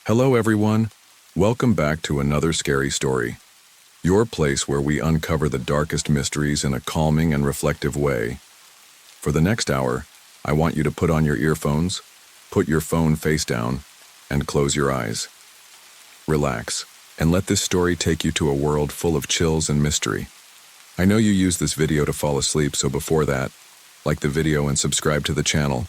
Hello everyone, welcome back to another scary story. Your place where we uncover the darkest mysteries in a calming and reflective way. For the next hour, I want you to put on your earphones, put your phone face down, and close your eyes. Relax, and let this story take you to a world full of chills and mystery. I know you use this video to fall asleep, so before that, like the video and subscribe to the channel.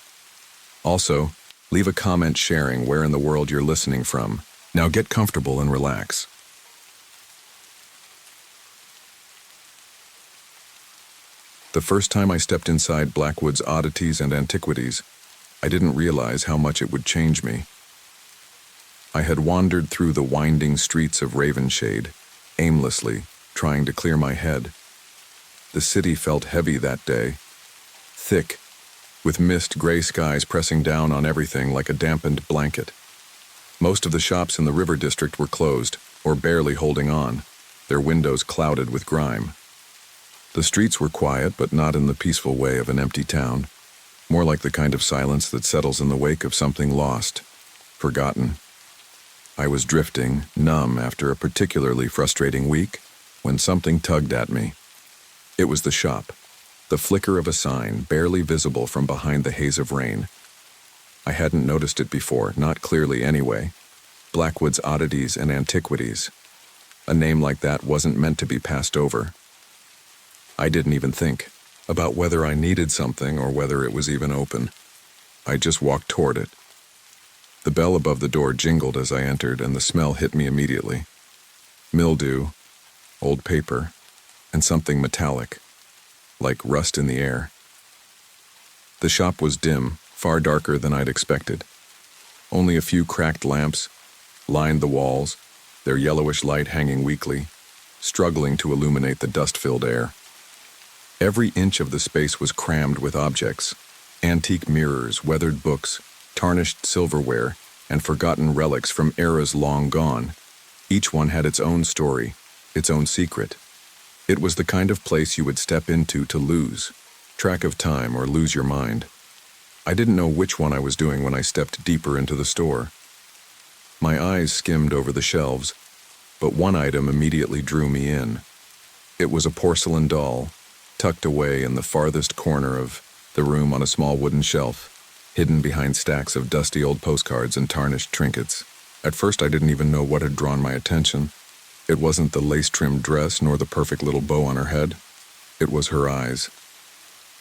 Also, leave a comment sharing where in the world you're listening from. Now get comfortable and relax. The first time I stepped inside Blackwood's Oddities and Antiquities, I didn't realize how much it would change me. I had wandered through the winding streets of Ravenshade, aimlessly, trying to clear my head. The city felt heavy that day, thick, with mist-gray skies pressing down on everything like a dampened blanket. Most of the shops in the river district were closed, or barely holding on, their windows clouded with grime. The streets were quiet, but not in the peaceful way of an empty town, more like the kind of silence that settles in the wake of something lost, forgotten. I was drifting, numb after a particularly frustrating week, when something tugged at me. It was the shop. The flicker of a sign, barely visible from behind the haze of rain. I hadn't noticed it before, not clearly anyway. Blackwood's Oddities and Antiquities. A name like that wasn't meant to be passed over. I didn't even think about whether I needed something or whether it was even open. I just walked toward it. The bell above the door jingled as I entered, and the smell hit me immediately. Mildew, old paper, and something metallic, like rust in the air. The shop was dim, far darker than I'd expected. Only a few cracked lamps lined the walls, their yellowish light hanging weakly, struggling to illuminate the dust-filled air. Every inch of the space was crammed with objects, antique mirrors, weathered books, tarnished silverware, and forgotten relics from eras long gone. Each one had its own story, its own secret. It was the kind of place you would step into to lose track of time or lose your mind. I didn't know which one I was doing when I stepped deeper into the store. My eyes skimmed over the shelves, but one item immediately drew me in. It was a porcelain doll, tucked away in the farthest corner of the room on a small wooden shelf, hidden behind stacks of dusty old postcards and tarnished trinkets. At first I didn't even know what had drawn my attention. It wasn't the lace-trimmed dress nor the perfect little bow on her head. It was her eyes.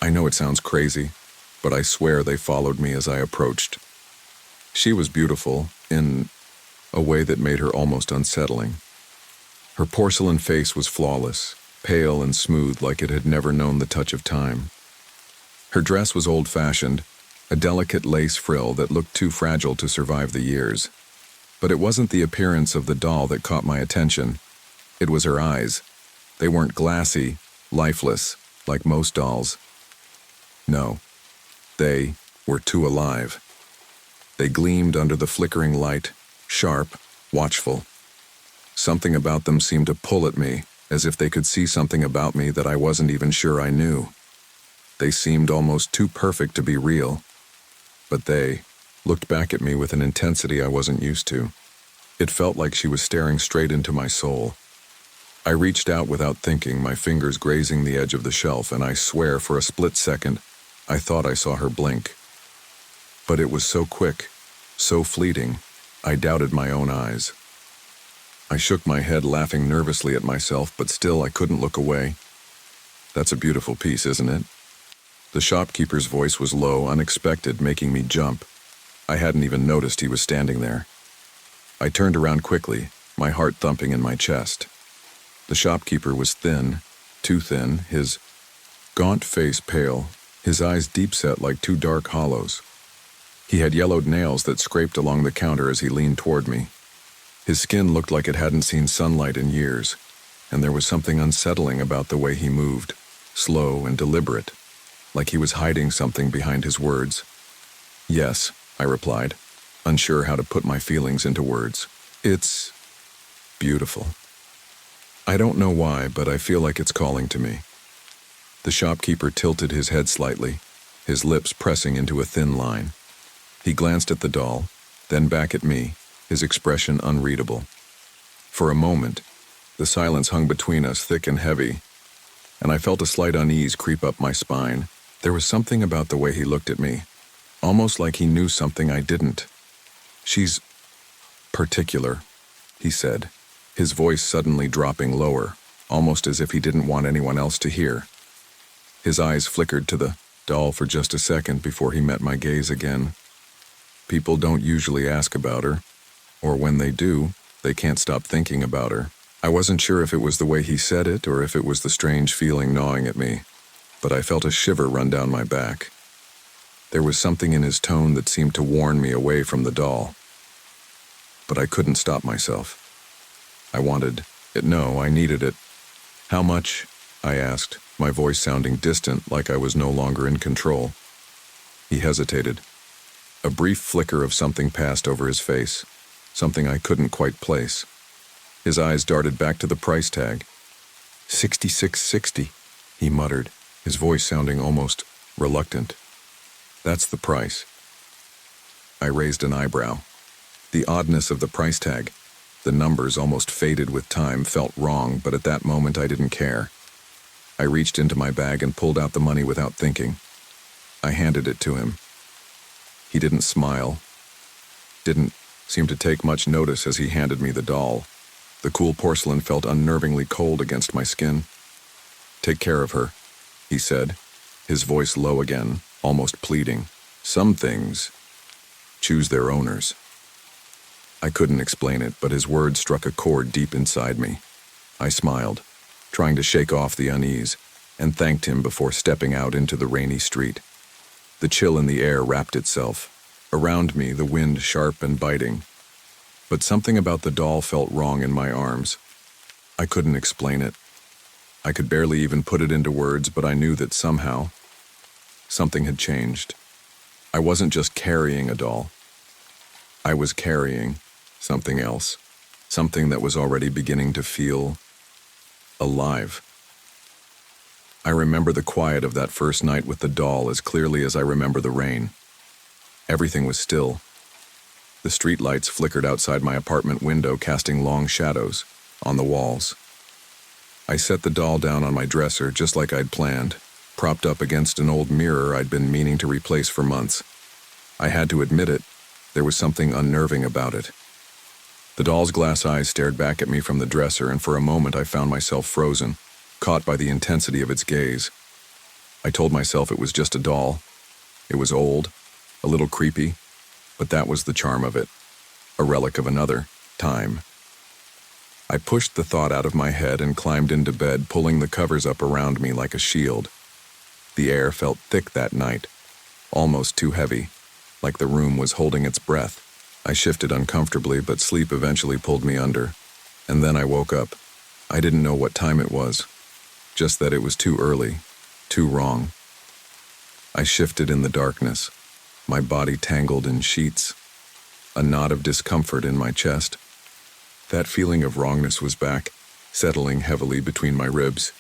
I know it sounds crazy, but I swear they followed me as I approached. She was beautiful in a way that made her almost unsettling. Her porcelain face was flawless, pale and smooth like it had never known the touch of time. Her dress was old-fashioned, a delicate lace frill that looked too fragile to survive the years. But it wasn't the appearance of the doll that caught my attention. It was her eyes. They weren't glassy, lifeless, like most dolls. No, they were too alive. They gleamed under the flickering light, sharp, watchful. Something about them seemed to pull at me, as if they could see something about me that I wasn't even sure I knew. They seemed almost too perfect to be real. But they looked back at me with an intensity I wasn't used to. It felt like she was staring straight into my soul. I reached out without thinking, my fingers grazing the edge of the shelf, and I swear for a split second, I thought I saw her blink. But it was so quick, so fleeting, I doubted my own eyes. I shook my head, laughing nervously at myself, but still I couldn't look away. That's a beautiful piece, isn't it? The shopkeeper's voice was low, unexpected, making me jump. I hadn't even noticed he was standing there. I turned around quickly, my heart thumping in my chest. The shopkeeper was thin, too thin, his gaunt face pale, his eyes deep-set like two dark hollows. He had yellowed nails that scraped along the counter as he leaned toward me. His skin looked like it hadn't seen sunlight in years, and there was something unsettling about the way he moved, slow and deliberate, like he was hiding something behind his words. Yes, I replied, unsure how to put my feelings into words. It's beautiful. I don't know why, but I feel like it's calling to me. The shopkeeper tilted his head slightly, his lips pressing into a thin line. He glanced at the doll, then back at me, his expression unreadable. For a moment, the silence hung between us thick and heavy, and I felt a slight unease creep up my spine. There was something about the way he looked at me, almost like he knew something I didn't. "She's particular," he said, his voice suddenly dropping lower, almost as if he didn't want anyone else to hear. His eyes flickered to the doll for just a second before he met my gaze again. People don't usually ask about her, or when they do, they can't stop thinking about her. I wasn't sure if it was the way he said it or if it was the strange feeling gnawing at me, but I felt a shiver run down my back. There was something in his tone that seemed to warn me away from the doll. But I couldn't stop myself. I wanted it. No, I needed it. "How much?" I asked, my voice sounding distant, like I was no longer in control. He hesitated. A brief flicker of something passed over his face, something I couldn't quite place. His eyes darted back to the price tag. $66.60, he muttered, his voice sounding almost reluctant. "That's the price." I raised an eyebrow. The oddness of the price tag, the numbers almost faded with time, felt wrong, but at that moment I didn't care. I reached into my bag and pulled out the money without thinking. I handed it to him. He didn't smile, didn't seem to take much notice as he handed me the doll. The cool porcelain felt unnervingly cold against my skin. "Take care of her," he said, his voice low again, almost pleading. "Some things choose their owners." I couldn't explain it, but his words struck a chord deep inside me. I smiled, trying to shake off the unease, and thanked him before stepping out into the rainy street. The chill in the air wrapped itself. Around me, the wind sharp and biting. But something about the doll felt wrong in my arms. I couldn't explain it. I could barely even put it into words, but I knew that somehow, something had changed. I wasn't just carrying a doll. I was carrying something else, something that was already beginning to feel alive. I remember the quiet of that first night with the doll as clearly as I remember the rain. Everything was still. The street lights flickered outside my apartment window, casting long shadows on the walls. I set the doll down on my dresser just like I'd planned, propped up against an old mirror I'd been meaning to replace for months. I had to admit it, there was something unnerving about it. The doll's glass eyes stared back at me from the dresser, and for a moment I found myself frozen, caught by the intensity of its gaze. I told myself it was just a doll. It was old, a little creepy, but that was the charm of it, a relic of another time. I pushed the thought out of my head and climbed into bed, pulling the covers up around me like a shield. The air felt thick that night, almost too heavy, like the room was holding its breath. I shifted uncomfortably, but sleep eventually pulled me under, and then I woke up. I didn't know what time it was, just that it was too early, too wrong. I shifted in the darkness, my body tangled in sheets, a knot of discomfort in my chest. That feeling of wrongness was back, settling heavily between my ribs.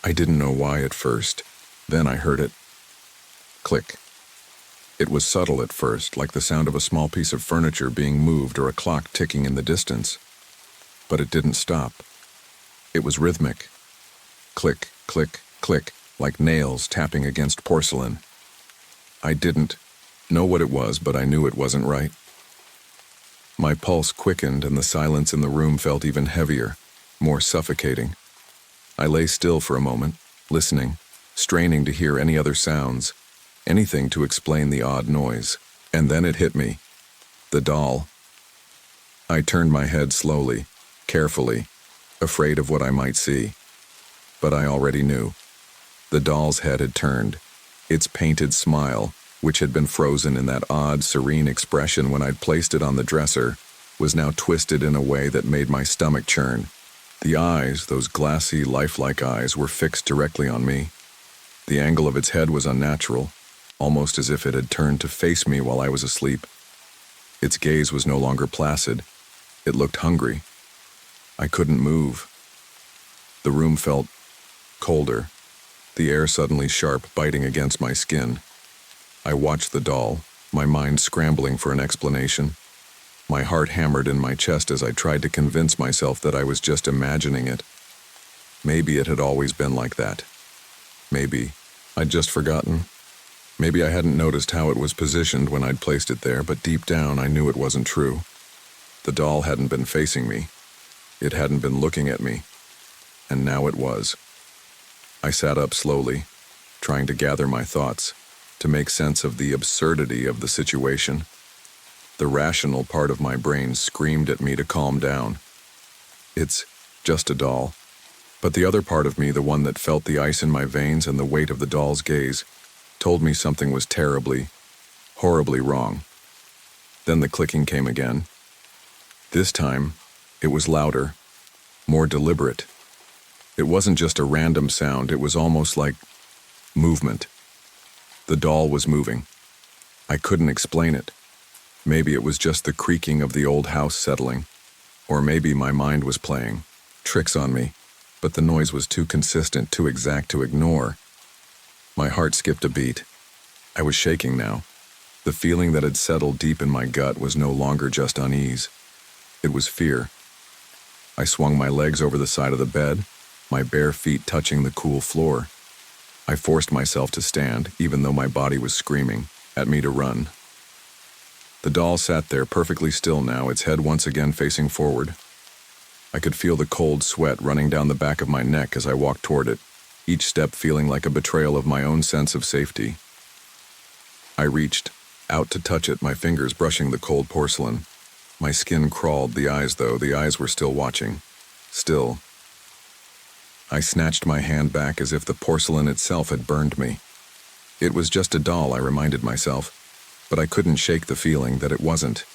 I didn't know why at first. Then I heard it. Click. It was subtle at first, like the sound of a small piece of furniture being moved or a clock ticking in the distance. But it didn't stop. It was rhythmic. Click, click, click, like nails tapping against porcelain. I didn't know what it was, but I knew it wasn't right. My pulse quickened and the silence in the room felt even heavier, more suffocating. I lay still for a moment, listening, straining to hear any other sounds, anything to explain the odd noise. And then it hit me. The doll. I turned my head slowly, carefully, afraid of what I might see. But I already knew. The doll's head had turned. Its painted smile, which had been frozen in that odd, serene expression when I'd placed it on the dresser, was now twisted in a way that made my stomach churn. The eyes, those glassy, lifelike eyes, were fixed directly on me. The angle of its head was unnatural, almost as if it had turned to face me while I was asleep. Its gaze was no longer placid. It looked hungry. I couldn't move. The room felt colder, the air suddenly sharp, biting against my skin. I watched the doll, my mind scrambling for an explanation. My heart hammered in my chest as I tried to convince myself that I was just imagining it. Maybe it had always been like that. Maybe I'd just forgotten. Maybe I hadn't noticed how it was positioned when I'd placed it there, but deep down I knew it wasn't true. The doll hadn't been facing me. It hadn't been looking at me. And now it was. I sat up slowly, trying to gather my thoughts, to make sense of the absurdity of the situation. The rational part of my brain screamed at me to calm down. It's just a doll. But the other part of me, the one that felt the ice in my veins and the weight of the doll's gaze, told me something was terribly, horribly wrong. Then the clicking came again. This time, it was louder, more deliberate. It wasn't just a random sound, it was almost like movement. The doll was moving. I couldn't explain it. Maybe it was just the creaking of the old house settling, or maybe my mind was playing tricks on me, but the noise was too consistent, too exact to ignore. My heart skipped a beat. I was shaking now. The feeling that had settled deep in my gut was no longer just unease. It was fear. I swung my legs over the side of the bed, my bare feet touching the cool floor. I forced myself to stand, even though my body was screaming at me to run. The doll sat there perfectly still now, its head once again facing forward. I could feel the cold sweat running down the back of my neck as I walked toward it, each step feeling like a betrayal of my own sense of safety. I reached out to touch it, my fingers brushing the cold porcelain. My skin crawled, the eyes were still watching. Still. I snatched my hand back as if the porcelain itself had burned me. It was just a doll, I reminded myself, but I couldn't shake the feeling that it wasn't.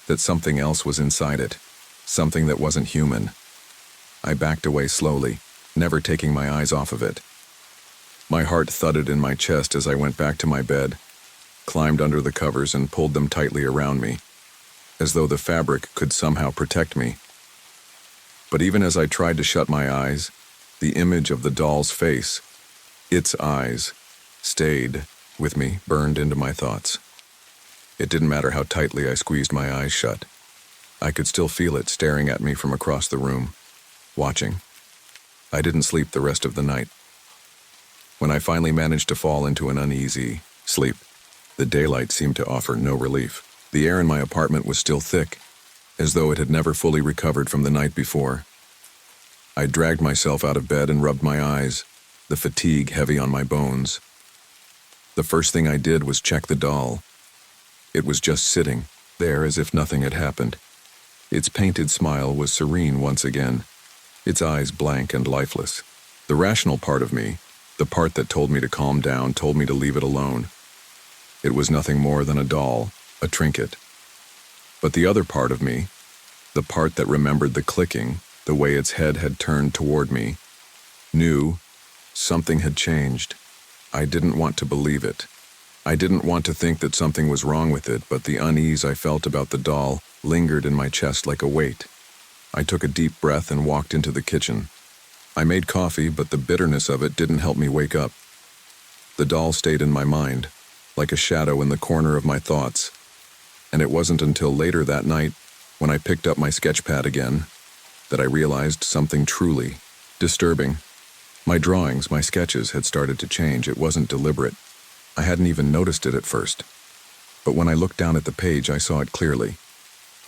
That something else was inside it, something that wasn't human. I backed away slowly, never taking my eyes off of it. My heart thudded in my chest as I went back to my bed, climbed under the covers and pulled them tightly around me, as though the fabric could somehow protect me. But even as I tried to shut my eyes, the image of the doll's face, its eyes, stayed with me, burned into my thoughts. It didn't matter how tightly I squeezed my eyes shut. I could still feel it staring at me from across the room, watching. I didn't sleep the rest of the night. When I finally managed to fall into an uneasy sleep, the daylight seemed to offer no relief. The air in my apartment was still thick, as though it had never fully recovered from the night before. I dragged myself out of bed and rubbed my eyes, the fatigue heavy on my bones. The first thing I did was check the doll. It was just sitting there as if nothing had happened. Its painted smile was serene once again, its eyes blank and lifeless. The rational part of me, the part that told me to calm down, told me to leave it alone. It was nothing more than a doll, a trinket. But the other part of me, the part that remembered the clicking, the way its head had turned toward me, knew something had changed. I didn't want to believe it. I didn't want to think that something was wrong with it, but the unease I felt about the doll lingered in my chest like a weight. I took a deep breath and walked into the kitchen. I made coffee, but the bitterness of it didn't help me wake up. The doll stayed in my mind, like a shadow in the corner of my thoughts. And it wasn't until later that night, when I picked up my sketch pad again, that I realized something truly disturbing. My drawings, my sketches had started to change. It wasn't deliberate. I hadn't even noticed it at first. But when I looked down at the page, I saw it clearly.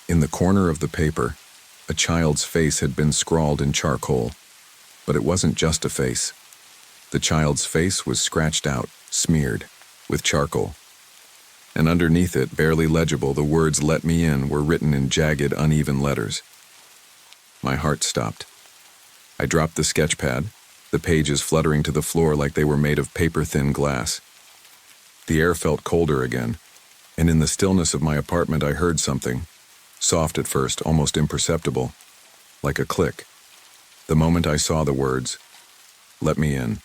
In the corner of the paper, a child's face had been scrawled in charcoal. But it wasn't just a face. The child's face was scratched out, smeared, with charcoal. And underneath it, barely legible, the words "Let me in" were written in jagged, uneven letters. My heart stopped. I dropped the sketch pad, the pages fluttering to the floor like they were made of paper-thin glass. The air felt colder again, and in the stillness of my apartment I heard something, soft at first, almost imperceptible, like a click. The moment I saw the words, "Let me in,"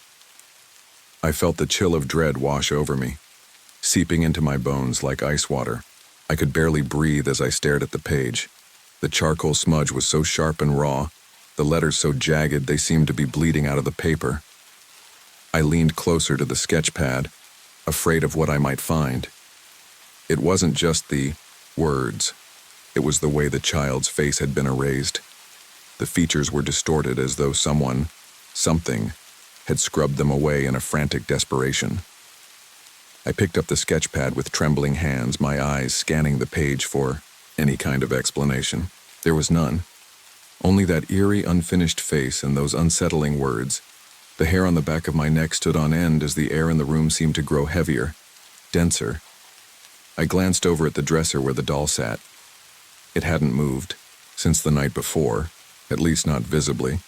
I felt the chill of dread wash over me, seeping into my bones like ice water. I could barely breathe as I stared at the page. The charcoal smudge was so sharp and raw, the letters so jagged they seemed to be bleeding out of the paper. I leaned closer to the sketch pad, afraid of what I might find. It wasn't just the words. It was the way the child's face had been erased. The features were distorted as though something, had scrubbed them away in a frantic desperation. I picked up the sketch pad with trembling hands, my eyes scanning the page for any kind of explanation. There was none. Only that eerie, unfinished face and those unsettling words. The hair on the back of my neck stood on end as the air in the room seemed to grow heavier, denser. I glanced over at the dresser where the doll sat. It hadn't moved since the night before, at least not visibly,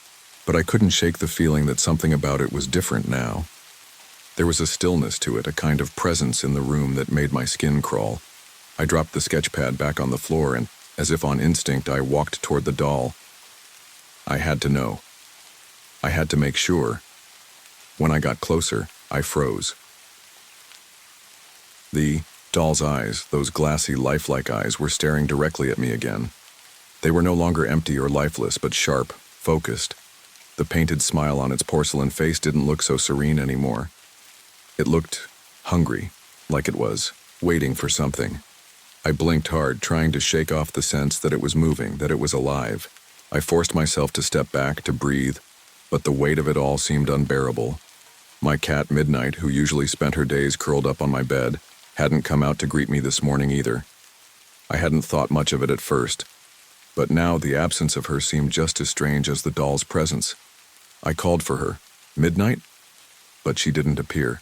but I couldn't shake the feeling that something about it was different now. There was a stillness to it, a kind of presence in the room that made my skin crawl. I dropped the sketch pad back on the floor and, as if on instinct, I walked toward the doll. I had to know. I had to make sure. When I got closer, I froze. The doll's eyes, those glassy, lifelike eyes, were staring directly at me again. They were no longer empty or lifeless, but sharp, focused. The painted smile on its porcelain face didn't look so serene anymore. It looked hungry, like it was waiting for something. I blinked hard, trying to shake off the sense that it was moving, that it was alive. I forced myself to step back, to breathe, but the weight of it all seemed unbearable. My cat, Midnight, who usually spent her days curled up on my bed, hadn't come out to greet me this morning either. I hadn't thought much of it at first, but now the absence of her seemed just as strange as the doll's presence. I called for her, Midnight, but she didn't appear.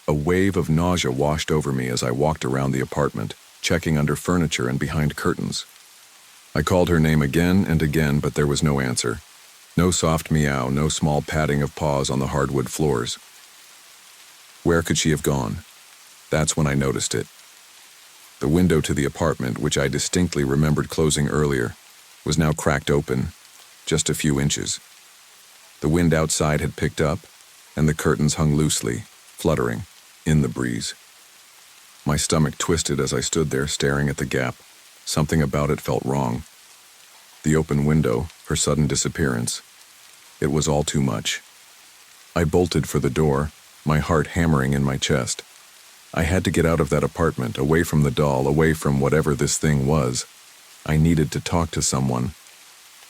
A wave of nausea washed over me as I walked around the apartment, checking under furniture and behind curtains. I called her name again and again, but there was no answer. No soft meow, no small patting of paws on the hardwood floors. Where could she have gone? That's when I noticed it. The window to the apartment, which I distinctly remembered closing earlier, was now cracked open, just a few inches. The wind outside had picked up, and the curtains hung loosely, fluttering, in the breeze. My stomach twisted as I stood there staring at the gap. Something about it felt wrong. The open window, her sudden disappearance. It was all too much. I bolted for the door, my heart hammering in my chest. I had to get out of that apartment, away from the doll, away from whatever this thing was. I needed to talk to someone.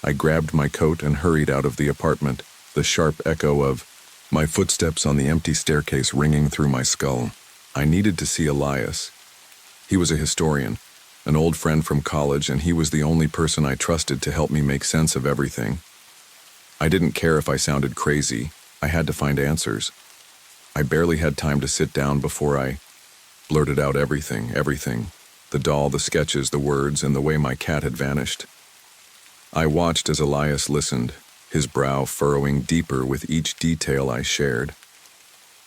I grabbed my coat and hurried out of the apartment, the sharp echo of my footsteps on the empty staircase ringing through my skull. I needed to see Elias. He was a historian, an old friend from college, and he was the only person I trusted to help me make sense of everything. I didn't care if I sounded crazy. I had to find answers. I barely had time to sit down before I blurted out everything. The doll, the sketches, the words, and the way my cat had vanished. I watched as Elias listened, his brow furrowing deeper with each detail I shared.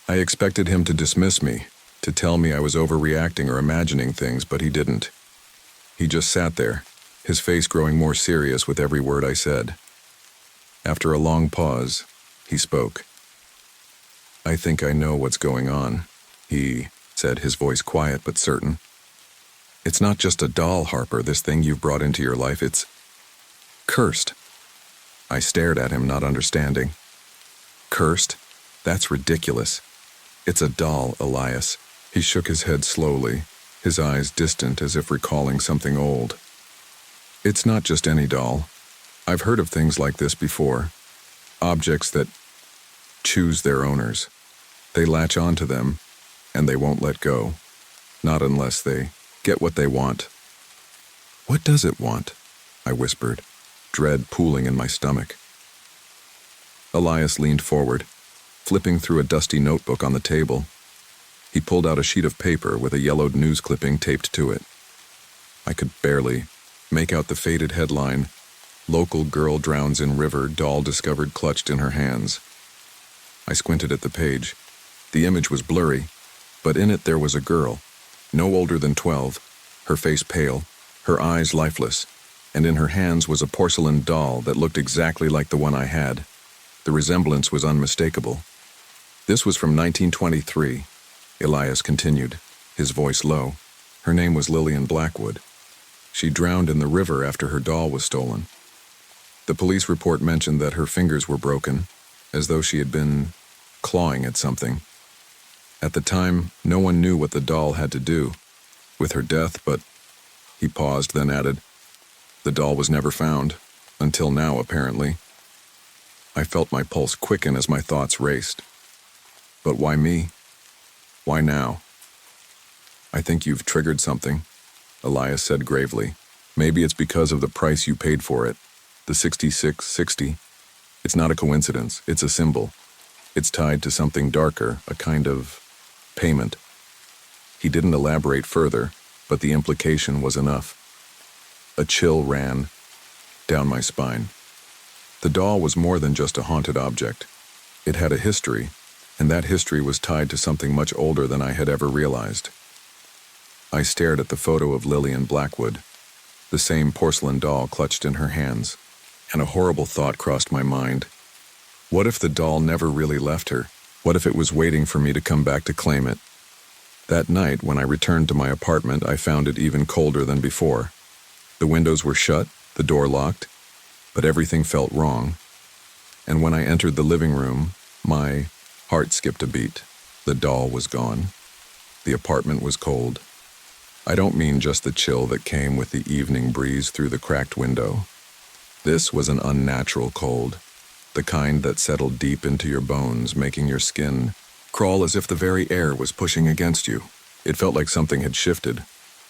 I expected him to dismiss me, to tell me I was overreacting or imagining things, but he didn't. He just sat there, his face growing more serious with every word I said. After a long pause, he spoke. "I think I know what's going on," he said, his voice quiet but certain. "It's not just a doll, Harper, this thing you've brought into your life. It's cursed." I stared at him, not understanding. "Cursed? That's ridiculous. It's a doll, Elias." He shook his head slowly, his eyes distant as if recalling something old. "It's not just any doll. I've heard of things like this before. Objects that choose their owners. They latch onto them, and they won't let go. Not unless they get what they want." "What does it want?" I whispered, dread pooling in my stomach. Elias leaned forward, flipping through a dusty notebook on the table. He pulled out a sheet of paper with a yellowed news clipping taped to it. I could barely make out the faded headline, "Local girl drowns in river, doll discovered clutched in her hands." I squinted at the page. The image was blurry, but in it there was a girl, no older than 12, her face pale, her eyes lifeless, and in her hands was a porcelain doll that looked exactly like the one I had. The resemblance was unmistakable. "This was from 1923, Elias continued, his voice low. "Her name was Lillian Blackwood. She drowned in the river after her doll was stolen. The police report mentioned that her fingers were broken, as though she had been clawing at something. At the time, no one knew what the doll had to do with her death, but He paused, then added, "The doll was never found. Until now, apparently." I felt my pulse quicken as my thoughts raced. But why me? Why now? "I think you've triggered something," Elias said gravely. "Maybe it's because of the price you paid for it. The 6660. It's not a coincidence. It's a symbol. It's tied to something darker, a kind of payment." He didn't elaborate further, but the implication was enough. A chill ran down my spine. The doll was more than just a haunted object. It had a history, and that history was tied to something much older than I had ever realized. I stared at the photo of Lillian Blackwood, the same porcelain doll clutched in her hands, and a horrible thought crossed my mind. What if the doll never really left her? What if it was waiting for me to come back to claim it? That night, when I returned to my apartment, I found it even colder than before. The windows were shut, the door locked, but everything felt wrong. And when I entered the living room, my heart skipped a beat. The doll was gone. The apartment was cold. I don't mean just the chill that came with the evening breeze through the cracked window. This was an unnatural cold, the kind that settled deep into your bones, making your skin crawl as if the very air was pushing against you. It felt like something had shifted,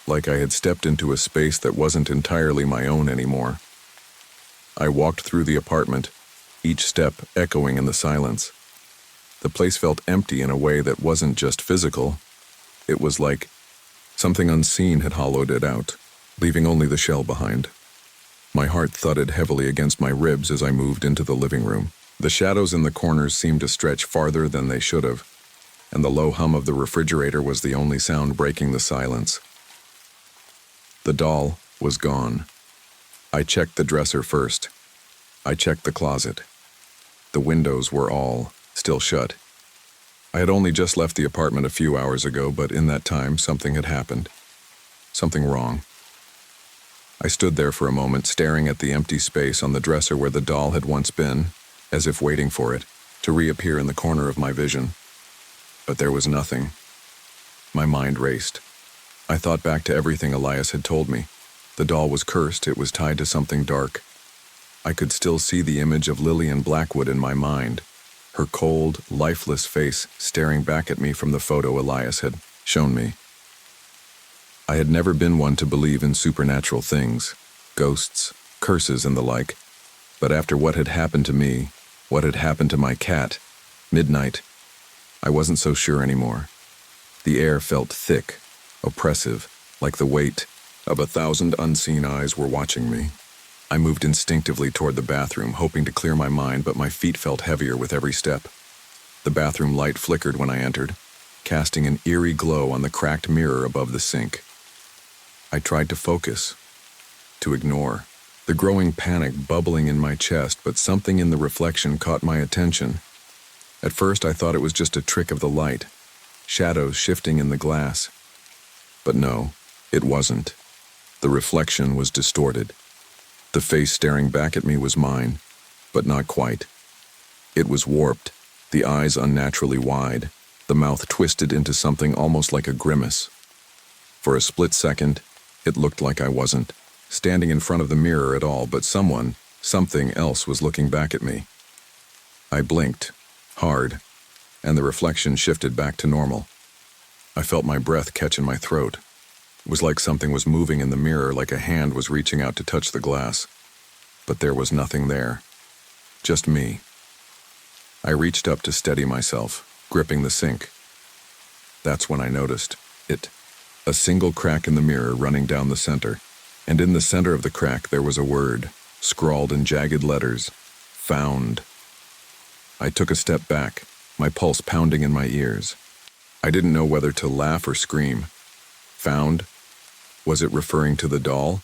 like I had stepped into a space that wasn't entirely my own anymore. I walked through the apartment, each step echoing in the silence. The place felt empty in a way that wasn't just physical. It was like something unseen had hollowed it out, leaving only the shell behind. My heart thudded heavily against my ribs as I moved into the living room. The shadows in the corners seemed to stretch farther than they should have, and the low hum of the refrigerator was the only sound breaking the silence. The doll was gone. I checked the dresser first. I checked the closet. The windows were all still shut. I had only just left the apartment a few hours ago, but in that time, something had happened. Something wrong. I stood there for a moment, staring at the empty space on the dresser where the doll had once been, as if waiting for it to reappear in the corner of my vision. But there was nothing. My mind raced. I thought back to everything Elias had told me. The doll was cursed, it was tied to something dark. I could still see the image of Lillian Blackwood in my mind, her cold, lifeless face staring back at me from the photo Elias had shown me. I had never been one to believe in supernatural things, ghosts, curses, and the like, but after what had happened to me, what had happened to my cat, Midnight, I wasn't so sure anymore. The air felt thick, oppressive, like the weight of 1,000 unseen eyes were watching me. I moved instinctively toward the bathroom, hoping to clear my mind, but my feet felt heavier with every step. The bathroom light flickered when I entered, casting an eerie glow on the cracked mirror above the sink. I tried to focus, to ignore the growing panic bubbling in my chest, but something in the reflection caught my attention. At first, I thought it was just a trick of the light, shadows shifting in the glass. But no, it wasn't. The reflection was distorted. The face staring back at me was mine, but not quite. It was warped, the eyes unnaturally wide, the mouth twisted into something almost like a grimace. For a split second, it looked like I wasn't standing in front of the mirror at all, but something else was looking back at me. I blinked, hard, and the reflection shifted back to normal. I felt my breath catch in my throat. It was like something was moving in the mirror, like a hand was reaching out to touch the glass. But there was nothing there. Just me. I reached up to steady myself, gripping the sink. That's when I noticed it. A single crack in the mirror running down the center. And in the center of the crack there was a word, scrawled in jagged letters. Found. I took a step back, my pulse pounding in my ears. I didn't know whether to laugh or scream. Found? Was it referring to the doll?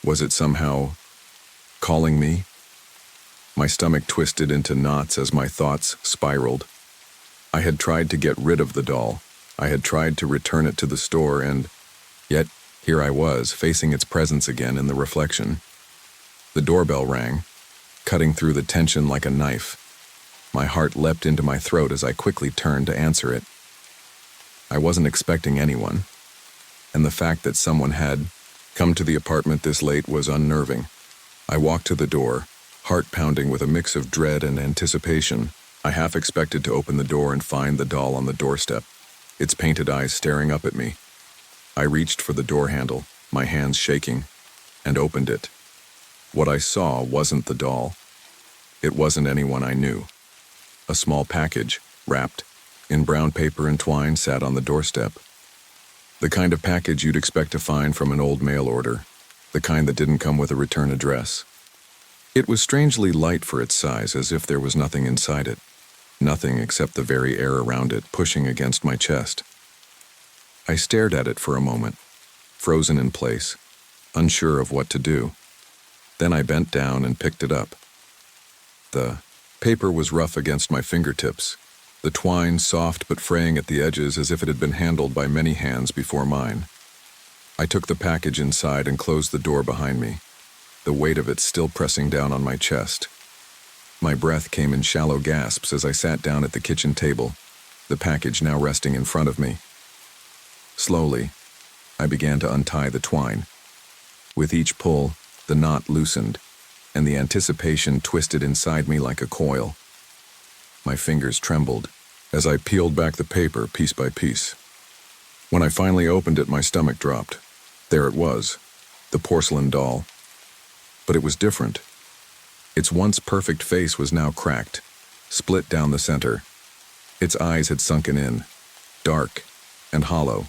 Was it somehow calling me? My stomach twisted into knots as my thoughts spiraled. I had tried to get rid of the doll. I had tried to return it to the store, and yet here I was, facing its presence again in the reflection. The doorbell rang, cutting through the tension like a knife. My heart leapt into my throat as I quickly turned to answer it. I wasn't expecting anyone, and the fact that someone had Come to the apartment this late was unnerving. I walked to the door, heart pounding with a mix of dread and anticipation. I half expected to open the door and find the doll on the doorstep, its painted eyes staring up at me. I reached for the door handle, my hands shaking, and opened it. What I saw wasn't the doll. It wasn't anyone I knew. A small package, wrapped in brown paper and twine, sat on the doorstep. The kind of package you'd expect to find from an old mail order, the kind that didn't come with a return address. It was strangely light for its size, as if there was nothing inside it. Nothing except the very air around it pushing against my chest. I stared at it for a moment, frozen in place, unsure of what to do. Then I bent down and picked it up. The paper was rough against my fingertips, the twine soft but fraying at the edges as if it had been handled by many hands before mine. I took the package inside and closed the door behind me, the weight of it still pressing down on my chest. My breath came in shallow gasps as I sat down at the kitchen table, the package now resting in front of me. Slowly, I began to untie the twine. With each pull, the knot loosened, and the anticipation twisted inside me like a coil. My fingers trembled as I peeled back the paper piece by piece. When I finally opened it, my stomach dropped. There it was, the porcelain doll. But it was different. Its once perfect face was now cracked, split down the center. Its eyes had sunken in, dark and hollow.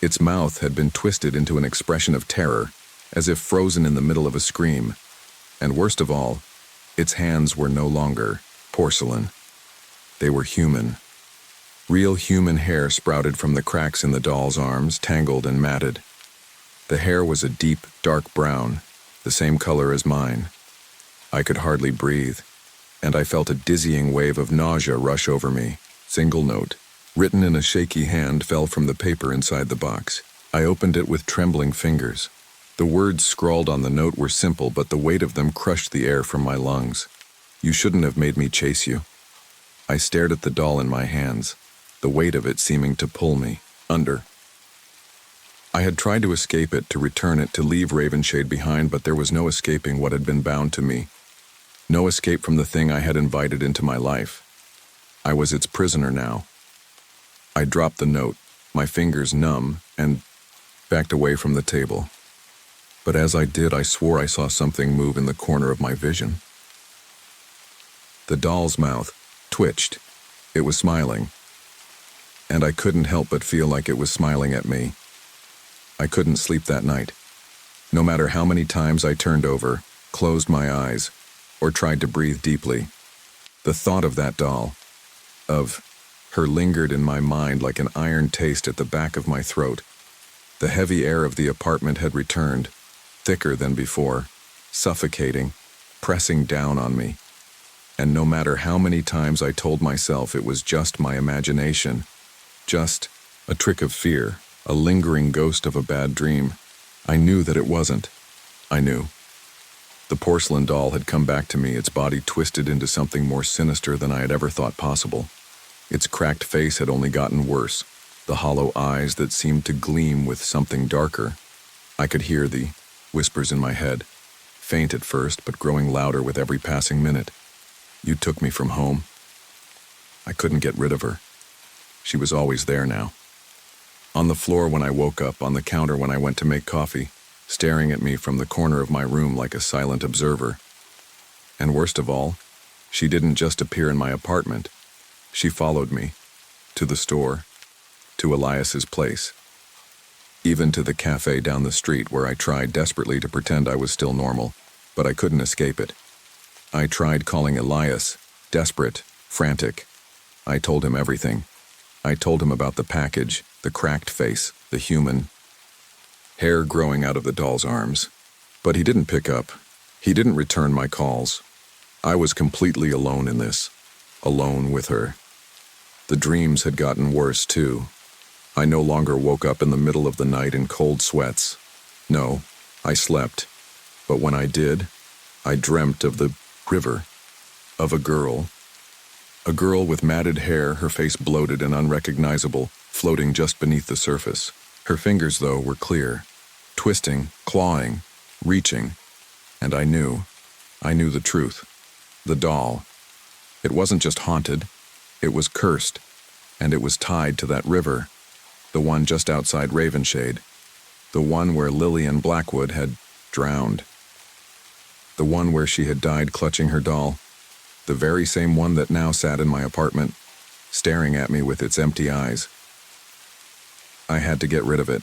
Its mouth had been twisted into an expression of terror, as if frozen in the middle of a scream. And worst of all, its hands were no longer porcelain. They were human. Real human hair sprouted from the cracks in the doll's arms, tangled and matted. The hair was a deep, dark brown, the same color as mine. I could hardly breathe, and I felt a dizzying wave of nausea rush over me. Single note, written in a shaky hand, fell from the paper inside the box. I opened it with trembling fingers. The words scrawled on the note were simple, but the weight of them crushed the air from my lungs. You shouldn't have made me chase you. I stared at the doll in my hands, the weight of it seeming to pull me under. I had tried to escape it, to return it, to leave Ravenshade behind, but there was no escaping what had been bound to me. No escape from the thing I had invited into my life. I was its prisoner now. I dropped the note, my fingers numb, and backed away from the table. But as I did, I swore I saw something move in the corner of my vision. The doll's mouth twitched. It was smiling. And I couldn't help but feel like it was smiling at me. I couldn't sleep that night. No matter how many times I turned over, closed my eyes, or tried to breathe deeply, the thought of that doll, of her, lingered in my mind like an iron taste at the back of my throat. The heavy air of the apartment had returned, thicker than before, suffocating, pressing down on me. And no matter how many times I told myself it was just my imagination, just a trick of fear, a lingering ghost of a bad dream, I knew that it wasn't. I knew. The porcelain doll had come back to me, its body twisted into something more sinister than I had ever thought possible. Its cracked face had only gotten worse, the hollow eyes that seemed to gleam with something darker. I could hear the whispers in my head, faint at first, but growing louder with every passing minute. You took me from home. I couldn't get rid of her. She was always there now. On the floor when I woke up, on the counter when I went to make coffee, staring at me from the corner of my room like a silent observer. And worst of all, she didn't just appear in my apartment. She followed me, to the store, to Elias's place, even to the cafe down the street where I tried desperately to pretend I was still normal, but I couldn't escape it. I tried calling Elias, desperate, frantic. I told him everything. I told him about the package, the cracked face, the human hair growing out of the doll's arms. But he didn't pick up. He didn't return my calls. I was completely alone in this, alone with her. The dreams had gotten worse, too. I no longer woke up in the middle of the night in cold sweats. No, I slept. But when I did, I dreamt of the river, of a girl with matted hair, her face bloated and unrecognizable, floating just beneath the surface. Her fingers, though, were clear, twisting, clawing, reaching, and I knew the truth. The doll. It wasn't just haunted, it was cursed, and it was tied to that river, the one just outside Ravenshade, the one where Lillian Blackwood had drowned, the one where she had died clutching her doll, the very same one that now sat in my apartment, staring at me with its empty eyes. I had to get rid of it.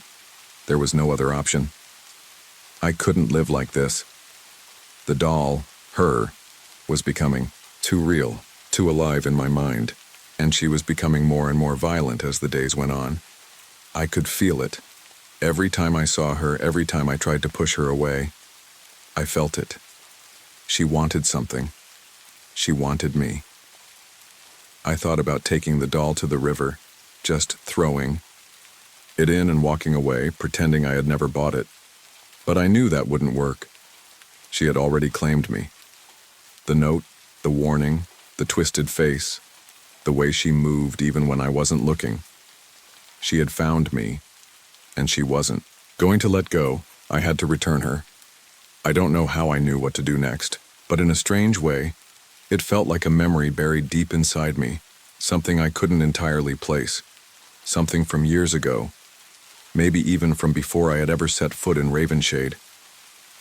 There was no other option. I couldn't live like this. The doll, her, was becoming too real, too alive in my mind, and she was becoming more and more violent as the days went on. I could feel it. Every time I saw her, every time I tried to push her away, I felt it. She wanted something. She wanted me. I thought about taking the doll to the river, just throwing it in and walking away, pretending I had never bought it. But I knew that wouldn't work. She had already claimed me. The note, the warning, the twisted face, the way she moved even when I wasn't looking. She had found me, and she wasn't going to let go. I had to return her. I don't know how I knew what to do next, but in a strange way, it felt like a memory buried deep inside me, something I couldn't entirely place, something from years ago, maybe even from before I had ever set foot in Ravenshade,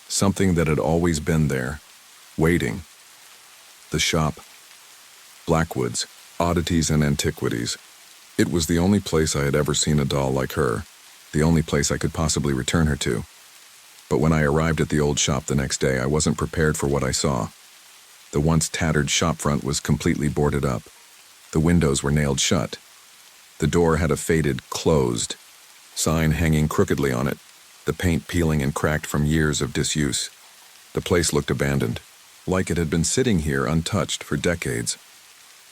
something that had always been there, waiting. The shop, Blackwood's, Oddities and Antiquities. It was the only place I had ever seen a doll like her, the only place I could possibly return her to. But when I arrived at the old shop the next day, I wasn't prepared for what I saw. The once tattered shopfront was completely boarded up. The windows were nailed shut. The door had a faded, closed sign hanging crookedly on it, the paint peeling and cracked from years of disuse. The place looked abandoned, like it had been sitting here untouched for decades.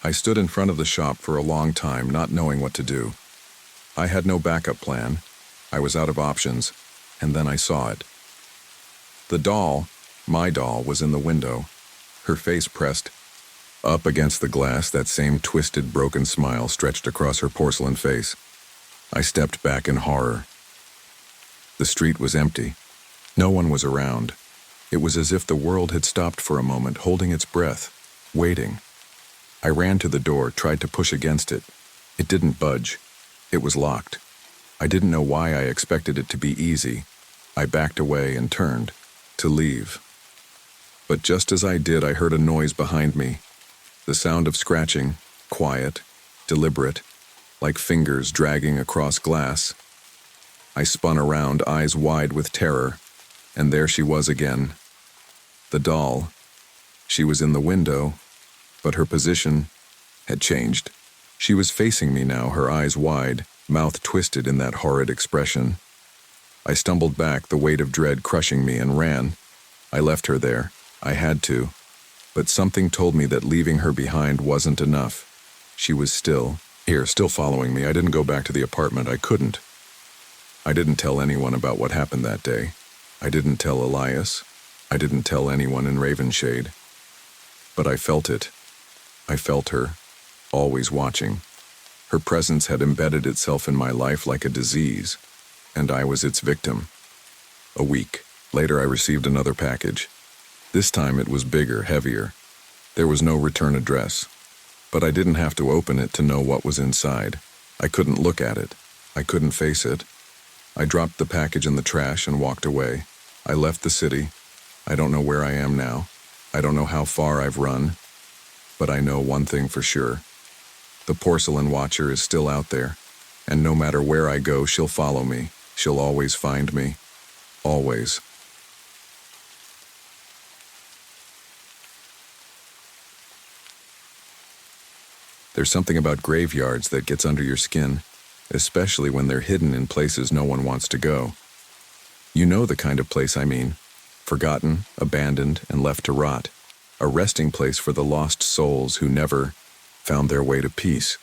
I stood in front of the shop for a long time, not knowing what to do. I had no backup plan. I was out of options, and then I saw it. The doll, my doll, was in the window, her face pressed up against the glass, that same twisted, broken smile stretched across her porcelain face. I stepped back in horror. The street was empty. No one was around. It was as if the world had stopped for a moment, holding its breath, waiting. I ran to the door, tried to push against it. It didn't budge. It was locked. I didn't know why I expected it to be easy. I backed away and turned to leave. But just as I did, I heard a noise behind me. The sound of scratching, quiet, deliberate, like fingers dragging across glass. I spun around, eyes wide with terror, and there she was again. The doll. She was in the window, but her position had changed. She was facing me now, her eyes wide, mouth twisted in that horrid expression. I stumbled back, the weight of dread crushing me, and ran. I left her there. I had to. But something told me that leaving her behind wasn't enough. She was still here, still following me. I didn't go back to the apartment. I couldn't. I didn't tell anyone about what happened that day. I didn't tell Elias. I didn't tell anyone in Ravenshade. But I felt it. I felt her, always watching. Her presence had embedded itself in my life like a disease, and I was its victim. A week later, I received another package. This time it was bigger, heavier. There was no return address, but I didn't have to open it to know what was inside. I couldn't look at it. I couldn't face it. I dropped the package in the trash and walked away. I left the city. I don't know where I am now. I don't know how far I've run, but I know one thing for sure. The porcelain watcher is still out there, and no matter where I go, she'll follow me. She'll always find me. Always. There's something about graveyards that gets under your skin, especially when they're hidden in places no one wants to go. You know the kind of place I mean. Forgotten, abandoned, and left to rot. A resting place for the lost souls who never found their way to peace.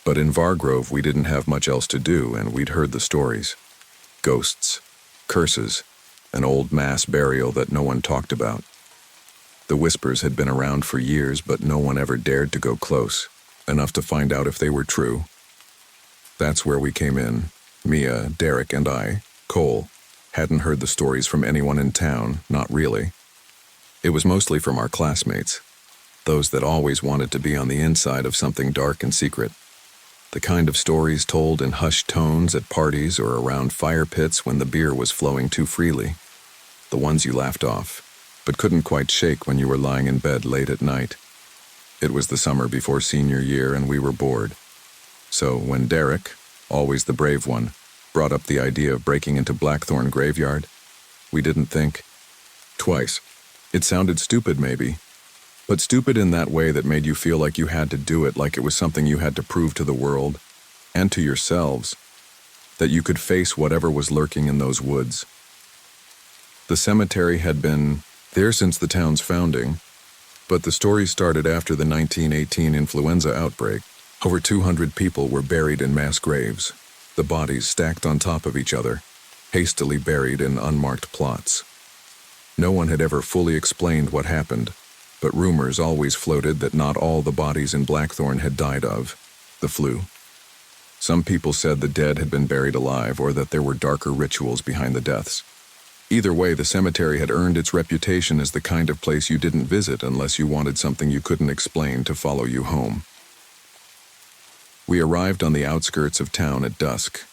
But in Vargrove, we didn't have much else to do, and we'd heard the stories. Ghosts, curses, an old mass burial that no one talked about. The whispers had been around for years, but no one ever dared to go close, enough to find out if they were true. That's where we came in. Mia, Derek, and I, Cole, Hadn't heard the stories from anyone in town, not really. It was mostly from our classmates, those that always wanted to be on the inside of something dark and secret. The kind of stories told in hushed tones at parties or around fire pits when the beer was flowing too freely. The ones you laughed off, but couldn't quite shake when you were lying in bed late at night. It was the summer before senior year and we were bored. So when Derek, always the brave one, brought up the idea of breaking into Blackthorn Graveyard, we didn't think twice. It sounded stupid maybe, but stupid in that way that made you feel like you had to do it, like it was something you had to prove to the world and to yourselves, that you could face whatever was lurking in those woods. The cemetery had been there since the town's founding, but the story started after the 1918 influenza outbreak. Over 200 people were buried in mass graves, the bodies stacked on top of each other, hastily buried in unmarked plots. No one had ever fully explained what happened, but rumors always floated that not all the bodies in Blackthorn had died of the flu. Some people said the dead had been buried alive or that there were darker rituals behind the deaths. Either way, the cemetery had earned its reputation as the kind of place you didn't visit unless you wanted something you couldn't explain to follow you home. We arrived on the outskirts of town at dusk,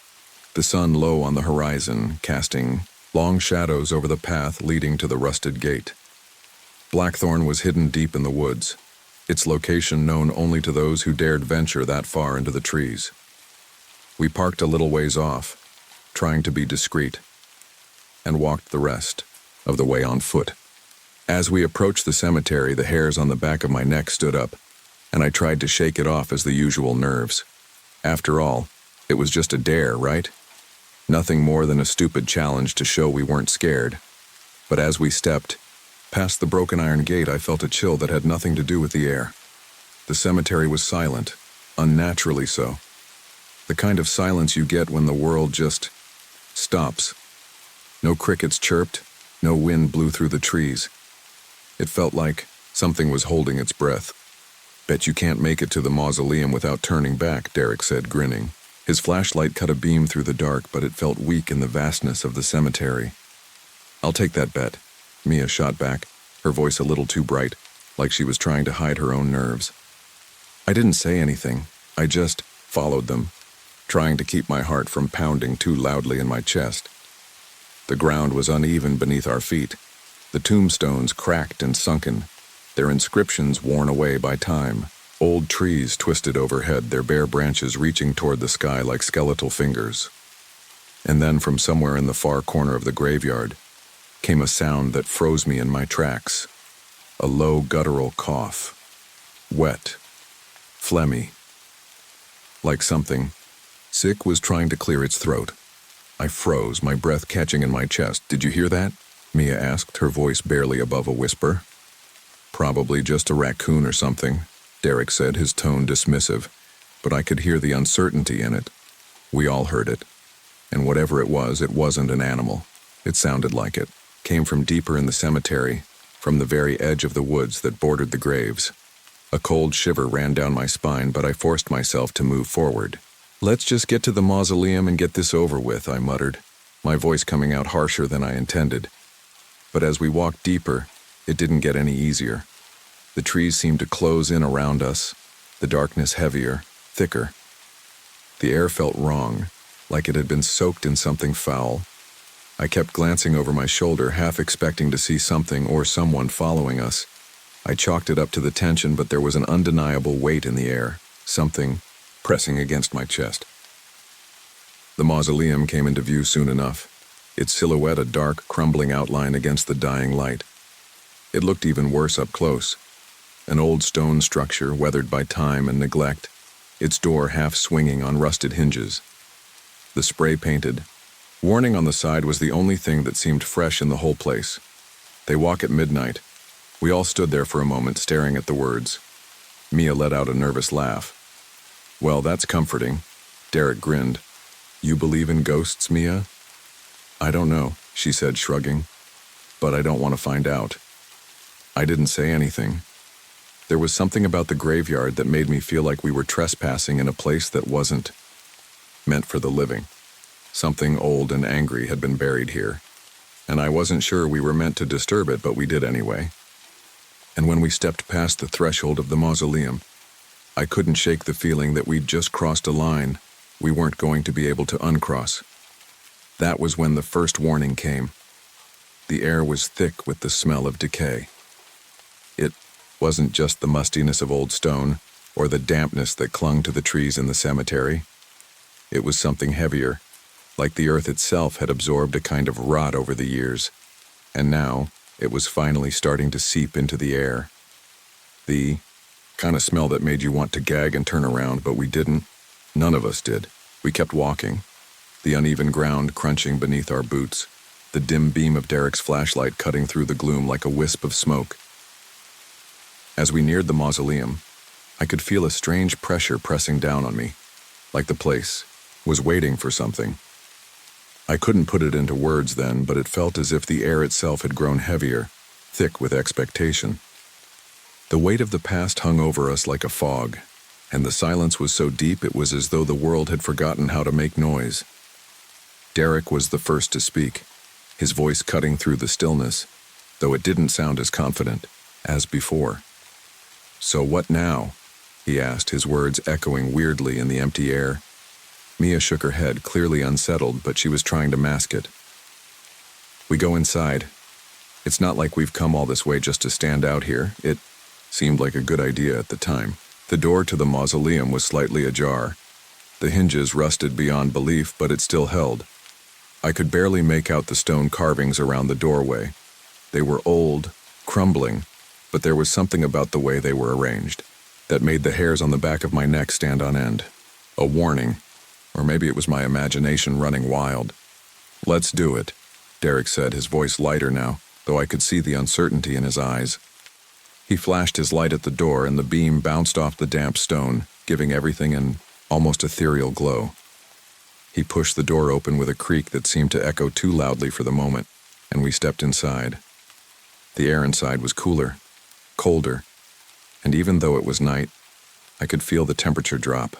the sun low on the horizon, casting long shadows over the path leading to the rusted gate. Blackthorn was hidden deep in the woods, its location known only to those who dared venture that far into the trees. We parked a little ways off, trying to be discreet, and walked the rest of the way on foot. As we approached the cemetery, the hairs on the back of my neck stood up, and I tried to shake it off as the usual nerves. After all, it was just a dare, right? Nothing more than a stupid challenge to show we weren't scared. But as we stepped past the broken iron gate, I felt a chill that had nothing to do with the air. The cemetery was silent, unnaturally so. The kind of silence you get when the world just stops. No crickets chirped, no wind blew through the trees. It felt like something was holding its breath. "Bet you can't make it to the mausoleum without turning back," Derek said, grinning. His flashlight cut a beam through the dark, but it felt weak in the vastness of the cemetery. "I'll take that bet," Mia shot back, her voice a little too bright, like she was trying to hide her own nerves. I didn't say anything. I just followed them, trying to keep my heart from pounding too loudly in my chest. The ground was uneven beneath our feet, the tombstones cracked and sunken, their inscriptions worn away by time. Old trees twisted overhead, their bare branches reaching toward the sky like skeletal fingers. And then from somewhere in the far corner of the graveyard came a sound that froze me in my tracks. A low guttural cough. Wet. Phlegmy. Like something sick was trying to clear its throat. I froze, my breath catching in my chest. "Did you hear that?" Mia asked, her voice barely above a whisper. "Probably just a raccoon or something," Derek said, his tone dismissive, but I could hear the uncertainty in it. We all heard it. And whatever it wasn't an animal. It sounded like it. Came from deeper in the cemetery, from the very edge of the woods that bordered the graves. A cold shiver ran down my spine, but I forced myself to move forward. "Let's just get to the mausoleum and get this over with," I muttered, my voice coming out harsher than I intended. But as we walked deeper, it didn't get any easier. The trees seemed to close in around us, the darkness heavier, thicker. The air felt wrong, like it had been soaked in something foul. I kept glancing over my shoulder, half expecting to see something or someone following us. I chalked it up to the tension, but there was an undeniable weight in the air, something pressing against my chest. The mausoleum came into view soon enough, its silhouette a dark, crumbling outline against the dying light. It looked even worse up close. An old stone structure, weathered by time and neglect, its door half swinging on rusted hinges. The spray-painted warning on the side was the only thing that seemed fresh in the whole place. "They walk at midnight." We all stood there for a moment, staring at the words. Mia let out a nervous laugh. "Well, that's comforting." Derek grinned. "You believe in ghosts, Mia?" "I don't know," she said, shrugging. "But I don't want to find out." I didn't say anything. There was something about the graveyard that made me feel like we were trespassing in a place that wasn't meant for the living. Something old and angry had been buried here, and I wasn't sure we were meant to disturb it, but we did anyway. And when we stepped past the threshold of the mausoleum, I couldn't shake the feeling that we'd just crossed a line we weren't going to be able to uncross. That was when the first warning came. The air was thick with the smell of decay. It wasn't just the mustiness of old stone or the dampness that clung to the trees in the cemetery. It was something heavier, like the earth itself had absorbed a kind of rot over the years, and now it was finally starting to seep into the air. The kind of smell that made you want to gag and turn around, but we didn't. None of us did. We kept walking, the uneven ground crunching beneath our boots, the dim beam of Derek's flashlight cutting through the gloom like a wisp of smoke. As we neared the mausoleum, I could feel a strange pressure pressing down on me, like the place was waiting for something. I couldn't put it into words then, but it felt as if the air itself had grown heavier, thick with expectation. The weight of the past hung over us like a fog, and the silence was so deep it was as though the world had forgotten how to make noise. Derek was the first to speak, his voice cutting through the stillness, though it didn't sound as confident as before. "So what now?" he asked, his words echoing weirdly in the empty air. Mia shook her head, clearly unsettled, but she was trying to mask it. "We go inside. It's not like we've come all this way just to stand out here." It seemed like a good idea at the time. The door to the mausoleum was slightly ajar. The hinges rusted beyond belief, but it still held. I could barely make out the stone carvings around the doorway. They were old, crumbling, but there was something about the way they were arranged that made the hairs on the back of my neck stand on end. A warning, or maybe it was my imagination running wild. "Let's do it," Derek said, his voice lighter now, though I could see the uncertainty in his eyes. He flashed his light at the door, and the beam bounced off the damp stone, giving everything an almost ethereal glow. He pushed the door open with a creak that seemed to echo too loudly for the moment, and we stepped inside. The air inside was cooler, colder, and even though it was night, I could feel the temperature drop,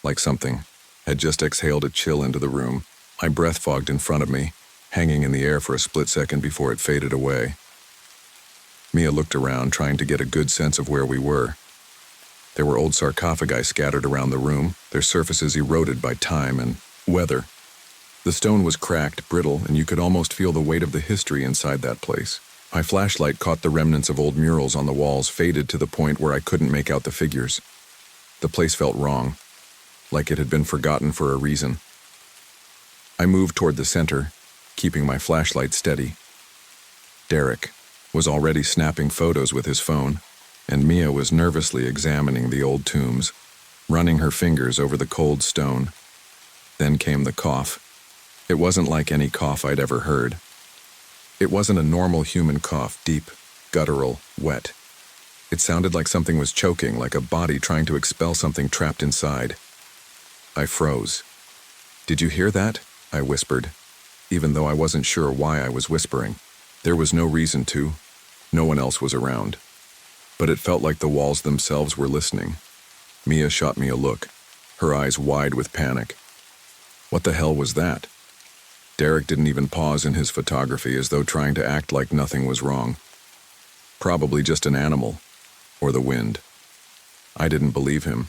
like something had just exhaled a chill into the room. My breath fogged in front of me, hanging in the air for a split second before it faded away. Mia looked around, trying to get a good sense of where we were. There were old sarcophagi scattered around the room, their surfaces eroded by time and weather. The stone was cracked, brittle, and you could almost feel the weight of the history inside that place. My flashlight caught the remnants of old murals on the walls, faded to the point where I couldn't make out the figures. The place felt wrong, like it had been forgotten for a reason. I moved toward the center, keeping my flashlight steady. Derek was already snapping photos with his phone, and Mia was nervously examining the old tombs, running her fingers over the cold stone. Then came the cough. It wasn't like any cough I'd ever heard. It wasn't a normal human cough, deep, guttural, wet. It sounded like something was choking, like a body trying to expel something trapped inside. I froze. "Did you hear that?" I whispered, even though I wasn't sure why I was whispering. There was no reason to. No one else was around. But it felt like the walls themselves were listening. Mia shot me a look, her eyes wide with panic. What the hell was that? Derek didn't even pause in his photography, as though trying to act like nothing was wrong. Probably just an animal, or the wind. I didn't believe him.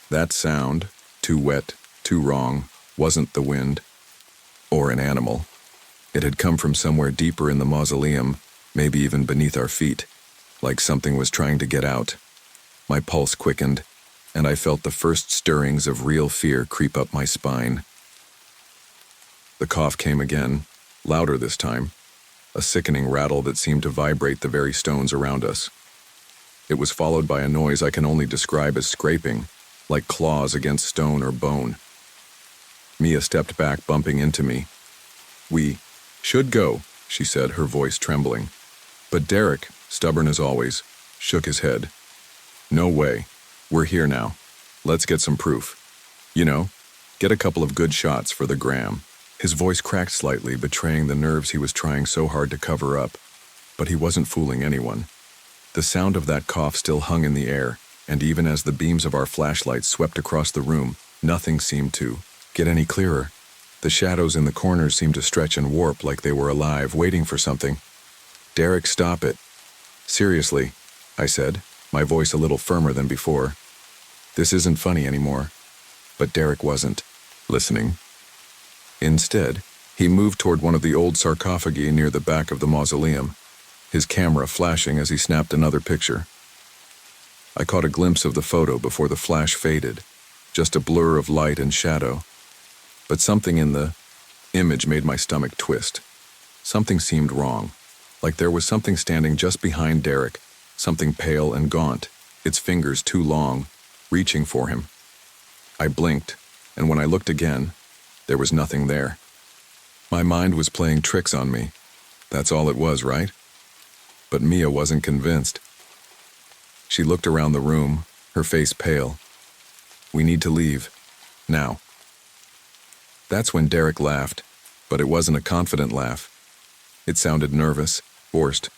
That sound, too wet, too wrong, wasn't the wind, or an animal. It had come from somewhere deeper in the mausoleum, maybe even beneath our feet, like something was trying to get out. My pulse quickened, and I felt the first stirrings of real fear creep up my spine. The cough came again, louder this time, a sickening rattle that seemed to vibrate the very stones around us. It was followed by a noise I can only describe as scraping, like claws against stone or bone. Mia stepped back, bumping into me. "We should go," she said, her voice trembling. But Derek, stubborn as always, shook his head. "No way. We're here now. Let's get some proof. You know, get a couple of good shots for the gram." His voice cracked slightly, betraying the nerves he was trying so hard to cover up. But he wasn't fooling anyone. The sound of that cough still hung in the air, and even as the beams of our flashlights swept across the room, nothing seemed to get any clearer. The shadows in the corners seemed to stretch and warp like they were alive, waiting for something. "Derek, stop it." "Seriously," I said, my voice a little firmer than before. "This isn't funny anymore." But Derek wasn't listening. Instead, he moved toward one of the old sarcophagi near the back of the mausoleum, his camera flashing as he snapped another picture. I caught a glimpse of the photo before the flash faded, just a blur of light and shadow. But something in the image made my stomach twist. Something seemed wrong, like there was something standing just behind Derek, something pale and gaunt, its fingers too long, reaching for him. I blinked, and when I looked again, there was nothing there. My mind was playing tricks on me. That's all it was, right? But Mia wasn't convinced. She looked around the room, her face pale. "We need to leave. Now." That's when Derek laughed, but it wasn't a confident laugh. It sounded nervous, forced.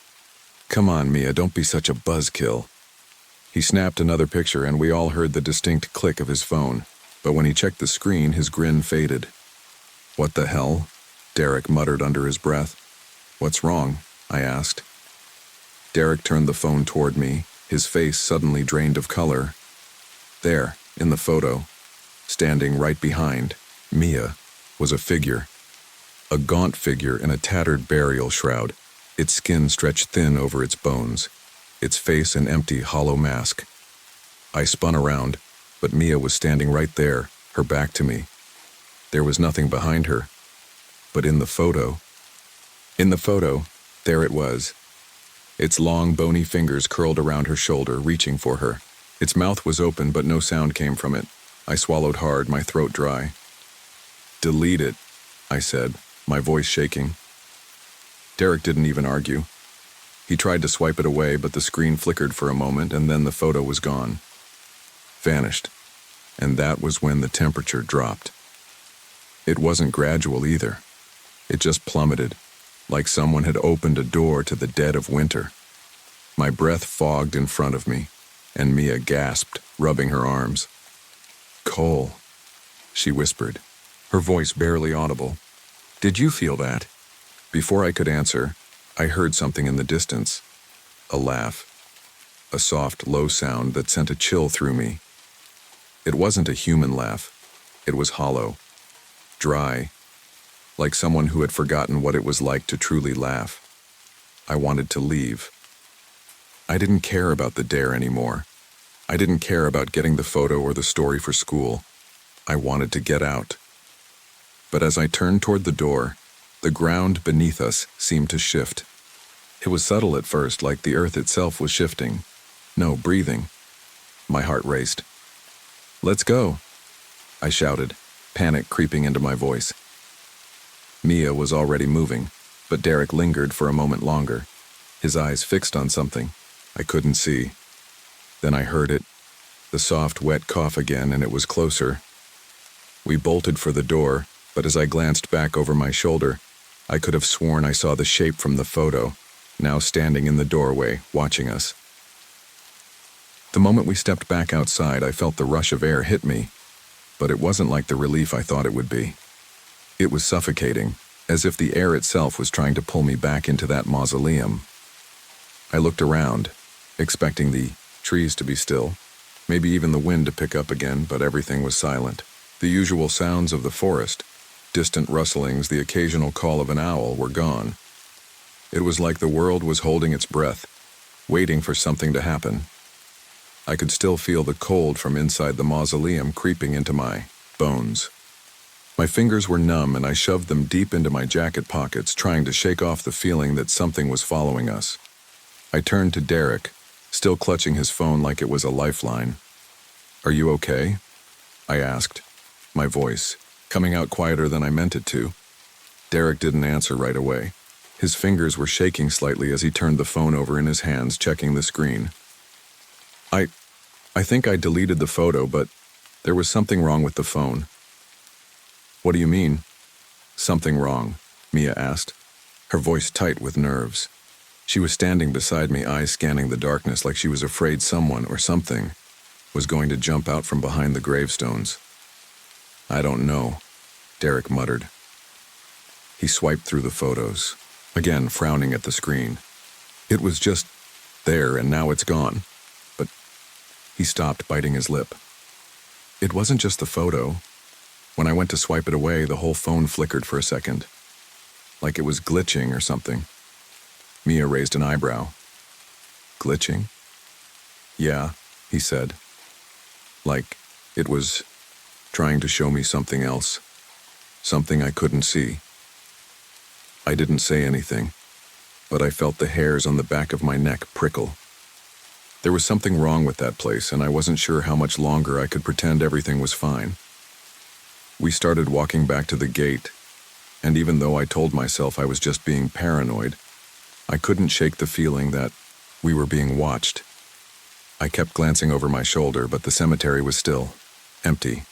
"Come on, Mia, don't be such a buzzkill." He snapped another picture and we all heard the distinct click of his phone, but when he checked the screen, his grin faded. "What the hell?" Derek muttered under his breath. "What's wrong?" I asked. Derek turned the phone toward me, his face suddenly drained of color. There, in the photo, standing right behind Mia, was a figure. A gaunt figure in a tattered burial shroud, its skin stretched thin over its bones, its face an empty, hollow mask. I spun around, but Mia was standing right there, her back to me. There was nothing behind her. But in the photo, there it was. Its long, bony fingers curled around her shoulder, reaching for her. Its mouth was open, but no sound came from it. I swallowed hard, my throat dry. "Delete it," I said, my voice shaking. Derek didn't even argue. He tried to swipe it away, but the screen flickered for a moment, and then the photo was gone. Vanished. And that was when the temperature dropped. It wasn't gradual either. It just plummeted, like someone had opened a door to the dead of winter. My breath fogged in front of me, and Mia gasped, rubbing her arms. "Cole," she whispered, her voice barely audible. "Did you feel that?" Before I could answer, I heard something in the distance. A laugh. A soft, low sound that sent a chill through me. It wasn't a human laugh. It was hollow, dry, like someone who had forgotten what it was like to truly laugh. I wanted to leave. I didn't care about the dare anymore. I didn't care about getting the photo or the story for school. I wanted to get out. But as I turned toward the door, the ground beneath us seemed to shift. It was subtle at first, like the earth itself was shifting. No, breathing. My heart raced. "Let's go," I shouted, panic creeping into my voice. Mia was already moving, but Derek lingered for a moment longer, his eyes fixed on something. I couldn't see. Then I heard it, the soft, wet cough again, and it was closer. We bolted for the door, but as I glanced back over my shoulder, I could have sworn I saw the shape from the photo, now standing in the doorway, watching us. The moment we stepped back outside, I felt the rush of air hit me, but it wasn't like the relief I thought it would be. It was suffocating, as if the air itself was trying to pull me back into that mausoleum. I looked around, expecting the trees to be still, maybe even the wind to pick up again, but everything was silent. The usual sounds of the forest, distant rustlings, the occasional call of an owl, were gone. It was like the world was holding its breath, waiting for something to happen. I could still feel the cold from inside the mausoleum creeping into my bones. My fingers were numb and I shoved them deep into my jacket pockets, trying to shake off the feeling that something was following us. I turned to Derek, still clutching his phone like it was a lifeline. "Are you okay?" I asked, my voice coming out quieter than I meant it to. Derek didn't answer right away. His fingers were shaking slightly as he turned the phone over in his hands, checking the screen. I think I deleted the photo, but there was something wrong with the phone." "What do you mean?" "Something wrong," Mia asked, her voice tight with nerves. She was standing beside me, eyes scanning the darkness like she was afraid someone or something was going to jump out from behind the gravestones. "I don't know," Derek muttered. He swiped through the photos, again frowning at the screen. It was just there and now it's gone. But he stopped, biting his lip. It wasn't just the photo. When I went to swipe it away, the whole phone flickered for a second. Like it was glitching or something. Mia raised an eyebrow. Glitching? Yeah, he said. Like it was trying to show me something else. Something I couldn't see. I didn't say anything, but I felt the hairs on the back of my neck prickle. There was something wrong with that place, and I wasn't sure how much longer I could pretend everything was fine. We started walking back to the gate, and even though I told myself I was just being paranoid, I couldn't shake the feeling that we were being watched. I kept glancing over my shoulder, but the cemetery was still empty.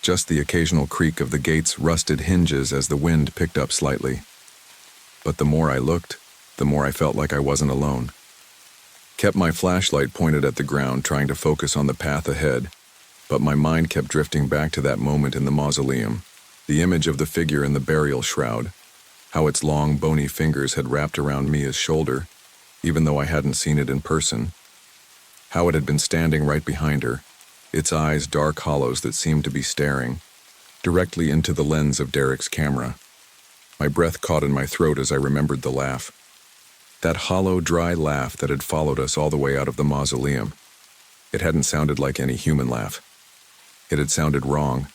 Just the occasional creak of the gate's rusted hinges as the wind picked up slightly. But the more I looked, the more I felt like I wasn't alone. Kept my flashlight pointed at the ground, trying to focus on the path ahead, but my mind kept drifting back to that moment in the mausoleum, the image of the figure in the burial shroud, how its long, bony fingers had wrapped around Mia's shoulder, even though I hadn't seen it in person, how it had been standing right behind her, its eyes dark hollows that seemed to be staring directly into the lens of Derek's camera. My breath caught in my throat as I remembered the laugh. That hollow, dry laugh that had followed us all the way out of the mausoleum. It hadn't sounded like any human laugh. It had sounded wrong,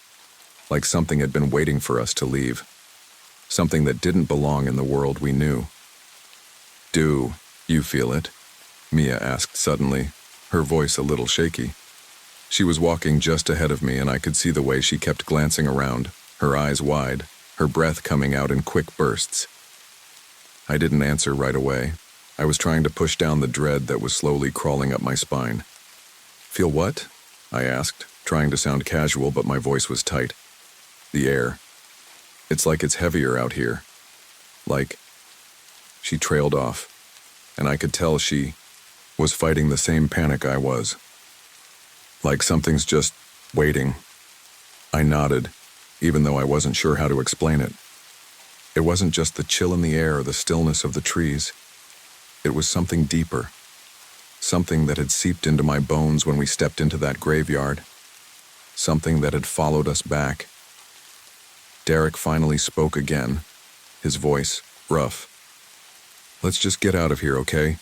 like something had been waiting for us to leave. Something that didn't belong in the world we knew. Do you feel it? Mia asked suddenly, her voice a little shaky. She was walking just ahead of me, and I could see the way she kept glancing around, her eyes wide, her breath coming out in quick bursts. I didn't answer right away. I was trying to push down the dread that was slowly crawling up my spine. Feel what? I asked, trying to sound casual, but my voice was tight. The air. It's like it's heavier out here. Like... She trailed off, and I could tell she was fighting the same panic I was. Like something's just waiting. I nodded, even though I wasn't sure how to explain it. It wasn't just the chill in the air or the stillness of the trees. It was something deeper. Something that had seeped into my bones when we stepped into that graveyard. Something that had followed us back. Derek finally spoke again, his voice rough. Let's just get out of here, okay?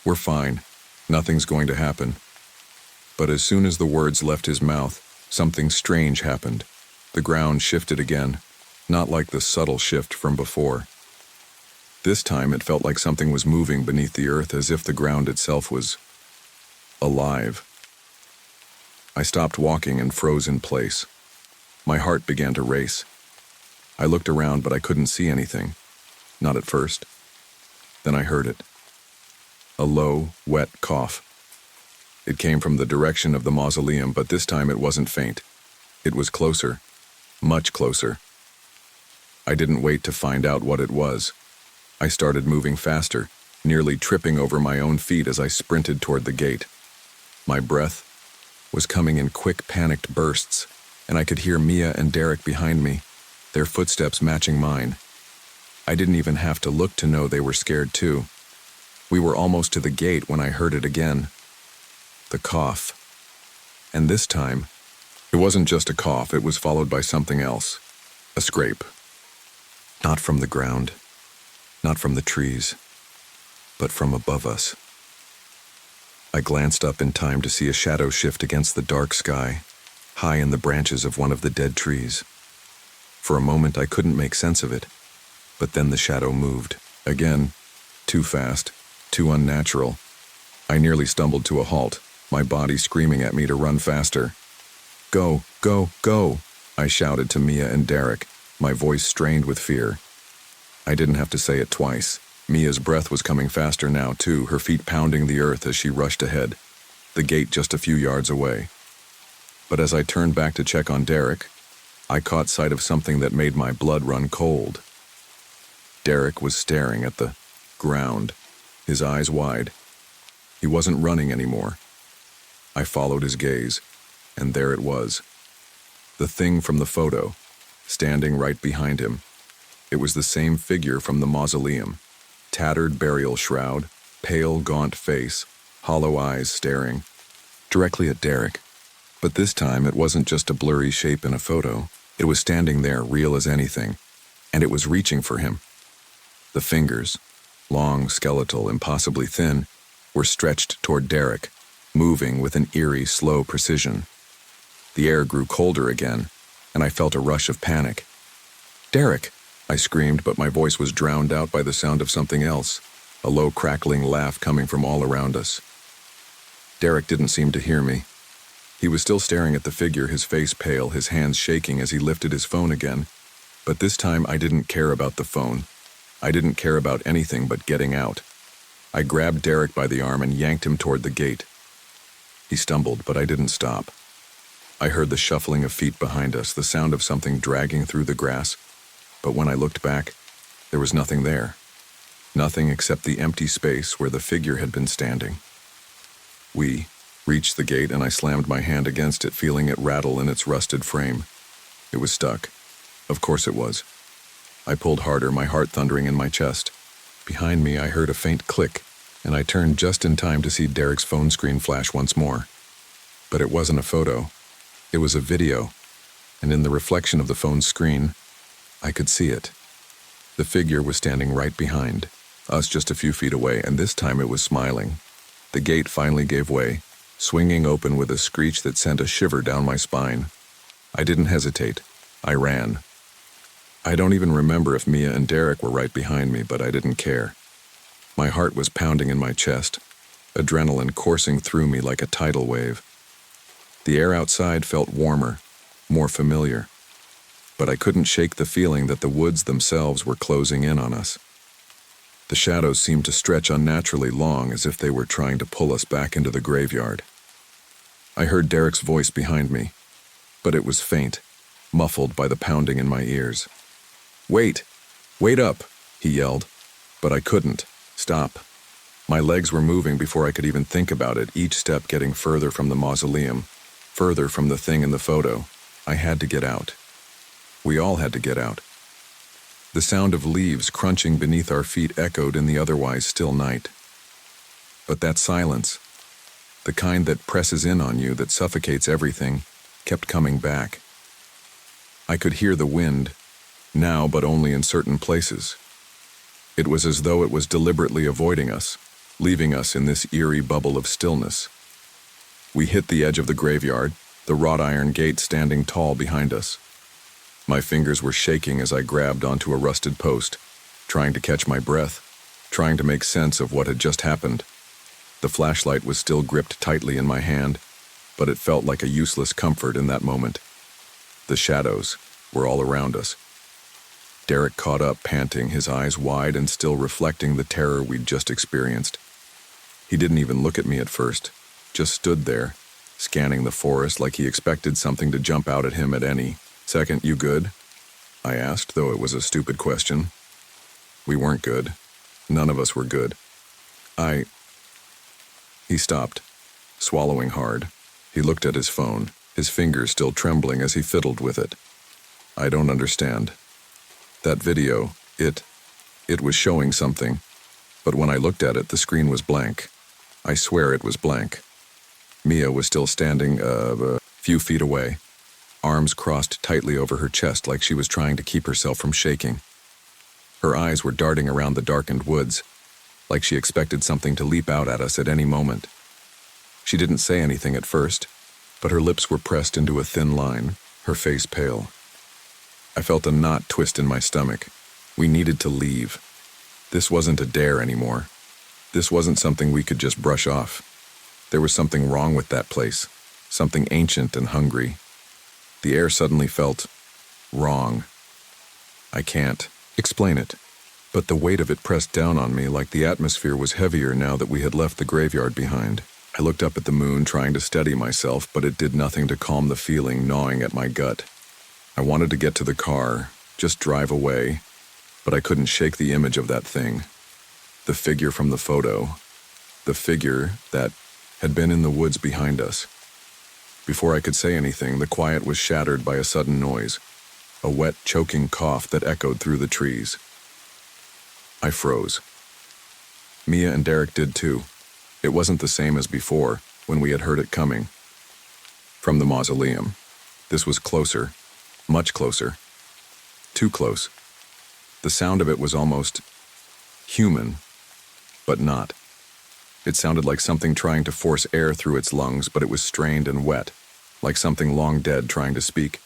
We're fine. Nothing's going to happen. But as soon as the words left his mouth, something strange happened. The ground shifted again, not like the subtle shift from before. This time it felt like something was moving beneath the earth, as if the ground itself was alive. I stopped walking and froze in place. My heart began to race. I looked around, but I couldn't see anything. Not at first. Then I heard it. A low, wet cough. It came from the direction of the mausoleum, but this time it wasn't faint. It was closer. Much closer. I didn't wait to find out what it was. I started moving faster, nearly tripping over my own feet as I sprinted toward the gate. My breath was coming in quick, panicked bursts, and I could hear Mia and Derek behind me, their footsteps matching mine. I didn't even have to look to know they were scared too. We were almost to the gate when I heard it again. The cough. And this time, it wasn't just a cough, it was followed by something else. A scrape. Not from the ground, not from the trees, but from above us. I glanced up in time to see a shadow shift against the dark sky, high in the branches of one of the dead trees. For a moment I couldn't make sense of it, but then the shadow moved. Again, too fast, too unnatural. I nearly stumbled to a halt, my body screaming at me to run faster. Go, go, go, I shouted to Mia and Derek, my voice strained with fear. I didn't have to say it twice. Mia's breath was coming faster now too, her feet pounding the earth as she rushed ahead, the gate just a few yards away. But as I turned back to check on Derek, I caught sight of something that made my blood run cold. Derek was staring at the ground, his eyes wide. He wasn't running anymore. I followed his gaze, and there it was. The thing from the photo, standing right behind him. It was the same figure from the mausoleum. Tattered burial shroud, pale, gaunt face, hollow eyes staring directly at Derek. But this time it wasn't just a blurry shape in a photo. It was standing there, real as anything, and it was reaching for him. The fingers, long, skeletal, impossibly thin, were stretched toward Derek, moving with an eerie, slow precision. The air grew colder again, and I felt a rush of panic. "Derek!" I screamed, but my voice was drowned out by the sound of something else, a low, crackling laugh coming from all around us. Derek didn't seem to hear me. He was still staring at the figure, his face pale, his hands shaking as he lifted his phone again. But this time I didn't care about the phone. I didn't care about anything but getting out. I grabbed Derek by the arm and yanked him toward the gate. He stumbled, but I didn't stop. I heard the shuffling of feet behind us, the sound of something dragging through the grass, but when I looked back, there was nothing there. Nothing except the empty space where the figure had been standing. We reached the gate and I slammed my hand against it, feeling it rattle in its rusted frame. It was stuck. Of course it was. I pulled harder, my heart thundering in my chest. Behind me I heard a faint click, and I turned just in time to see Derek's phone screen flash once more. But it wasn't a photo. It was a video, and in the reflection of the phone's screen, I could see it. The figure was standing right behind, us just a few feet away, and this time it was smiling. The gate finally gave way, swinging open with a screech that sent a shiver down my spine. I didn't hesitate. I ran. I don't even remember if Mia and Derek were right behind me, but I didn't care. My heart was pounding in my chest, adrenaline coursing through me like a tidal wave. The air outside felt warmer, more familiar, but I couldn't shake the feeling that the woods themselves were closing in on us. The shadows seemed to stretch unnaturally long, as if they were trying to pull us back into the graveyard. I heard Derek's voice behind me, but it was faint, muffled by the pounding in my ears. "Wait! Wait up!" he yelled, but I couldn't stop. My legs were moving before I could even think about it, each step getting further from the mausoleum, further from the thing in the photo. I had to get out. We all had to get out. The sound of leaves crunching beneath our feet echoed in the otherwise still night. But that silence, the kind that presses in on you, that suffocates everything, kept coming back. I could hear the wind, now but only in certain places. It was as though it was deliberately avoiding us, leaving us in this eerie bubble of stillness. We hit the edge of the graveyard, the wrought iron gate standing tall behind us. My fingers were shaking as I grabbed onto a rusted post, trying to catch my breath, trying to make sense of what had just happened. The flashlight was still gripped tightly in my hand, but it felt like a useless comfort in that moment. The shadows were all around us. Derek caught up, panting, his eyes wide and still reflecting the terror we'd just experienced. He didn't even look at me at first, just stood there, scanning the forest like he expected something to jump out at him at any second. "You good?" I asked, though it was a stupid question. We weren't good. None of us were good. He stopped, swallowing hard. He looked at his phone, his fingers still trembling as he fiddled with it. "I don't understand. That video, it was showing something, but when I looked at it, the screen was blank. I swear it was blank." Mia was still standing a few feet away, arms crossed tightly over her chest like she was trying to keep herself from shaking. Her eyes were darting around the darkened woods, like she expected something to leap out at us at any moment. She didn't say anything at first, but her lips were pressed into a thin line, her face pale. I felt a knot twist in my stomach. We needed to leave. This wasn't a dare anymore. This wasn't something we could just brush off. There was something wrong with that place, something ancient and hungry. The air suddenly felt wrong. I can't explain it, but the weight of it pressed down on me like the atmosphere was heavier now that we had left the graveyard behind. I looked up at the moon, trying to steady myself, but it did nothing to calm the feeling gnawing at my gut. I wanted to get to the car, just drive away, but I couldn't shake the image of that thing. The figure from the photo. The figure that had been in the woods behind us. Before I could say anything, the quiet was shattered by a sudden noise. a wet, choking cough that echoed through the trees. I froze. Mia and Derek did too. It wasn't the same as before, when we had heard it coming. From the mausoleum. This was closer, much closer. Too close. The sound of it was almost human, but not. It sounded like something trying to force air through its lungs, but it was strained and wet, like something long dead trying to speak.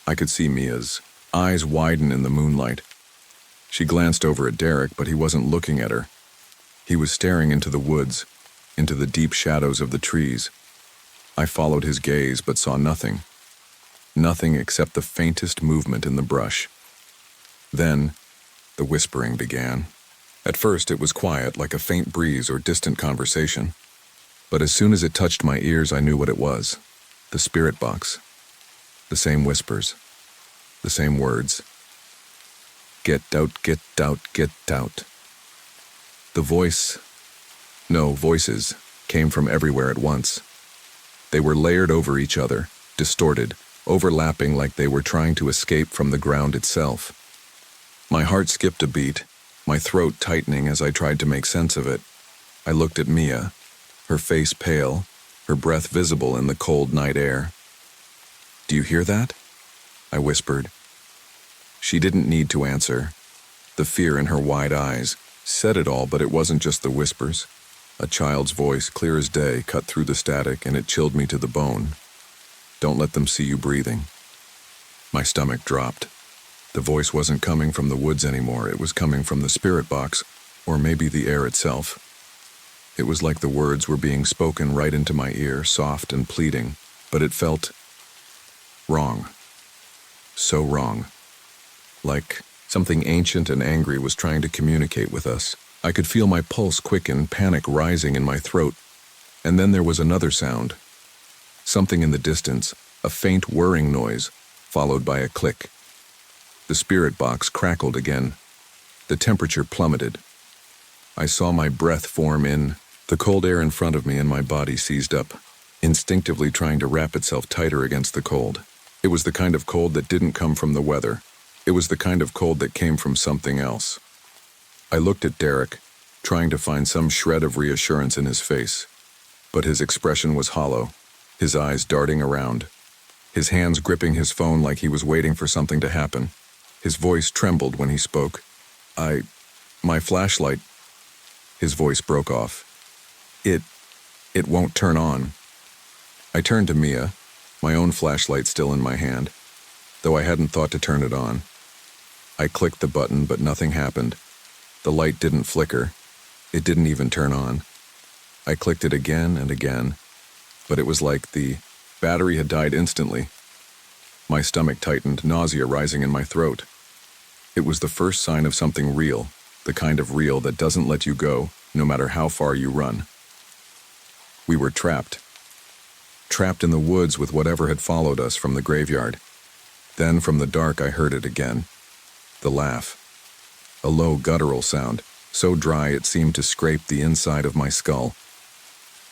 I could see Mia's eyes widen in the moonlight. She glanced over at Derek, but he wasn't looking at her. He was staring into the woods, into the deep shadows of the trees. I followed his gaze, but saw nothing. Nothing except the faintest movement in the brush. Then, the whispering began. At first, it was quiet, like a faint breeze or distant conversation. But as soon as it touched my ears, I knew what it was. The spirit box. The same whispers. The same words. Get out, get out, get out. The voices, came from everywhere at once. They were layered over each other, distorted, overlapping like they were trying to escape from the ground itself. My heart skipped a beat, my throat tightening as I tried to make sense of it. I looked at Mia, her face pale, her breath visible in the cold night air. "Do you hear that?" I whispered. She didn't need to answer. The fear in her wide eyes said it all, but it wasn't just the whispers. A child's voice, clear as day, cut through the static, and it chilled me to the bone. "Don't let them see you breathing." My stomach dropped. The voice wasn't coming from the woods anymore. It was coming from the spirit box, or maybe the air itself. It was like the words were being spoken right into my ear, soft and pleading, but it felt wrong. So wrong. Like something ancient and angry was trying to communicate with us. I could feel my pulse quicken, panic rising in my throat. And then there was another sound. Something in the distance, a faint whirring noise, followed by a click. The spirit box crackled again. The temperature plummeted. I saw my breath form in. The cold air in front of me and my body seized up, instinctively trying to wrap itself tighter against the cold. It was the kind of cold that didn't come from the weather. It was the kind of cold that came from something else. I looked at Derek, trying to find some shred of reassurance in his face. But his expression was hollow, his eyes darting around, his hands gripping his phone like he was waiting for something to happen. His voice trembled when he spoke. My flashlight." His voice broke off. It won't turn on." I turned to Mia, my own flashlight still in my hand, though I hadn't thought to turn it on. I clicked the button, but nothing happened. The light didn't flicker. It didn't even turn on. I clicked it again and again, but it was like the battery had died instantly. My stomach tightened, nausea rising in my throat. It was the first sign of something real, the kind of real that doesn't let you go, no matter how far you run. We were trapped. Trapped in the woods with whatever had followed us from the graveyard. Then from the dark I heard it again. The laugh. A low guttural sound, so dry it seemed to scrape the inside of my skull.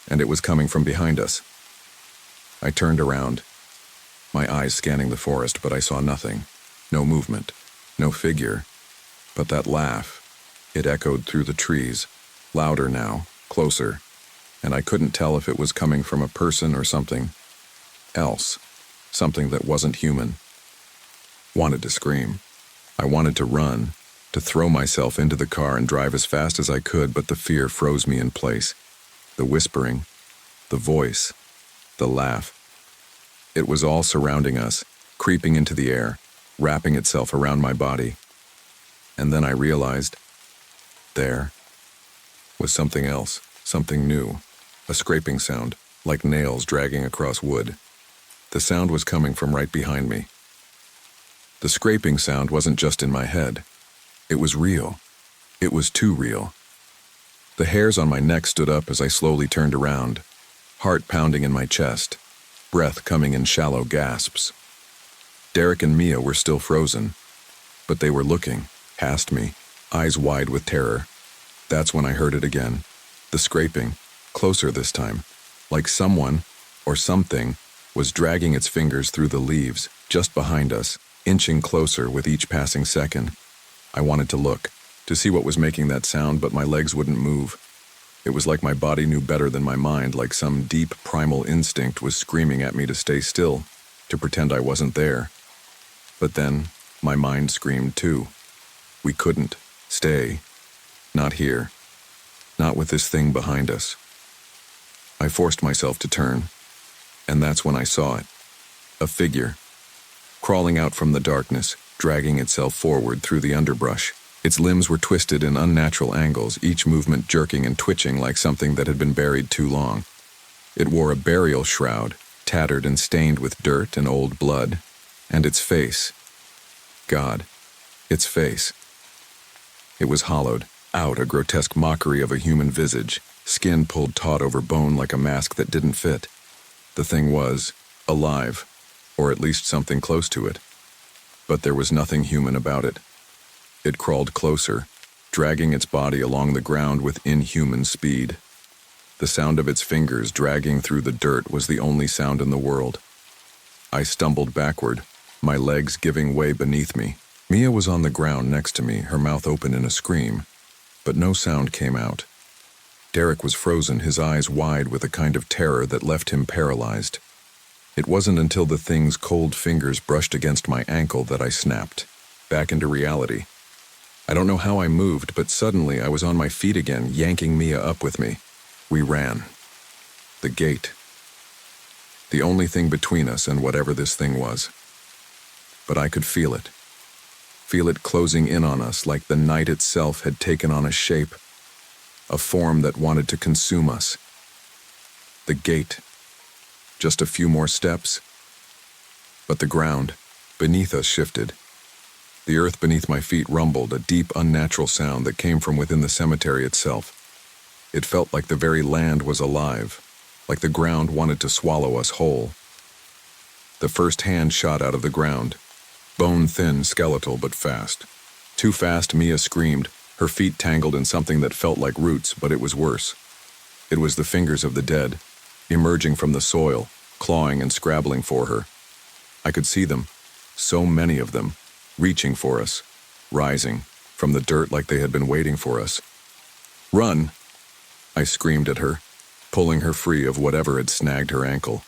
And it was coming from behind us. I turned around, my eyes scanning the forest, but I saw nothing. No movement, no figure. But that laugh, it echoed through the trees, louder now, closer, and I couldn't tell if it was coming from a person or something else, something that wasn't human. Wanted to scream. I wanted to run, to throw myself into the car and drive as fast as I could, but the fear froze me in place. The whispering, the voice, the laugh. It was all surrounding us, creeping into the air, wrapping itself around my body. And then I realized, there was something else, something new, a scraping sound, like nails dragging across wood. The sound was coming from right behind me. The scraping sound wasn't just in my head. It was real. It was too real. The hairs on my neck stood up as I slowly turned around, heart pounding in my chest, breath coming in shallow gasps. Derek and Mia were still frozen, but they were looking, past me, eyes wide with terror. That's when I heard it again. The scraping, closer this time, like someone, or something, was dragging its fingers through the leaves, just behind us, inching closer with each passing second. I wanted to look, to see what was making that sound, but my legs wouldn't move. It was like my body knew better than my mind, like some deep primal instinct was screaming at me to stay still, to pretend I wasn't there. But then, my mind screamed too. We couldn't stay. Not here. Not with this thing behind us. I forced myself to turn, and that's when I saw it. A figure, crawling out from the darkness, dragging itself forward through the underbrush. Its limbs were twisted in unnatural angles, each movement jerking and twitching like something that had been buried too long. It wore a burial shroud, tattered and stained with dirt and old blood, and its face. God, its face. It was hollowed out, a grotesque mockery of a human visage, skin pulled taut over bone like a mask that didn't fit. The thing was alive, or at least something close to it. But there was nothing human about it. It crawled closer, dragging its body along the ground with inhuman speed. The sound of its fingers dragging through the dirt was the only sound in the world. I stumbled backward, my legs giving way beneath me. Mia was on the ground next to me, her mouth open in a scream, but no sound came out. Derek was frozen, his eyes wide with a kind of terror that left him paralyzed. It wasn't until the thing's cold fingers brushed against my ankle that I snapped, back into reality. I don't know how I moved, but suddenly I was on my feet again, yanking Mia up with me. We ran. The gate. The only thing between us and whatever this thing was. But I could feel it. Feel it closing in on us like the night itself had taken on a shape, a form that wanted to consume us. The gate. Just a few more steps. But the ground beneath us shifted. The earth beneath my feet rumbled, a deep, unnatural sound that came from within the cemetery itself. It felt like the very land was alive, like the ground wanted to swallow us whole. The first hand shot out of the ground, bone-thin, skeletal, but fast. Too fast, Mia screamed, her feet tangled in something that felt like roots, but it was worse. It was the fingers of the dead, emerging from the soil, clawing and scrabbling for her. I could see them, so many of them, reaching for us, rising from the dirt like they had been waiting for us. "Run!" I screamed at her, pulling her free of whatever had snagged her ankle.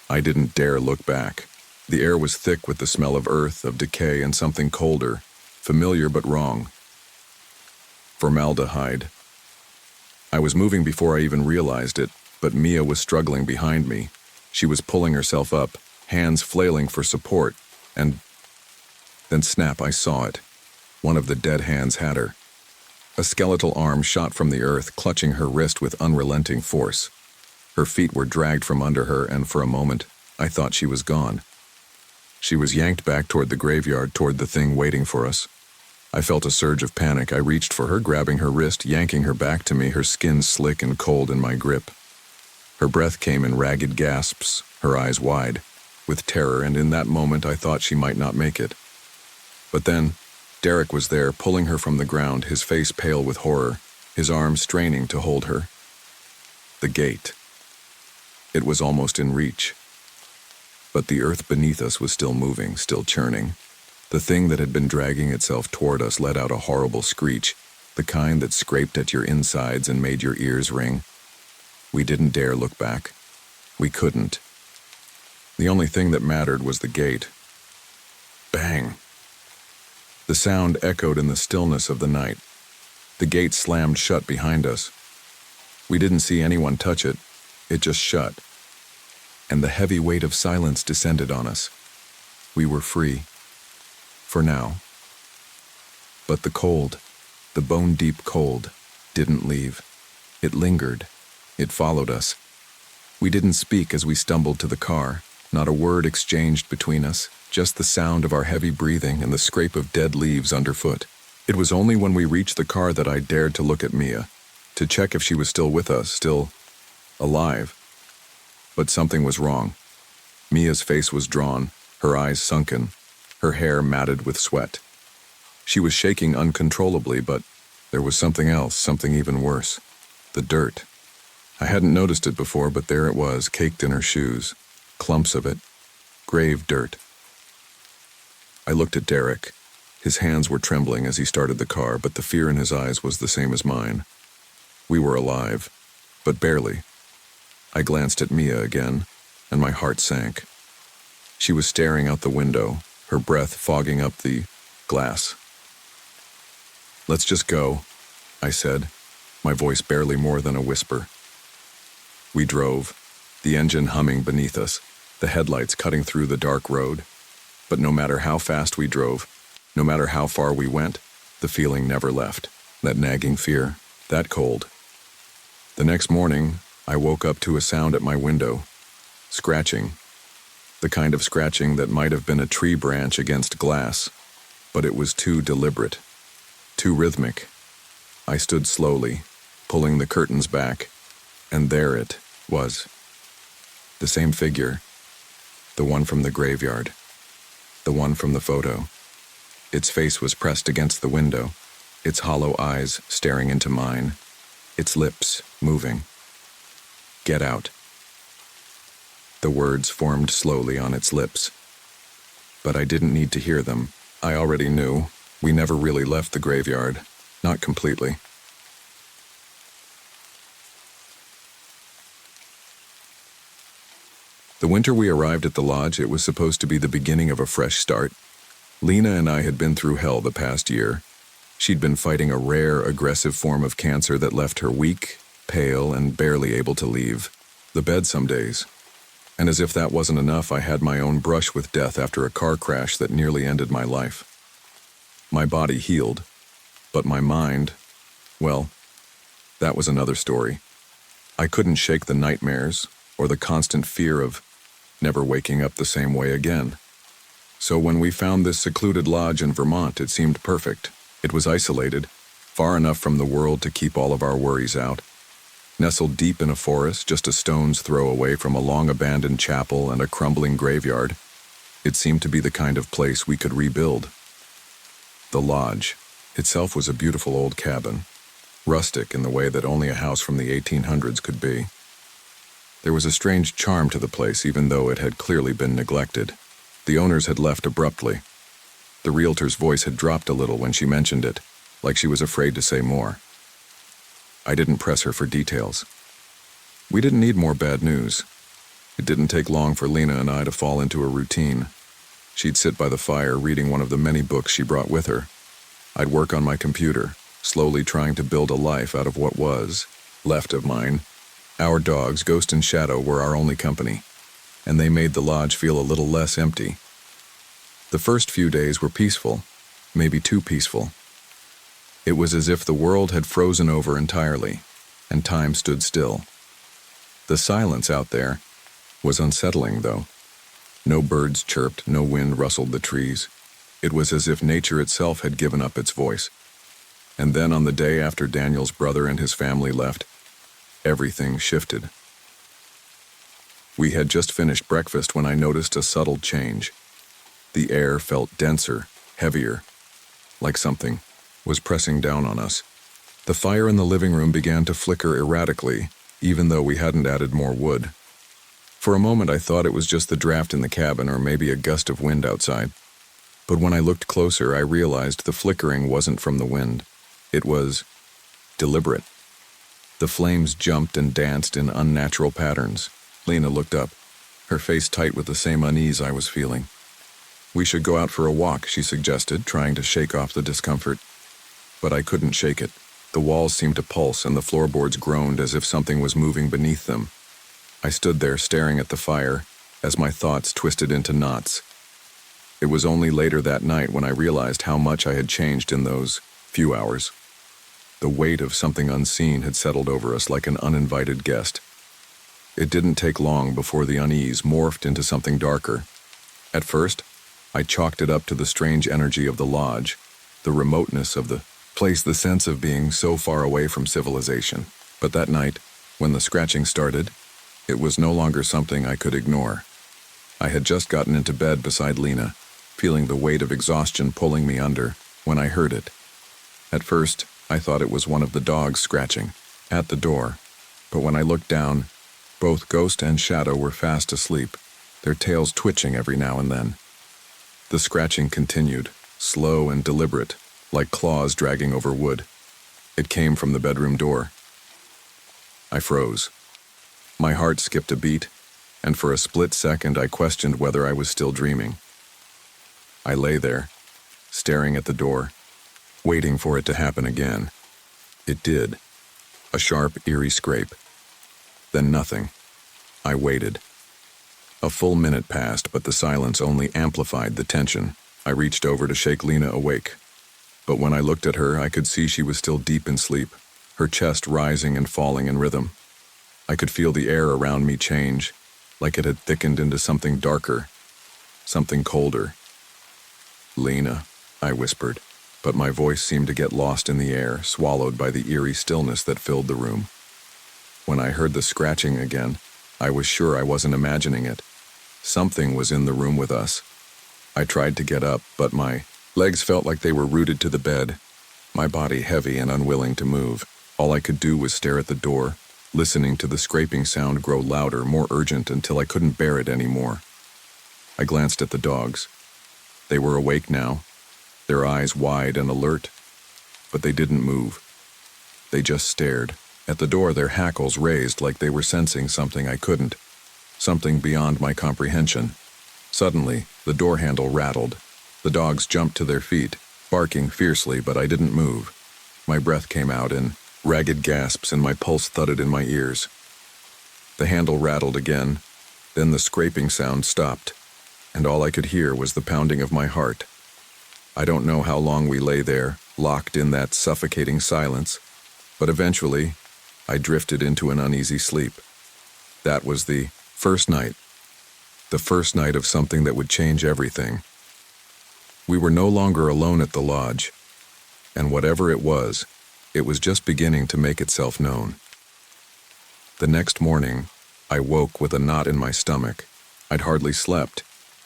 I didn't dare look back. The air was thick with the smell of earth, of decay, and something colder, familiar but wrong. Formaldehyde. I was moving before I even realized it, but Mia was struggling behind me. She was pulling herself up, hands flailing for support, and then snap, I saw it. One of the dead hands had her. A skeletal arm shot from the earth, clutching her wrist with unrelenting force. Her feet were dragged from under her, and for a moment, I thought she was gone. She was yanked back toward the graveyard, toward the thing waiting for us. I felt a surge of panic. I reached for her, grabbing her wrist, yanking her back to me, her skin slick and cold in my grip. Her breath came in ragged gasps, her eyes wide, with terror, and in that moment I thought she might not make it. But then, Derek was there, pulling her from the ground, his face pale with horror, his arms straining to hold her. The gate. It was almost in reach. But the earth beneath us was still moving, still churning. The thing that had been dragging itself toward us let out a horrible screech, the kind that scraped at your insides and made your ears ring. We didn't dare look back. We couldn't. The only thing that mattered was the gate. Bang! The sound echoed in the stillness of the night. The gate slammed shut behind us. We didn't see anyone touch it. It just shut. And the heavy weight of silence descended on us. We were free. For now. But the cold, the bone-deep cold, didn't leave. It lingered. It followed us. We didn't speak as we stumbled to the car. Not a word exchanged between us, just the sound of our heavy breathing and the scrape of dead leaves underfoot. It was only when we reached the car that I dared to look at Mia, to check if she was still with us, still alive. But something was wrong. Mia's face was drawn, her eyes sunken, her hair matted with sweat. She was shaking uncontrollably, but there was something else, something even worse. The dirt. I hadn't noticed it before, but there it was, caked in her shoes. Clumps of it. Grave dirt. I looked at Derek. His hands were trembling as he started the car, but the fear in his eyes was the same as mine. We were alive, but barely. I glanced at Mia again, and my heart sank. She was staring out the window, her breath fogging up the glass. "Let's just go," I said, my voice barely more than a whisper. We drove, the engine humming beneath us, the headlights cutting through the dark road. But no matter how fast we drove, no matter how far we went, the feeling never left. That nagging fear, that cold. The next morning, I woke up to a sound at my window. Scratching. The kind of scratching that might have been a tree branch against glass, but it was too deliberate, too rhythmic. I stood slowly, pulling the curtains back, and there it was. The same figure, the one from the graveyard, the one from the photo. Its face was pressed against the window, its hollow eyes staring into mine, its lips moving. "Get out." The words formed slowly on its lips. But I didn't need to hear them. I already knew. We never really left the graveyard. Not completely. The winter we arrived at the lodge, it was supposed to be the beginning of a fresh start. Lena and I had been through hell the past year. She'd been fighting a rare, aggressive form of cancer that left her weak, pale, and barely able to leave the bed some days. And as if that wasn't enough, I had my own brush with death after a car crash that nearly ended my life. My body healed, but my mind, well, that was another story. I couldn't shake the nightmares or the constant fear of never waking up the same way again. So when we found this secluded lodge in Vermont, it seemed perfect. It was isolated, far enough from the world to keep all of our worries out. Nestled deep in a forest, just a stone's throw away from a long-abandoned chapel and a crumbling graveyard, it seemed to be the kind of place we could rebuild. The lodge itself was a beautiful old cabin, rustic in the way that only a house from the 1800s could be. There was a strange charm to the place, even though it had clearly been neglected. The owners had left abruptly. The realtor's voice had dropped a little when she mentioned it, like she was afraid to say more. I didn't press her for details. We didn't need more bad news. It didn't take long for Lena and I to fall into a routine. She'd sit by the fire reading one of the many books she brought with her. I'd work on my computer, slowly trying to build a life out of what was left of mine. Our dogs, Ghost and Shadow, were our only company, and they made the lodge feel a little less empty. The first few days were peaceful, maybe too peaceful. It was as if the world had frozen over entirely, and time stood still. The silence out there was unsettling, though. No birds chirped, no wind rustled the trees. It was as if nature itself had given up its voice. And then on the day after Daniel's brother and his family left, everything shifted. We had just finished breakfast when I noticed a subtle change. The air felt denser, heavier, like something was pressing down on us. The fire in the living room began to flicker erratically, even though we hadn't added more wood. For a moment I thought it was just the draft in the cabin or maybe a gust of wind outside. But when I looked closer, I realized the flickering wasn't from the wind. It was deliberate. The flames jumped and danced in unnatural patterns. Lena looked up, her face tight with the same unease I was feeling. "We should go out for a walk," she suggested, trying to shake off the discomfort. But I couldn't shake it. The walls seemed to pulse and the floorboards groaned as if something was moving beneath them. I stood there staring at the fire as my thoughts twisted into knots. It was only later that night when I realized how much I had changed in those few hours. The weight of something unseen had settled over us like an uninvited guest. It didn't take long before the unease morphed into something darker. At first, I chalked it up to the strange energy of the lodge, the remoteness of the place, the sense of being so far away from civilization. But that night, when the scratching started, it was no longer something I could ignore. I had just gotten into bed beside Lena, feeling the weight of exhaustion pulling me under, when I heard it. At first, I thought it was one of the dogs scratching at the door, but when I looked down, both Ghost and Shadow were fast asleep, their tails twitching every now and then. The scratching continued, slow and deliberate, like claws dragging over wood. It came from the bedroom door. I froze. My heart skipped a beat, and for a split second I questioned whether I was still dreaming. I lay there, staring at the door, waiting for it to happen again. It did. A sharp, eerie scrape. Then nothing. I waited. A full minute passed, but the silence only amplified the tension. I reached over to shake Lena awake. But when I looked at her, I could see she was still deep in sleep, her chest rising and falling in rhythm. I could feel the air around me change, like it had thickened into something darker, something colder. "Lena," I whispered, but my voice seemed to get lost in the air, swallowed by the eerie stillness that filled the room. When I heard the scratching again, I was sure I wasn't imagining it. Something was in the room with us. I tried to get up, but my legs felt like they were rooted to the bed, my body heavy and unwilling to move. All I could do was stare at the door, listening to the scraping sound grow louder, more urgent, until I couldn't bear it anymore. I glanced at the dogs. They were awake now, their eyes wide and alert, but they didn't move. They just stared. At the door, their hackles raised like they were sensing something I couldn't, something beyond my comprehension. Suddenly, the door handle rattled. The dogs jumped to their feet, barking fiercely, but I didn't move. My breath came out in ragged gasps and my pulse thudded in my ears. The handle rattled again, then the scraping sound stopped, and all I could hear was the pounding of my heart. I don't know how long we lay there, locked in that suffocating silence, but eventually, I drifted into an uneasy sleep. That was the first night of something that would change everything. We were no longer alone at the lodge, and whatever it was just beginning to make itself known. The next morning, I woke with a knot in my stomach. I'd hardly slept,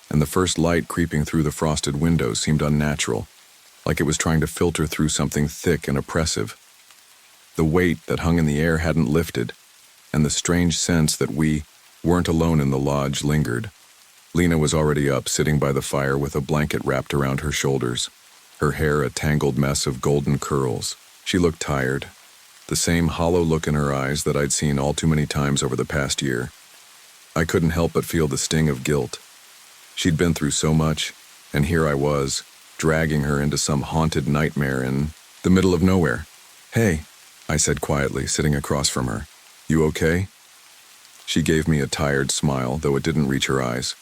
and the first light creeping through the frosted windows seemed unnatural, like it was trying to filter through something thick and oppressive. The weight that hung in the air hadn't lifted, and the strange sense that we weren't alone in the lodge lingered. Lena was already up, sitting by the fire with a blanket wrapped around her shoulders, her hair a tangled mess of golden curls. She looked tired, the same hollow look in her eyes that I'd seen all too many times over the past year. I couldn't help but feel the sting of guilt. She'd been through so much, and here I was, dragging her into some haunted nightmare in the middle of nowhere. "Hey," I said quietly, sitting across from her. "You okay?" She gave me a tired smile, though it didn't reach her eyes.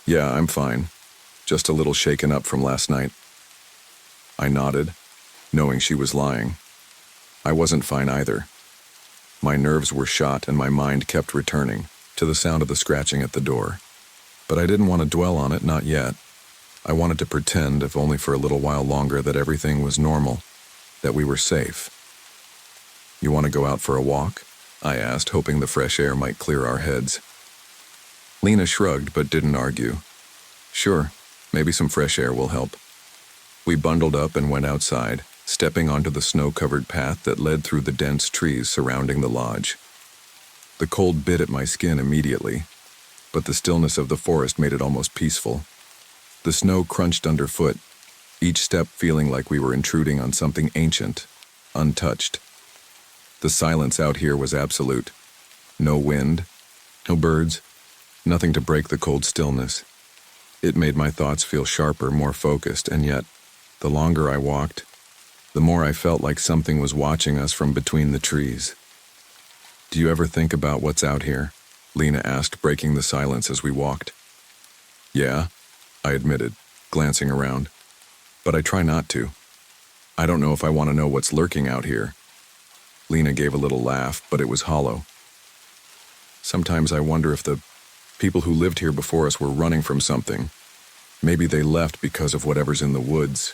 "Yeah, I'm fine. Just a little shaken up from last night." I nodded, knowing she was lying. I wasn't fine either. My nerves were shot and my mind kept returning to the sound of the scratching at the door. But I didn't want to dwell on it, not yet. I wanted to pretend, if only for a little while longer, that everything was normal, that we were safe. "You want to go out for a walk?" I asked, hoping the fresh air might clear our heads. Lena shrugged but didn't argue. "Sure, maybe some fresh air will help." We bundled up and went outside, stepping onto the snow-covered path that led through the dense trees surrounding the lodge. The cold bit at my skin immediately, but the stillness of the forest made it almost peaceful. The snow crunched underfoot, each step feeling like we were intruding on something ancient, untouched. The silence out here was absolute. No wind, no birds, nothing to break the cold stillness. It made my thoughts feel sharper, more focused, and yet, the longer I walked, the more I felt like something was watching us from between the trees. "Do you ever think about what's out here?" Lena asked, breaking the silence as we walked. "Yeah," I admitted, glancing around. "But I try not to. I don't know if I want to know what's lurking out here." Lena gave a little laugh, but it was hollow. "Sometimes I wonder if the people who lived here before us were running from something. Maybe they left because of whatever's in the woods."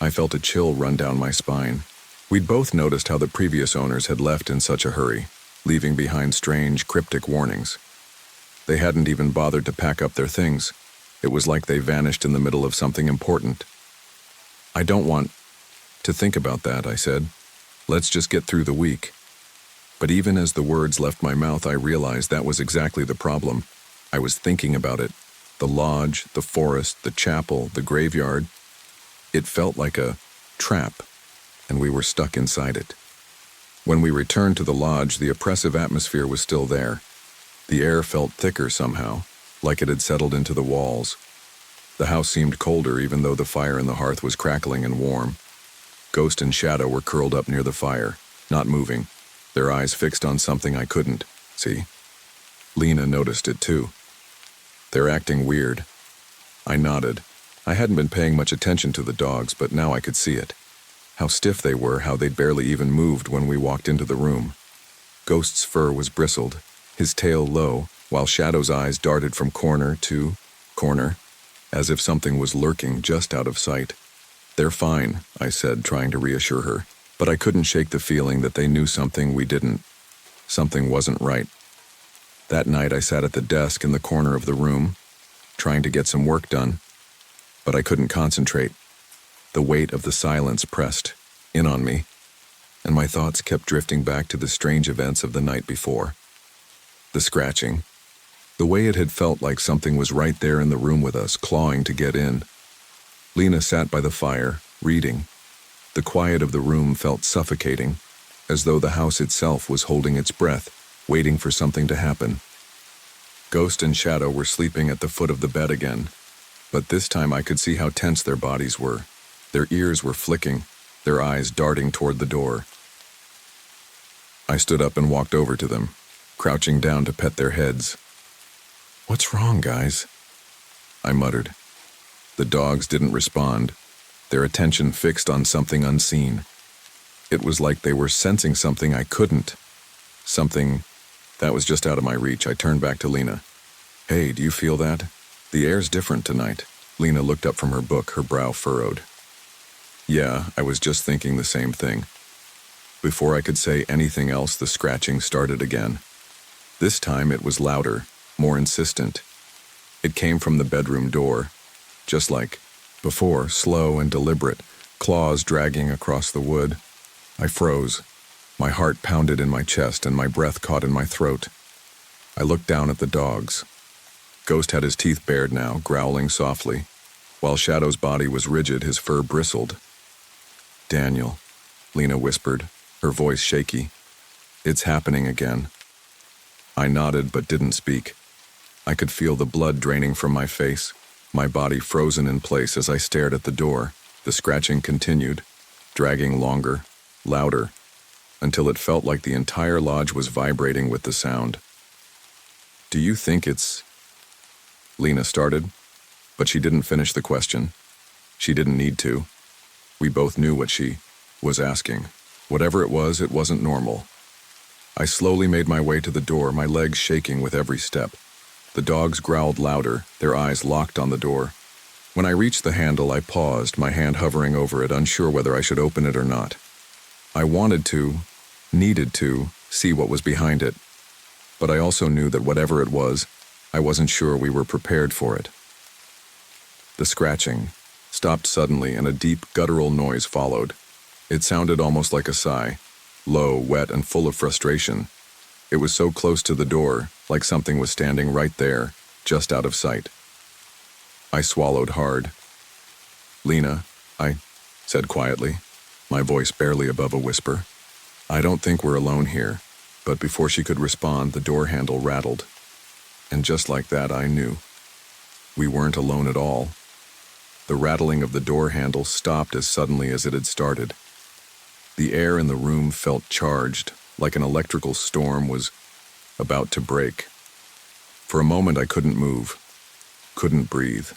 I felt a chill run down my spine. We'd both noticed how the previous owners had left in such a hurry, leaving behind strange, cryptic warnings. They hadn't even bothered to pack up their things. It was like they vanished in the middle of something important. "I don't want to think about that," I said. "Let's just get through the week." But even as the words left my mouth, I realized that was exactly the problem. I was thinking about it, The lodge, the forest, the chapel, the graveyard. It felt like a trap, and we were stuck inside it. When we returned to the lodge, the oppressive atmosphere was still there. The air felt thicker somehow, like it had settled into the walls. The house seemed colder even though the fire in the hearth was crackling and warm. Ghost and Shadow were curled up near the fire, not moving, their eyes fixed on something I couldn't see. Lena noticed it too. "They're acting weird." I nodded. I hadn't been paying much attention to the dogs, but now I could see it. How stiff they were, how they'd barely even moved when we walked into the room. Ghost's fur was bristled, his tail low, while Shadow's eyes darted from corner to corner, as if something was lurking just out of sight. "They're fine," I said, trying to reassure her, but I couldn't shake the feeling that they knew something we didn't. Something wasn't right. That night I sat at the desk in the corner of the room, trying to get some work done, but I couldn't concentrate. The weight of the silence pressed in on me, and my thoughts kept drifting back to the strange events of the night before. The scratching. The way it had felt like something was right there in the room with us, clawing to get in. Lena sat by the fire, reading. The quiet of the room felt suffocating, as though the house itself was holding its breath, waiting for something to happen. Ghost and Shadow were sleeping at the foot of the bed again, but this time I could see how tense their bodies were. Their ears were flicking, their eyes darting toward the door. I stood up and walked over to them, crouching down to pet their heads. "What's wrong, guys?" I muttered. The dogs didn't respond, their attention fixed on something unseen. It was like they were sensing something I couldn't. Something that was just out of my reach. I turned back to Lena. "Hey, do you feel that? The air's different tonight." Lena looked up from her book, her brow furrowed. "Yeah, I was just thinking the same thing." Before I could say anything else, the scratching started again. This time it was louder, more insistent. It came from the bedroom door, just like before, slow and deliberate, claws dragging across the wood. I froze. My heart pounded in my chest and my breath caught in my throat. I looked down at the dogs. Ghost had his teeth bared now, growling softly, while Shadow's body was rigid, his fur bristled. "Daniel," Lena whispered, her voice shaky. "It's happening again." I nodded but didn't speak. I could feel the blood draining from my face, my body frozen in place as I stared at the door. The scratching continued, dragging longer, louder, until it felt like the entire lodge was vibrating with the sound. "Do you think it's—" Lena started, but she didn't finish the question. She didn't need to. We both knew what she was asking. Whatever it wasn't normal. I slowly made my way to the door, my legs shaking with every step. The dogs growled louder, their eyes locked on the door. When I reached the handle, I paused, my hand hovering over it, unsure whether I should open it or not. I needed to, see what was behind it. But I also knew that whatever it was, I wasn't sure we were prepared for it. The scratching stopped suddenly and a deep, guttural noise followed. It sounded almost like a sigh, low, wet, and full of frustration. It was so close to the door, like something was standing right there, just out of sight. I swallowed hard. "Lena," I said quietly, my voice barely above a whisper. "I don't think we're alone here." But before she could respond, the door handle rattled. And just like that, I knew. We weren't alone at all. The rattling of the door handle stopped as suddenly as it had started. The air in the room felt charged, like an electrical storm was about to break. For a moment I couldn't move, couldn't breathe.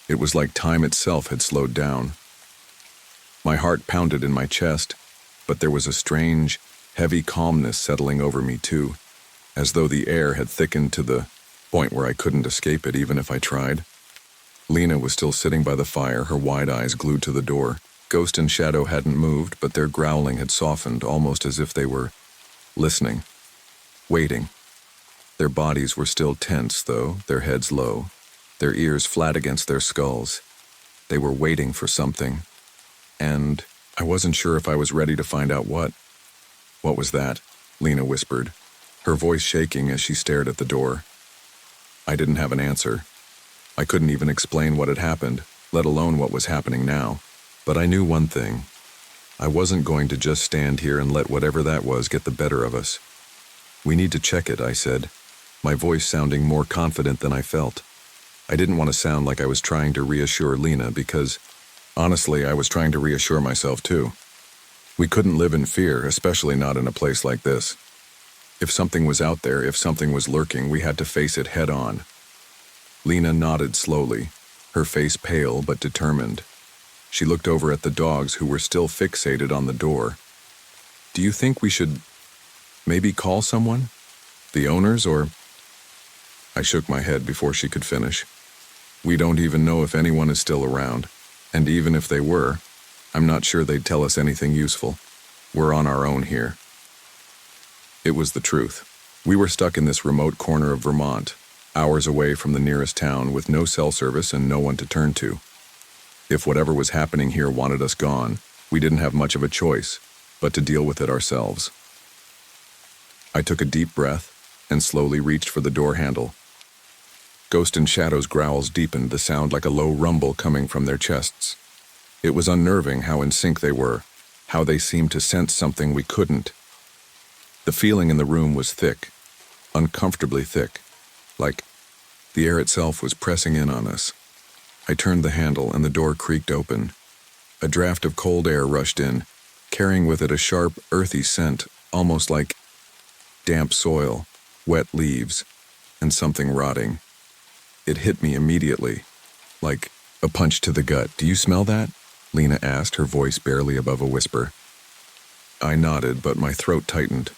It was like time itself had slowed down. My heart pounded in my chest, but there was a strange, heavy calmness settling over me too, as though the air had thickened to the point where I couldn't escape it even if I tried. Lena was still sitting by the fire, her wide eyes glued to the door. Ghost and Shadow hadn't moved, but their growling had softened, almost as if they were listening, waiting. Their bodies were still tense, though, their heads low, their ears flat against their skulls. They were waiting for something, and I wasn't sure if I was ready to find out what. "What was that?" Lena whispered, her voice shaking as she stared at the door. I didn't have an answer. I couldn't even explain what had happened, let alone what was happening now. But I knew one thing. I wasn't going to just stand here and let whatever that was get the better of us. "We need to check it," I said, my voice sounding more confident than I felt. I didn't want to sound like I was trying to reassure Lena because, honestly, I was trying to reassure myself too. We couldn't live in fear, especially not in a place like this. If something was out there, if something was lurking, we had to face it head on. Lena nodded slowly, her face pale but determined. She looked over at the dogs who were still fixated on the door. "Do you think we should maybe call someone? The owners, or?" I shook my head before she could finish. "We don't even know if anyone is still around, and even if they were, I'm not sure they'd tell us anything useful. We're on our own here." It was the truth. We were stuck in this remote corner of Vermont, hours away from the nearest town with no cell service and no one to turn to. If whatever was happening here wanted us gone, we didn't have much of a choice but to deal with it ourselves. I took a deep breath and slowly reached for the door handle. Ghost and Shadow's growls deepened, the sound like a low rumble coming from their chests. It was unnerving how in sync they were, how they seemed to sense something we couldn't. The feeling in the room was thick, uncomfortably thick, like the air itself was pressing in on us. I turned the handle and the door creaked open. A draft of cold air rushed in, carrying with it a sharp, earthy scent, almost like damp soil, wet leaves, and something rotting. It hit me immediately, like a punch to the gut. "Do you smell that?" Lena asked, her voice barely above a whisper. I nodded, but my throat tightened.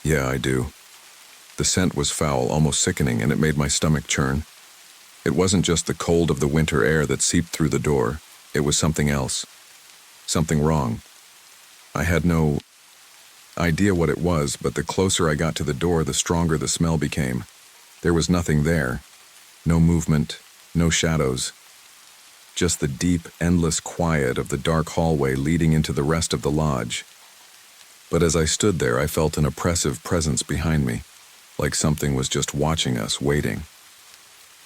"Yeah, I do." The scent was foul, almost sickening, and it made my stomach churn. It wasn't just the cold of the winter air that seeped through the door. It was something else. Something wrong. I had no idea what it was, but the closer I got to the door, the stronger the smell became. There was nothing there. No movement, no shadows. Just the deep, endless quiet of the dark hallway leading into the rest of the lodge. But as I stood there, I felt an oppressive presence behind me, like something was just watching us, waiting.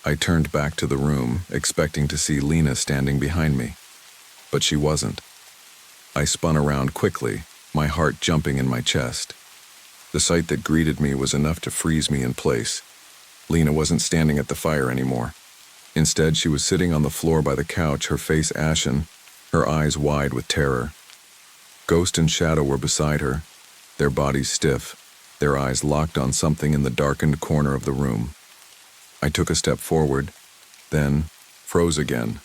I turned back to the room, expecting to see Lena standing behind me, but she wasn't. I spun around quickly, my heart jumping in my chest. The sight that greeted me was enough to freeze me in place. Lena wasn't standing at the fire anymore. Instead, she was sitting on the floor by the couch, her face ashen, her eyes wide with terror. Ghost and Shadow were beside her, their bodies stiff, their eyes locked on something in the darkened corner of the room. I took a step forward, then froze again.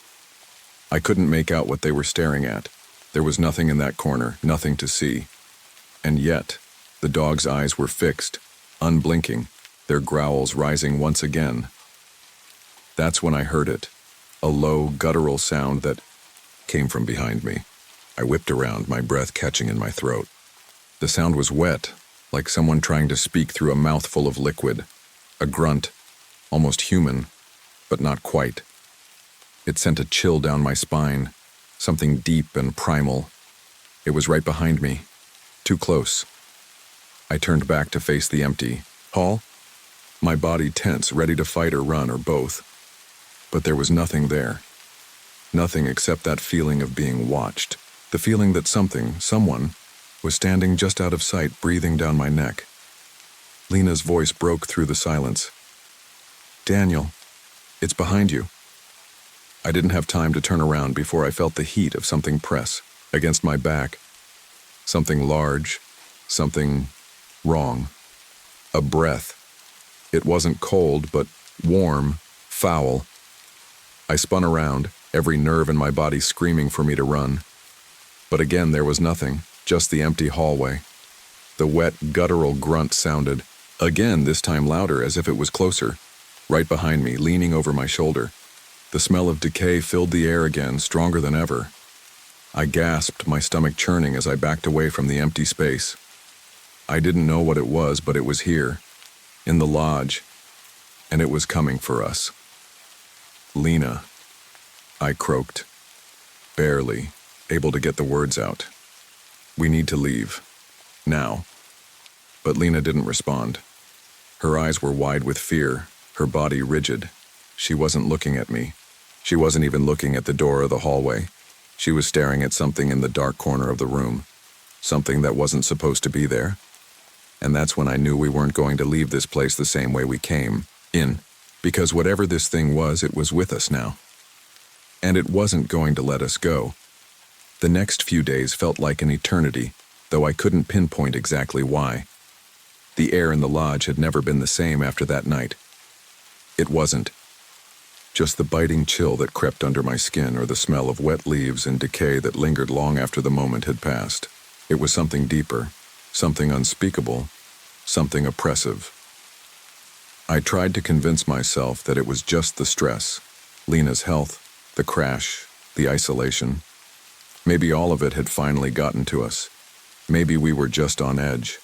I couldn't make out what they were staring at. There was nothing in that corner, nothing to see. And yet, the dog's eyes were fixed, unblinking, their growls rising once again. That's when I heard it, a low, guttural sound that came from behind me. I whipped around, my breath catching in my throat. The sound was wet, like someone trying to speak through a mouthful of liquid. A grunt, almost human, but not quite. It sent a chill down my spine, something deep and primal. It was right behind me, too close. I turned back to face the empty hall, my body tense, ready to fight or run or both. But there was nothing there. Nothing except that feeling of being watched. The feeling that someone, was standing just out of sight, breathing down my neck. Lena's voice broke through the silence. "Daniel, it's behind you." I didn't have time to turn around before I felt the heat of something press against my back. Something large, something wrong. A breath. It wasn't cold, but warm, foul. I spun around, every nerve in my body screaming for me to run. But again, there was nothing, just the empty hallway. The wet, guttural grunt sounded, again, this time louder, as if it was closer, right behind me, leaning over my shoulder. The smell of decay filled the air again, stronger than ever. I gasped, my stomach churning as I backed away from the empty space. I didn't know what it was, but it was here, in the lodge, and it was coming for us. "Lena," I croaked, barely able to get the words out. "We need to leave. Now." But Lena didn't respond. Her eyes were wide with fear, her body rigid. She wasn't looking at me. She wasn't even looking at the door or the hallway. She was staring at something in the dark corner of the room. Something that wasn't supposed to be there. And that's when I knew we weren't going to leave this place the same way we came in. Because whatever this thing was, it was with us now. And it wasn't going to let us go. The next few days felt like an eternity, though I couldn't pinpoint exactly why. The air in the lodge had never been the same after that night. It wasn't. Just the biting chill that crept under my skin or the smell of wet leaves and decay that lingered long after the moment had passed. It was something deeper, something unspeakable, something oppressive. I tried to convince myself that it was just the stress, Lena's health, the crash, the isolation. Maybe all of it had finally gotten to us. Maybe we were just on edge.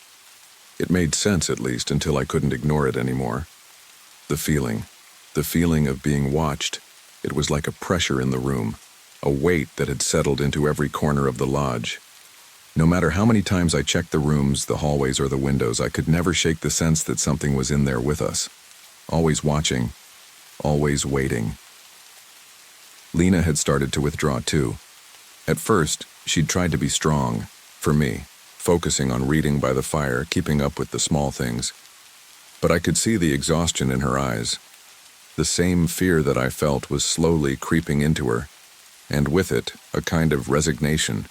It made sense at least until I couldn't ignore it anymore. The feeling of being watched, it was like a pressure in the room, a weight that had settled into every corner of the lodge. No matter how many times I checked the rooms, the hallways, or the windows, I could never shake the sense that something was in there with us. Always watching, always waiting. Lena had started to withdraw too. At first, she'd tried to be strong, for me, focusing on reading by the fire, keeping up with the small things. But I could see the exhaustion in her eyes. The same fear that I felt was slowly creeping into her, and with it, a kind of resignation.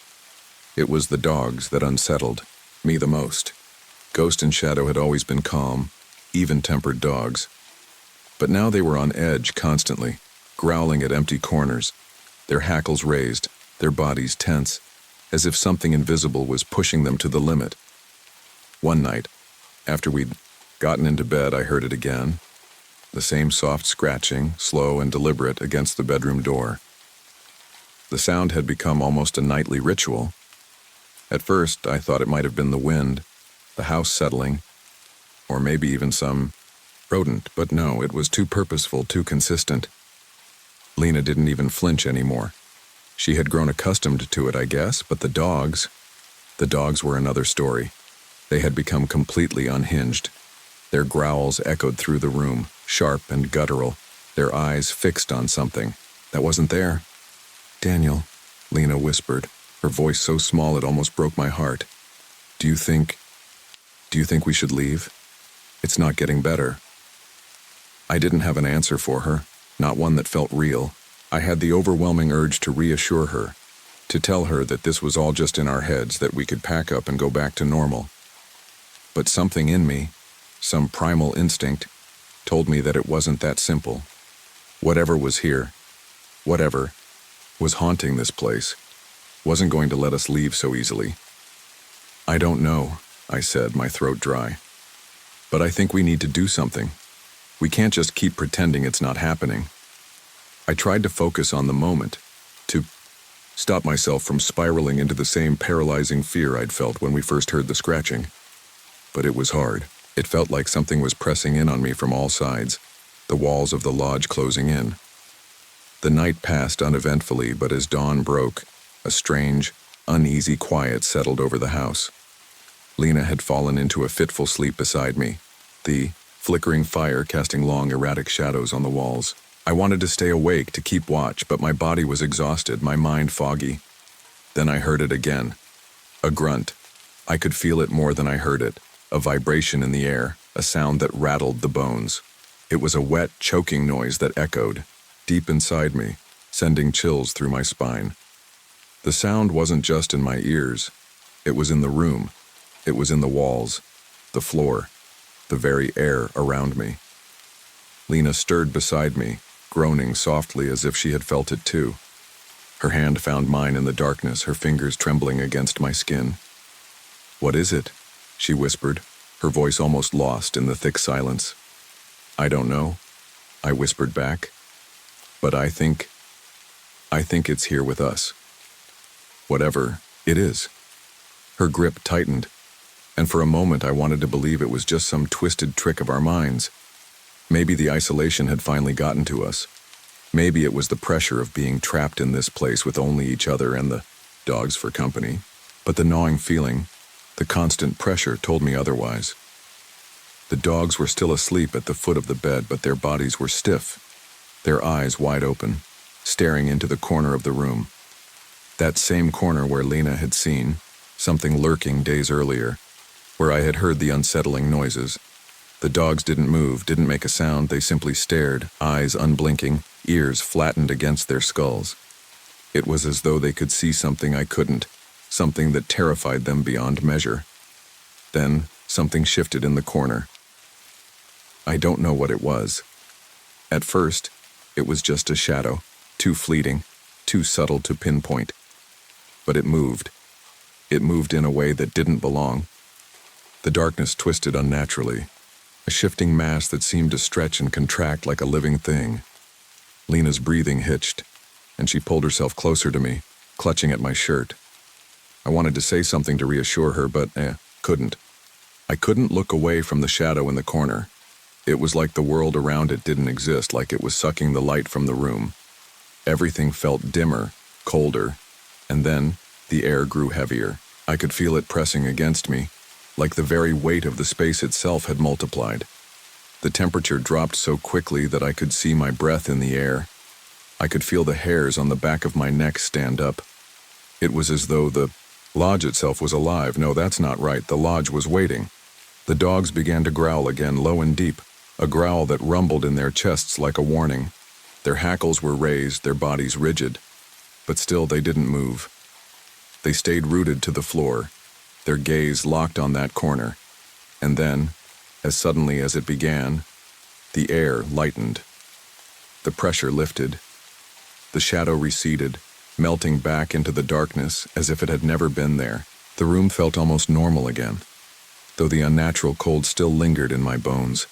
It was the dogs that unsettled me the most. Ghost and Shadow had always been calm, even-tempered dogs. But now they were on edge constantly, growling at empty corners, their hackles raised, their bodies tense, as if something invisible was pushing them to the limit. One night, after we'd gotten into bed, I heard it again. The same soft scratching, slow and deliberate, against the bedroom door. The sound had become almost a nightly ritual. At first, I thought it might have been the wind, the house settling, or maybe even some rodent, but no, it was too purposeful, too consistent. Lena didn't even flinch anymore. She had grown accustomed to it, I guess, but the dogs were another story. They had become completely unhinged. Their growls echoed through the room, sharp and guttural, their eyes fixed on something that wasn't there. "Daniel," Lena whispered, her voice so small it almost broke my heart. Do you think we should leave? It's not getting better." I didn't have an answer for her, not one that felt real. I had the overwhelming urge to reassure her, to tell her that this was all just in our heads, that we could pack up and go back to normal. But something in me, some primal instinct, told me that it wasn't that simple. Whatever was here, whatever was haunting this place, wasn't going to let us leave so easily. "I don't know," I said, my throat dry. "But I think we need to do something. We can't just keep pretending it's not happening." I tried to focus on the moment, to stop myself from spiraling into the same paralyzing fear I'd felt when we first heard the scratching. But it was hard. It felt like something was pressing in on me from all sides, the walls of the lodge closing in. The night passed uneventfully, but as dawn broke, a strange, uneasy quiet settled over the house. Lena had fallen into a fitful sleep beside me, the flickering fire casting long, erratic shadows on the walls. I wanted to stay awake, to keep watch, but my body was exhausted, my mind foggy. Then I heard it again. A grunt. I could feel it more than I heard it, a vibration in the air, a sound that rattled the bones. It was a wet, choking noise that echoed, deep inside me, sending chills through my spine. The sound wasn't just in my ears. It was in the room. It was in the walls, the floor, the very air around me. Lena stirred beside me, groaning softly as if she had felt it too. Her hand found mine in the darkness, her fingers trembling against my skin. "What is it?" she whispered, her voice almost lost in the thick silence. "I don't know," I whispered back. "But I think it's here with us. Whatever it is." Her grip tightened, and for a moment I wanted to believe it was just some twisted trick of our minds. Maybe the isolation had finally gotten to us. Maybe it was the pressure of being trapped in this place with only each other and the dogs for company. But the gnawing feeling, the constant pressure, told me otherwise. The dogs were still asleep at the foot of the bed, but their bodies were stiff. their eyes wide open, staring into the corner of the room. That same corner where Lena had seen something lurking days earlier, where I had heard the unsettling noises. The dogs didn't move, didn't make a sound, they simply stared, eyes unblinking, ears flattened against their skulls. It was as though they could see something I couldn't, something that terrified them beyond measure. Then, something shifted in the corner. I don't know what it was. At first, it was just a shadow, too fleeting, too subtle to pinpoint. But it moved. It moved in a way that didn't belong. The darkness twisted unnaturally, a shifting mass that seemed to stretch and contract like a living thing. Lena's breathing hitched, and she pulled herself closer to me, clutching at my shirt. I wanted to say something to reassure her, but couldn't. I couldn't look away from the shadow in the corner. It was like the world around it didn't exist, like it was sucking the light from the room. Everything felt dimmer, colder, and then the air grew heavier. I could feel it pressing against me, like the very weight of the space itself had multiplied. The temperature dropped so quickly that I could see my breath in the air. I could feel the hairs on the back of my neck stand up. It was as though the lodge itself was alive. No, that's not right. The lodge was waiting. The dogs began to growl again, low and deep, a growl that rumbled in their chests like a warning. Their hackles were raised, their bodies rigid, but still they didn't move. They stayed rooted to the floor, their gaze locked on that corner. And then, as suddenly as it began, the air lightened. The pressure lifted. The shadow receded, melting back into the darkness as if it had never been there. The room felt almost normal again, though the unnatural cold still lingered in my bones.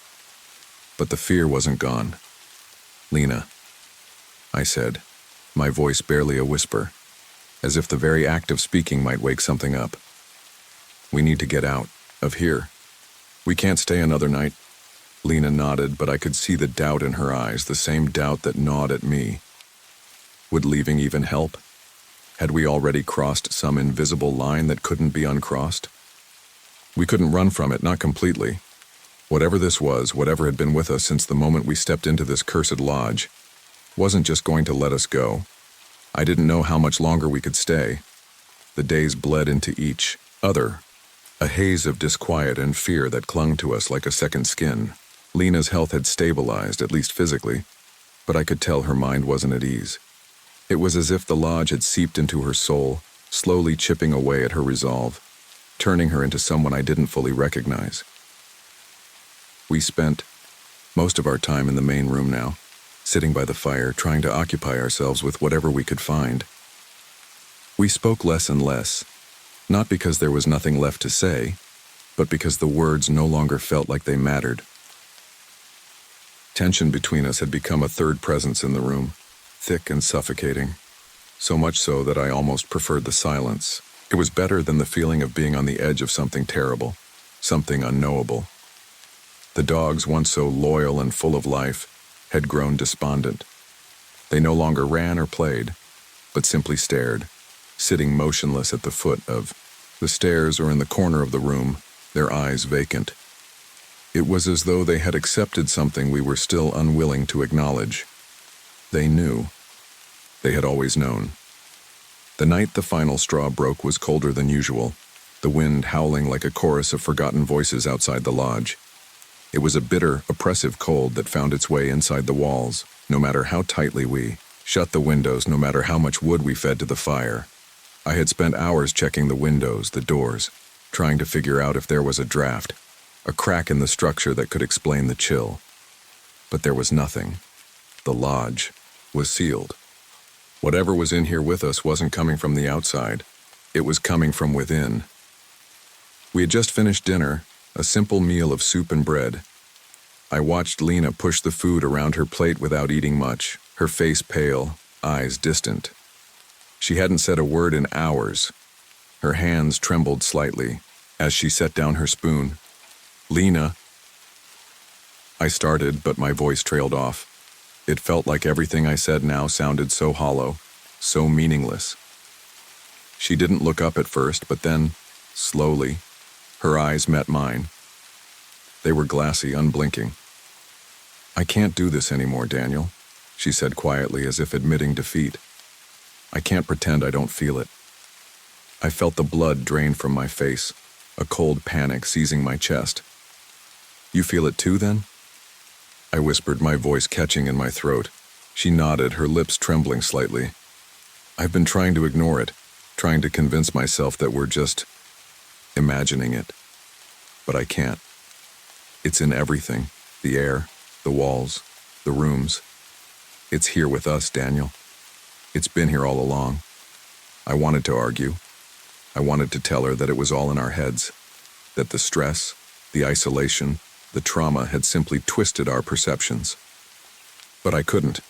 But the fear wasn't gone. "Lena," I said, my voice barely a whisper, as if the very act of speaking might wake something up. "We need to get out of here. We can't stay another night." Lena nodded, but I could see the doubt in her eyes, the same doubt that gnawed at me. Would leaving even help? Had we already crossed some invisible line that couldn't be uncrossed? We couldn't run from it, not completely. Whatever this was, whatever had been with us since the moment we stepped into this cursed lodge, wasn't just going to let us go. I didn't know how much longer we could stay. The days bled into each other, a haze of disquiet and fear that clung to us like a second skin. Lena's health had stabilized, at least physically, but I could tell her mind wasn't at ease. It was as if the lodge had seeped into her soul, slowly chipping away at her resolve, turning her into someone I didn't fully recognize. We spent most of our time in the main room now, sitting by the fire, trying to occupy ourselves with whatever we could find. We spoke less and less, not because there was nothing left to say, but because the words no longer felt like they mattered. Tension between us had become a third presence in the room, thick and suffocating, so much so that I almost preferred the silence. It was better than the feeling of being on the edge of something terrible, something unknowable. The dogs, once so loyal and full of life, had grown despondent. They no longer ran or played, but simply stared, sitting motionless at the foot of the stairs or in the corner of the room, their eyes vacant. It was as though they had accepted something we were still unwilling to acknowledge. They knew. They had always known. The night the final straw broke was colder than usual, the wind howling like a chorus of forgotten voices outside the lodge. It was a bitter, oppressive cold that found its way inside the walls, no matter how tightly we shut the windows, no matter how much wood we fed to the fire. I had spent hours checking the windows, the doors, trying to figure out if there was a draft, a crack in the structure that could explain the chill. But there was nothing. The lodge was sealed. Whatever was in here with us wasn't coming from the outside. It was coming from within. We had just finished dinner, a simple meal of soup and bread. I watched Lena push the food around her plate without eating much, her face pale, eyes distant. She hadn't said a word in hours. Her hands trembled slightly as she set down her spoon. "Lena," I started, but my voice trailed off. It felt like everything I said now sounded so hollow, so meaningless. She didn't look up at first, but then, slowly, her eyes met mine. They were glassy, unblinking. "I can't do this anymore, Daniel. she said quietly, as if admitting defeat. I can't pretend I don't feel it. I felt the blood drain from my face, a cold panic seizing my chest. You feel it too, then? I whispered, my voice catching in my throat. She nodded, her lips trembling slightly. I've been trying to ignore it, trying to convince myself that we're just imagining it. But I can't. It's in everything. The air, the walls, the rooms. It's here with us, Daniel. It's been here all along. I wanted to argue. I wanted to tell her that it was all in our heads, that the stress, the isolation, the trauma had simply twisted our perceptions. But I couldn't.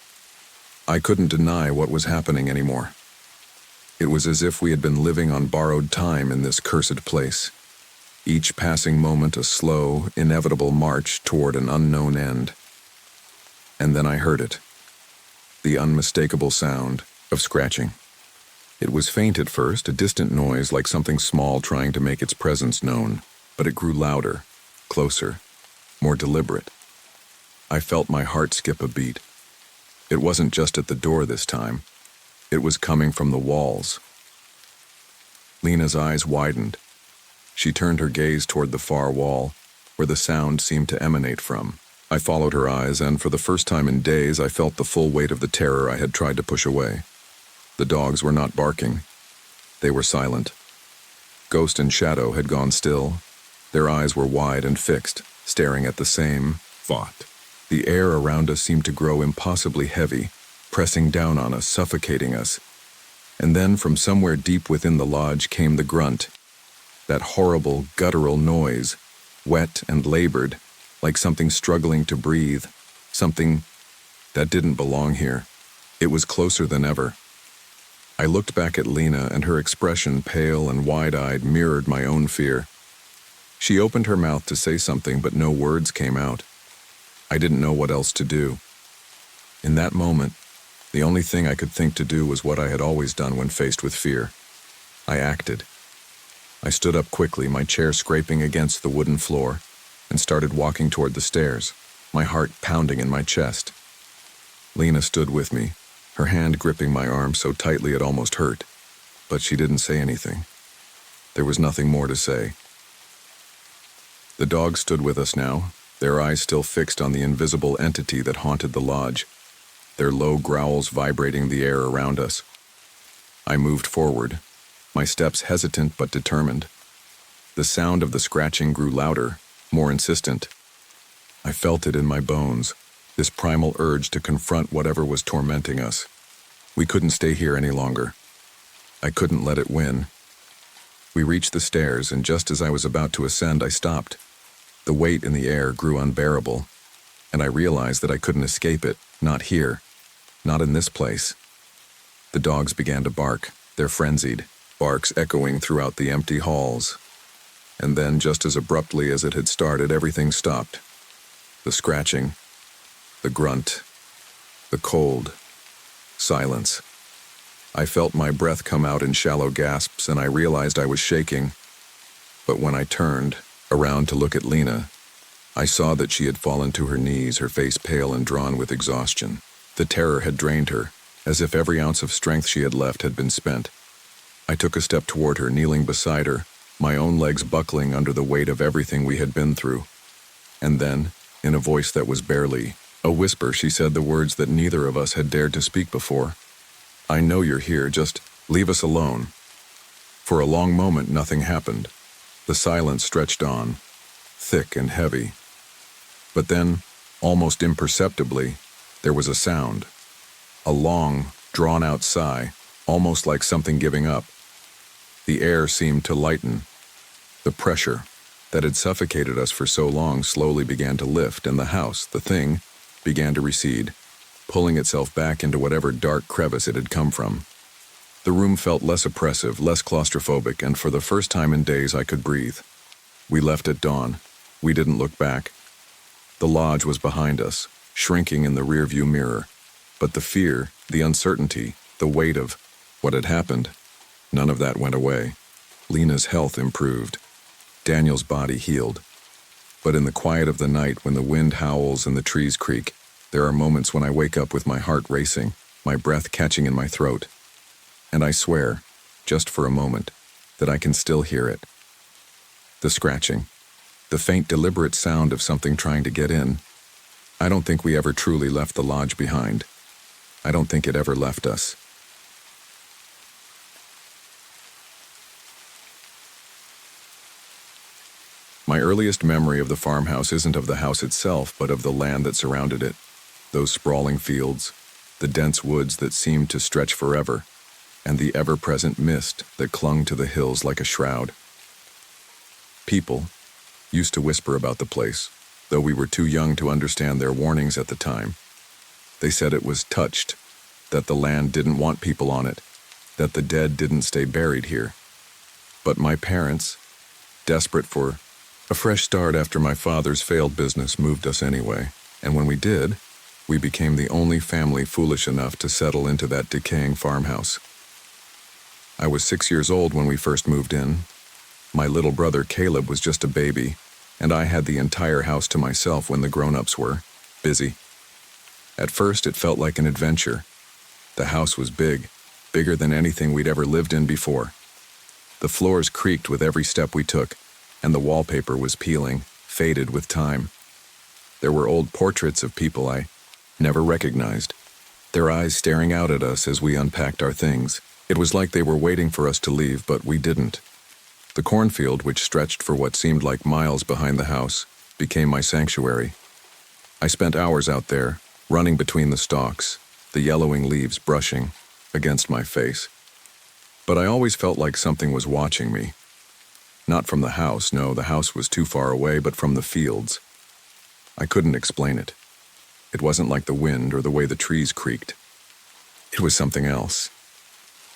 I couldn't deny what was happening anymore. It was as if we had been living on borrowed time in this cursed place, each passing moment a slow, inevitable march toward an unknown end. And then I heard it, the unmistakable sound of scratching. It was faint at first, a distant noise like something small trying to make its presence known, but it grew louder, closer, more deliberate. I felt my heart skip a beat. It wasn't just at the door this time. It was coming from the walls. Lena's eyes widened. She turned her gaze toward the far wall, where the sound seemed to emanate from. I followed her eyes, and for the first time in days, I felt the full weight of the terror I had tried to push away. The dogs were not barking. They were silent. Ghost and Shadow had gone still. Their eyes were wide and fixed, staring at the same thought. The air around us seemed to grow impossibly heavy, pressing down on us, suffocating us. And then from somewhere deep within the lodge came the grunt, that horrible, guttural noise, wet and labored, like something struggling to breathe, something that didn't belong here. It was closer than ever. I looked back at Lena, and her expression, pale and wide-eyed, mirrored my own fear. She opened her mouth to say something, but no words came out. I didn't know what else to do. In that moment, the only thing I could think to do was what I had always done when faced with fear. I acted. I stood up quickly, my chair scraping against the wooden floor, and started walking toward the stairs, my heart pounding in my chest. Lena stood with me, her hand gripping my arm so tightly it almost hurt, but she didn't say anything. There was nothing more to say. The dogs stood with us now, their eyes still fixed on the invisible entity that haunted the lodge, their low growls vibrating the air around us. I moved forward, my steps hesitant but determined. The sound of the scratching grew louder, more insistent. I felt it in my bones, this primal urge to confront whatever was tormenting us. We couldn't stay here any longer. I couldn't let it win. We reached the stairs, and just as I was about to ascend, I stopped. The weight in the air grew unbearable, and I realized that I couldn't escape it, not here, not in this place. The dogs began to bark, their frenzied barks echoing throughout the empty halls. And then, just as abruptly as it had started, everything stopped. The scratching, the grunt, the cold, silence. I felt my breath come out in shallow gasps, and I realized I was shaking. But when I turned around to look at Lena, I saw that she had fallen to her knees, her face pale and drawn with exhaustion. The terror had drained her, as if every ounce of strength she had left had been spent. I took a step toward her, kneeling beside her, my own legs buckling under the weight of everything we had been through. And then, in a voice that was barely a whisper, she said the words that neither of us had dared to speak before. I know you're here, just leave us alone. For a long moment, nothing happened. The silence stretched on, thick and heavy. But then, almost imperceptibly, there was a sound. A long, drawn-out sigh, almost like something giving up. The air seemed to lighten. The pressure that had suffocated us for so long slowly began to lift, and the house, the thing, began to recede, pulling itself back into whatever dark crevice it had come from. The room felt less oppressive, less claustrophobic, and for the first time in days I could breathe. We left at dawn. We didn't look back. The lodge was behind us, shrinking in the rearview mirror, but the fear, the uncertainty, the weight of what had happened, none of that went away. Lena's health improved. Daniel's body healed. But in the quiet of the night, when the wind howls and the trees creak, There are moments when I wake up with my heart racing, my breath catching in my throat. And I swear, just for a moment, that I can still hear it. The scratching. The faint, deliberate sound of something trying to get in. I don't think we ever truly left the lodge behind. I don't think it ever left us. My earliest memory of the farmhouse isn't of the house itself, but of the land that surrounded it. Those sprawling fields, the dense woods that seemed to stretch forever, and the ever-present mist that clung to the hills like a shroud. People used to whisper about the place, though we were too young to understand their warnings at the time. They said it was touched, that the land didn't want people on it, that the dead didn't stay buried here. But my parents, desperate for a fresh start after my father's failed business, moved us anyway, and when we did, we became the only family foolish enough to settle into that decaying farmhouse. I was 6 years old when we first moved in. My little brother Caleb was just a baby, and I had the entire house to myself when the grown-ups were busy. At first, it felt like an adventure. The house was big, bigger than anything we'd ever lived in before. The floors creaked with every step we took, and the wallpaper was peeling, faded with time. There were old portraits of people I never recognized, their eyes staring out at us as we unpacked our things. It was like they were waiting for us to leave, but we didn't. The cornfield, which stretched for what seemed like miles behind the house, became my sanctuary. I spent hours out there, running between the stalks, the yellowing leaves brushing against my face. But I always felt like something was watching me. Not from the house, no, the house was too far away, but from the fields. I couldn't explain it. It wasn't like the wind or the way the trees creaked. It was something else.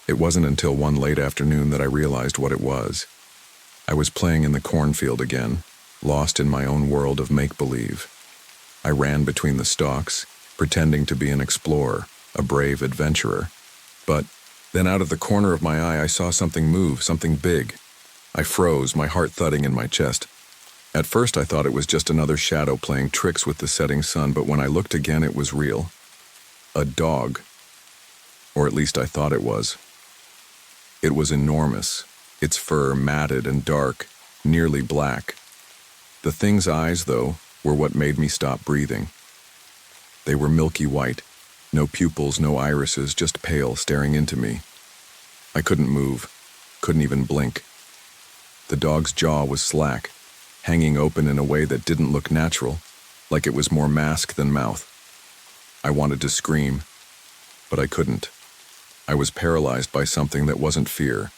It wasn't until one late afternoon that I realized what it was. I was playing in the cornfield again, lost in my own world of make-believe. I ran between the stalks, pretending to be an explorer, a brave adventurer. But then out of the corner of my eye, I saw something move, something big. I froze, my heart thudding in my chest. At first, I thought it was just another shadow playing tricks with the setting sun, but when I looked again, it was real. A dog. Or at least I thought it was. It was enormous, its fur matted and dark, nearly black. The thing's eyes, though, were what made me stop breathing. They were milky white, no pupils, no irises, just pale, staring into me. I couldn't move, couldn't even blink. The dog's jaw was slack, hanging open in a way that didn't look natural, like it was more mask than mouth. I wanted to scream, but I couldn't. I was paralyzed by something that wasn't fear.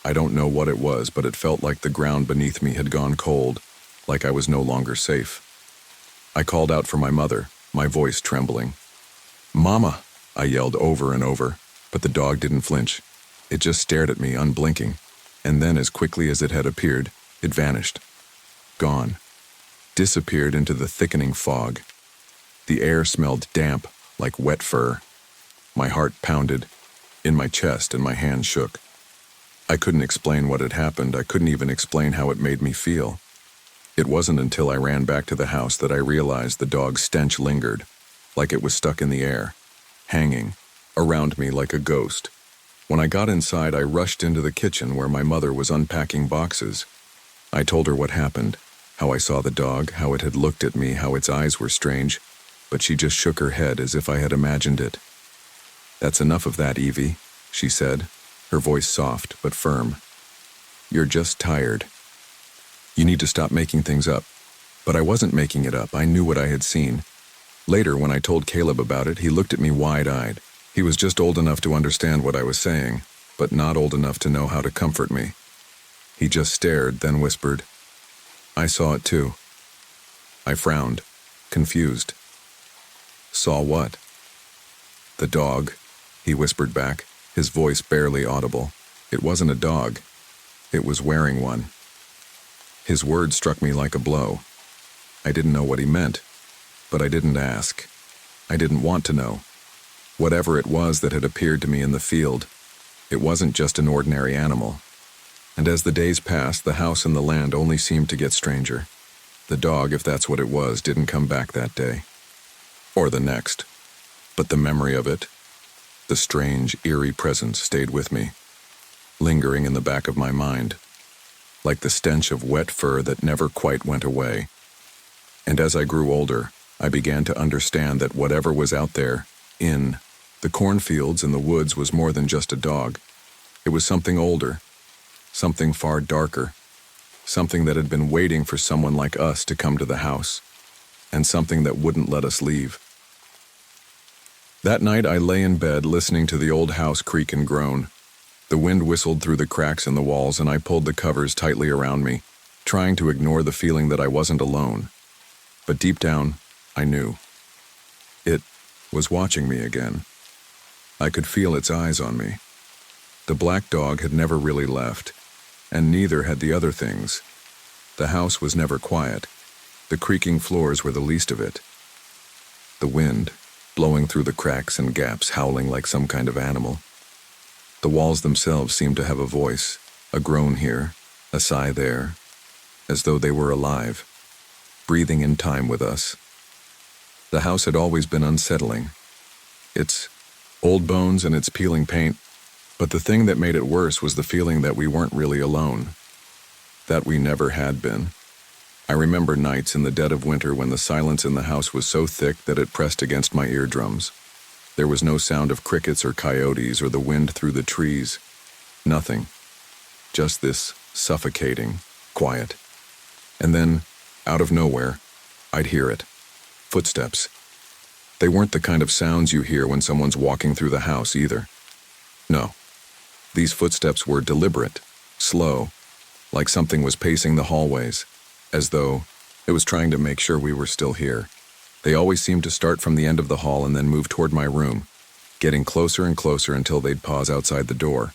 I don't know what it was, but it felt like the ground beneath me had gone cold, like I was no longer safe. I called out for my mother, my voice trembling. "Mama!" I yelled over and over, but the dog didn't flinch. It just stared at me, unblinking, and then as quickly as it had appeared, it vanished. Gone. Disappeared into the thickening fog. The air smelled damp, like wet fur. My heart pounded in my chest and my hands shook. I couldn't explain what had happened. I couldn't even explain how it made me feel. It wasn't until I ran back to the house that I realized the dog's stench lingered, like it was stuck in the air, hanging around me like a ghost. When I got inside, I rushed into the kitchen where my mother was unpacking boxes. I told her what happened, how I saw the dog, how it had looked at me, how its eyes were strange, but she just shook her head as if I had imagined it. "That's enough of that, Evie," she said, her voice soft but firm. "You're just tired. You need to stop making things up." But I wasn't making it up. I knew what I had seen. Later, when I told Caleb about it, he looked at me wide-eyed. He was just old enough to understand what I was saying, but not old enough to know how to comfort me. He just stared, then whispered, "I saw it too." I frowned, confused. "Saw what?" "The dog," he whispered back, his voice barely audible. It wasn't a dog. It was wearing one. His words struck me like a blow. I didn't know what he meant, but I didn't ask. I didn't want to know. Whatever it was that had appeared to me in the field, it wasn't just an ordinary animal. And as the days passed, the house and the land only seemed to get stranger. The dog, if that's what it was, didn't come back that day. or the next. But the memory of it, the strange, eerie presence stayed with me, lingering in the back of my mind, like the stench of wet fur that never quite went away. And as I grew older, I began to understand that whatever was out there, in the cornfields and the woods, was more than just a dog. It was something older, something far darker, something that had been waiting for someone like us to come to the house, and something that wouldn't let us leave. That night I lay in bed listening to the old house creak and groan. The wind whistled through the cracks in the walls and I pulled the covers tightly around me, trying to ignore the feeling that I wasn't alone. But deep down, I knew. It was watching me again. I could feel its eyes on me. The black dog had never really left, and neither had the other things. The house was never quiet. The creaking floors were the least of it. The wind, blowing through the cracks and gaps, howling like some kind of animal. The walls themselves seemed to have a voice, a groan here, a sigh there, as though they were alive, breathing in time with us. The house had always been unsettling. Its old bones and its peeling paint, but the thing that made it worse was the feeling that we weren't really alone, that we never had been. I remember nights in the dead of winter when the silence in the house was so thick that it pressed against my eardrums. There was no sound of crickets or coyotes or the wind through the trees. Nothing. Just this suffocating quiet. And then, out of nowhere, I'd hear it. Footsteps. They weren't the kind of sounds you hear when someone's walking through the house either. No. These footsteps were deliberate, slow, like something was pacing the hallways, as though it was trying to make sure we were still here. They always seemed to start from the end of the hall and then move toward my room, getting closer and closer until they'd pause outside the door.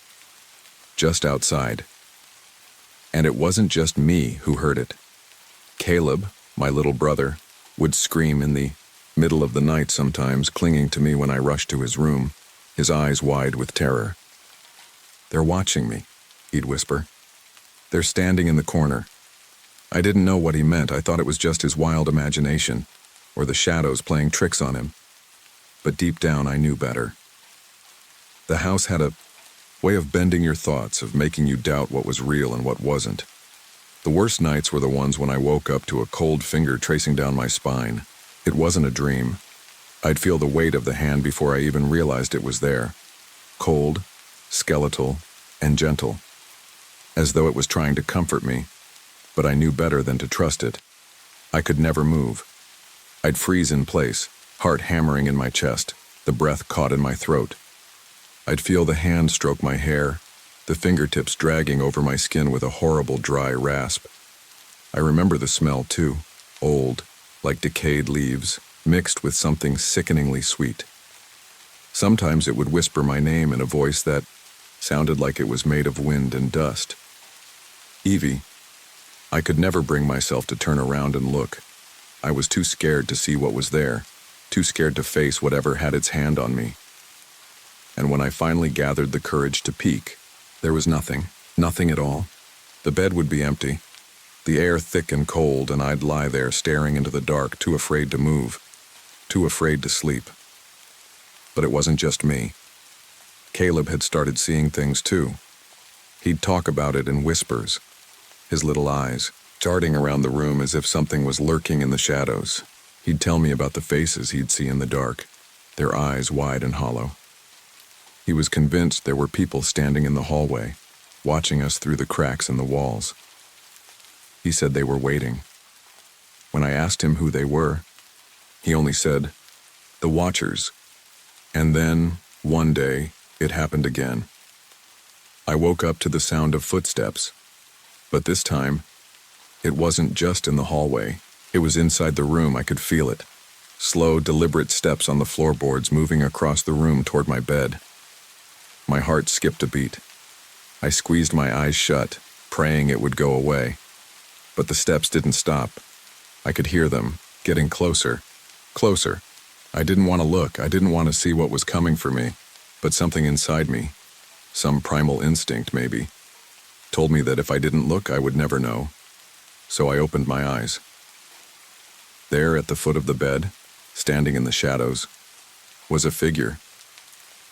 Just outside. And it wasn't just me who heard it. Caleb, my little brother, would scream in the middle of the night sometimes, clinging to me when I rushed to his room, his eyes wide with terror. "They're watching me," he'd whisper. "They're standing in the corner." I didn't know what he meant. I thought it was just his wild imagination, or the shadows playing tricks on him. But deep down, I knew better. The house had a way of bending your thoughts, of making you doubt what was real and what wasn't. The worst nights were the ones when I woke up to a cold finger tracing down my spine. It wasn't a dream. I'd feel the weight of the hand before I even realized it was there. Cold, skeletal, and gentle. As though it was trying to comfort me. But I knew better than to trust it. I could never move. I'd freeze in place, heart hammering in my chest, the breath caught in my throat. I'd feel the hand stroke my hair, the fingertips dragging over my skin with a horrible dry rasp. I remember the smell too, old, like decayed leaves, mixed with something sickeningly sweet. Sometimes it would whisper my name in a voice that sounded like it was made of wind and dust. Evie. I could never bring myself to turn around and look. I was too scared to see what was there, too scared to face whatever had its hand on me. And when I finally gathered the courage to peek, there was nothing at all. The bed would be empty, the air thick and cold, and I'd lie there staring into the dark, too afraid to move, too afraid to sleep. But it wasn't just me. Caleb had started seeing things too. He'd talk about it in whispers, his little eyes darting around the room as if something was lurking in the shadows. He'd tell me about the faces he'd see in the dark, their eyes wide and hollow. He was convinced there were people standing in the hallway, watching us through the cracks in the walls. He said they were waiting. When I asked him who they were, he only said, "The Watchers." And then, one day, it happened again. I woke up to the sound of footsteps, but this time, it wasn't just in the hallway. It was inside the room. I could feel it. Slow, deliberate steps on the floorboards moving across the room toward my bed. My heart skipped a beat. I squeezed my eyes shut, praying it would go away. But the steps didn't stop. I could hear them, getting closer, closer. I didn't want to look. I didn't want to see what was coming for me. But something inside me, some primal instinct maybe, told me that if I didn't look, I would never know. So I opened my eyes. There at the foot of the bed, standing in the shadows, was a figure.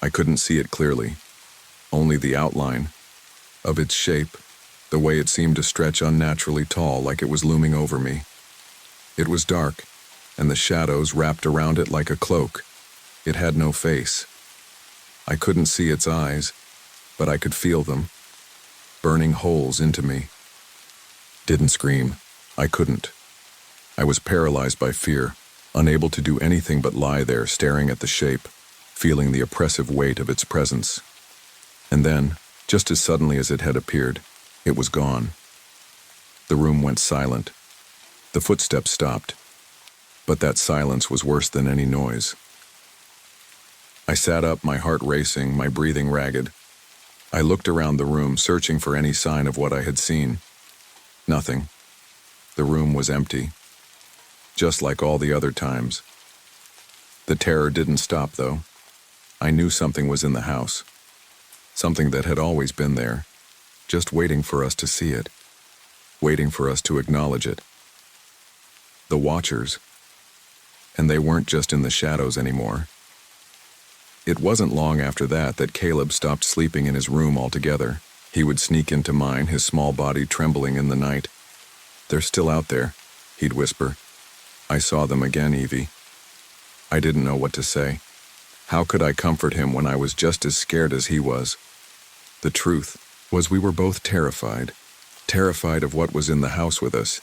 I couldn't see it clearly, only the outline of its shape, the way it seemed to stretch unnaturally tall like it was looming over me. It was dark, and the shadows wrapped around it like a cloak. It had no face. I couldn't see its eyes, but I could feel them, burning holes into me. Didn't scream. I couldn't. I was paralyzed by fear, unable to do anything but lie there staring at the shape, feeling the oppressive weight of its presence. And then, just as suddenly as it had appeared, it was gone. The room went silent. The footsteps stopped. But that silence was worse than any noise. I sat up, my heart racing, my breathing ragged. I looked around the room, searching for any sign of what I had seen. Nothing. The room was empty, just like all the other times. The terror didn't stop, though. I knew something was in the house. Something that had always been there, just waiting for us to see it, waiting for us to acknowledge it. The Watchers. And they weren't just in the shadows anymore. It wasn't long after that Caleb stopped sleeping in his room altogether. He would sneak into mine, his small body trembling in the night. "They're still out there," he'd whisper. "I saw them again, Evie." I didn't know what to say. How could I comfort him when I was just as scared as he was? The truth was we were both terrified. Terrified of what was in the house with us.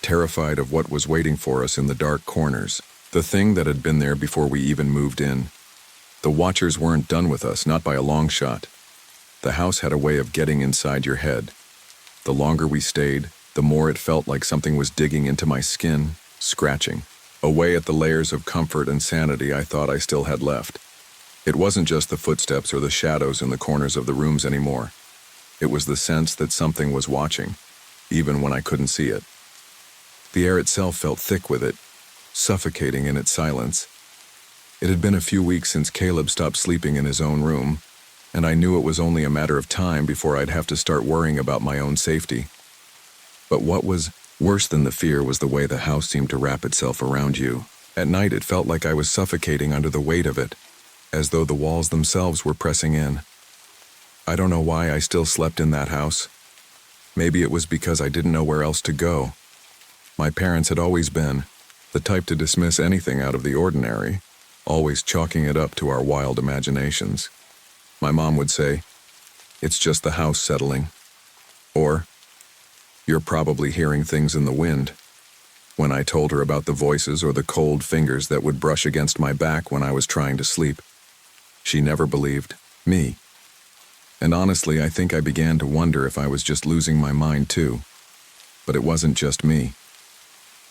Terrified of what was waiting for us in the dark corners. The thing that had been there before we even moved in. The Watchers weren't done with us, not by a long shot. The house had a way of getting inside your head. The longer we stayed, the more it felt like something was digging into my skin, scratching, away at the layers of comfort and sanity I thought I still had left. It wasn't just the footsteps or the shadows in the corners of the rooms anymore. It was the sense that something was watching, even when I couldn't see it. The air itself felt thick with it, suffocating in its silence. It had been a few weeks since Caleb stopped sleeping in his own room, and I knew it was only a matter of time before I'd have to start worrying about my own safety. But what was worse than the fear was the way the house seemed to wrap itself around you. At night it felt like I was suffocating under the weight of it, as though the walls themselves were pressing in. I don't know why I still slept in that house. Maybe it was because I didn't know where else to go. My parents had always been the type to dismiss anything out of the ordinary, always chalking it up to our wild imaginations. My mom would say, "It's just the house settling," or, "You're probably hearing things in the wind." When I told her about the voices or the cold fingers that would brush against my back when I was trying to sleep, she never believed me. And honestly, I think I began to wonder if I was just losing my mind too. But it wasn't just me.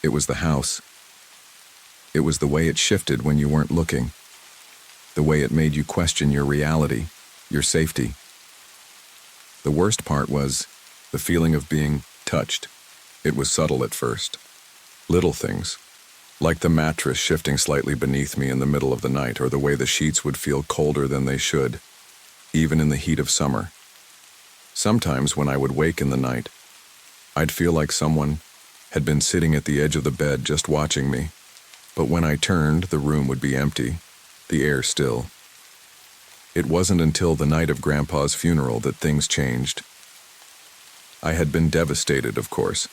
It was the house. It was the way it shifted when you weren't looking. The way it made you question your reality, your safety. The worst part was the feeling of being touched. It was subtle at first. Little things, like the mattress shifting slightly beneath me in the middle of the night, or the way the sheets would feel colder than they should, even in the heat of summer. Sometimes when I would wake in the night, I'd feel like someone had been sitting at the edge of the bed just watching me. But when I turned, the room would be empty, the air still. It wasn't until the night of Grandpa's funeral that things changed. I had been devastated, of course.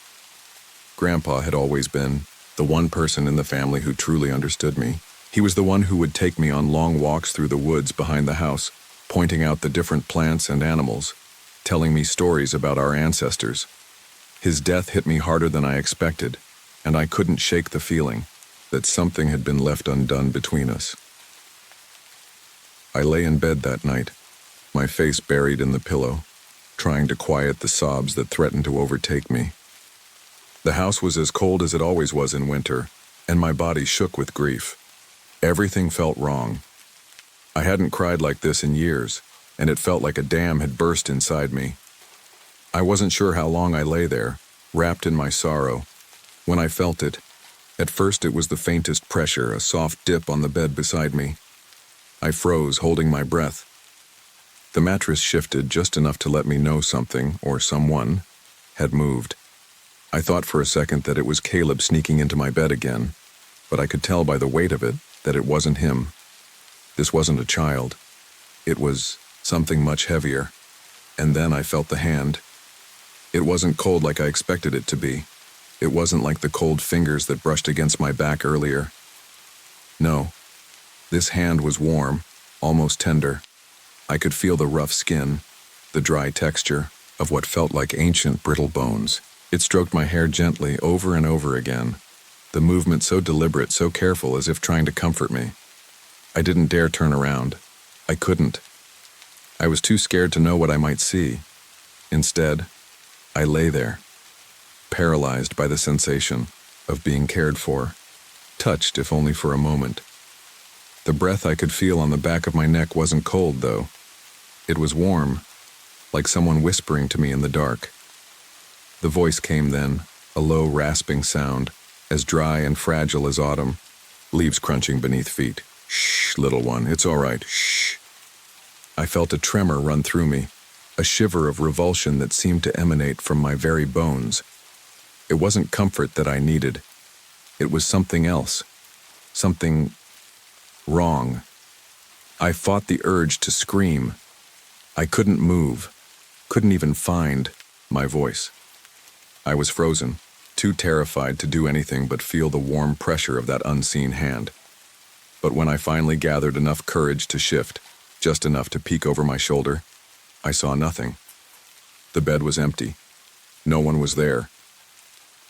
Grandpa had always been the one person in the family who truly understood me. He was the one who would take me on long walks through the woods behind the house, pointing out the different plants and animals, telling me stories about our ancestors. His death hit me harder than I expected, and I couldn't shake the feeling that something had been left undone between us. I lay in bed that night, my face buried in the pillow, trying to quiet the sobs that threatened to overtake me. The house was as cold as it always was in winter, and my body shook with grief. Everything felt wrong. I hadn't cried like this in years, and it felt like a dam had burst inside me. I wasn't sure how long I lay there, wrapped in my sorrow, when I felt it. At first it was the faintest pressure, a soft dip on the bed beside me. I froze, holding my breath. The mattress shifted just enough to let me know something, or someone, had moved. I thought for a second that it was Caleb sneaking into my bed again. but I could tell by the weight of it that it wasn't him. This wasn't a child. It was something much heavier. And then I felt the hand. It wasn't cold like I expected it to be. It wasn't like the cold fingers that brushed against my back earlier. No, this hand was warm, almost tender. I could feel the rough skin, the dry texture of what felt like ancient brittle bones. It stroked my hair gently over and over again, the movement so deliberate, so careful, as if trying to comfort me. I didn't dare turn around. I couldn't. I was too scared to know what I might see. Instead, I lay there, paralyzed by the sensation of being cared for, touched if only for a moment. The breath I could feel on the back of my neck wasn't cold, though. It was warm, like someone whispering to me in the dark. The voice came then, a low, rasping sound, as dry and fragile as autumn, leaves crunching beneath feet. "Shh, little one, it's all right, shh." I felt a tremor run through me, a shiver of revulsion that seemed to emanate from my very bones. It wasn't comfort that I needed. It was something else. Something wrong. I fought the urge to scream. I couldn't move, couldn't even find my voice. I was frozen, too terrified to do anything but feel the warm pressure of that unseen hand. But when I finally gathered enough courage to shift, just enough to peek over my shoulder, I saw nothing. The bed was empty. No one was there.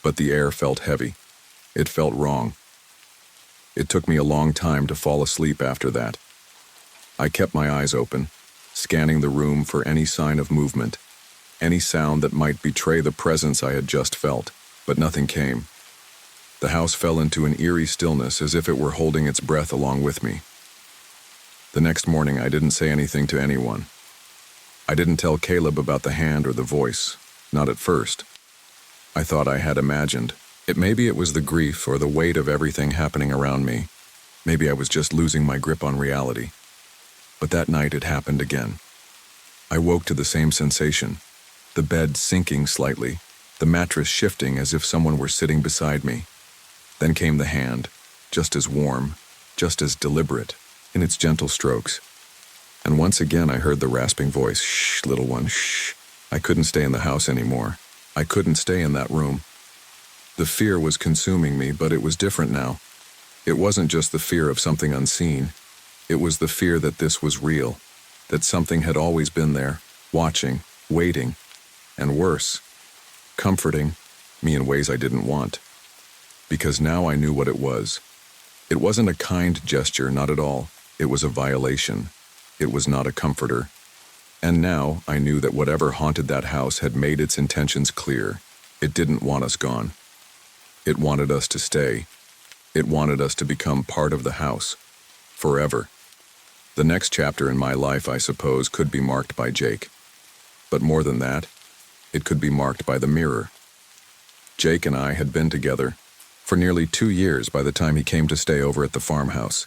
But the air felt heavy. It felt wrong. It took me a long time to fall asleep after that. I kept my eyes open, scanning the room for any sign of movement, any sound that might betray the presence I had just felt, but nothing came. The house fell into an eerie stillness, as if it were holding its breath along with me. The next morning, I didn't say anything to anyone. I didn't tell Caleb about the hand or the voice, not at first. I thought I had imagined. Maybe it was the grief or the weight of everything happening around me. Maybe I was just losing my grip on reality. But that night it happened again. I woke to the same sensation, the bed sinking slightly, the mattress shifting as if someone were sitting beside me. Then came the hand, just as warm, just as deliberate, in its gentle strokes. And once again I heard the rasping voice, "Shh, little one, shh." I couldn't stay in the house anymore. I couldn't stay in that room. The fear was consuming me, but it was different now. It wasn't just the fear of something unseen. It was the fear that this was real, that something had always been there, watching, waiting, and worse, comforting me in ways I didn't want. Because now I knew what it was. It wasn't a kind gesture, not at all. It was a violation. It was not a comforter. And now I knew that whatever haunted that house had made its intentions clear. It didn't want us gone. It wanted us to stay. It wanted us to become part of the house, forever. The next chapter in my life, I suppose, could be marked by Jake. But more than that, it could be marked by the mirror. Jake and I had been together for nearly 2 years by the time he came to stay over at the farmhouse.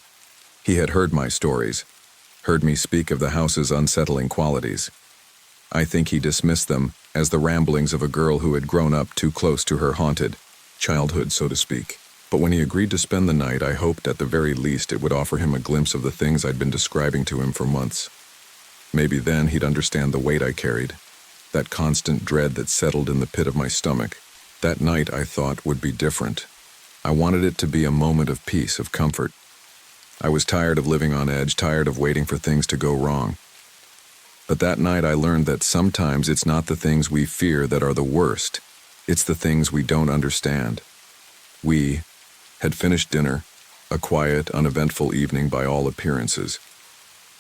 He had heard my stories, heard me speak of the house's unsettling qualities. I think he dismissed them as the ramblings of a girl who had grown up too close to her haunted childhood, so to speak. But when he agreed to spend the night, I hoped at the very least it would offer him a glimpse of the things I'd been describing to him for months. Maybe then he'd understand the weight I carried, that constant dread that settled in the pit of my stomach. That night, I thought, would be different. I wanted it to be a moment of peace, of comfort. I was tired of living on edge, tired of waiting for things to go wrong. But that night I learned that sometimes it's not the things we fear that are the worst. It's the things we don't understand. We had finished dinner, a quiet, uneventful evening by all appearances.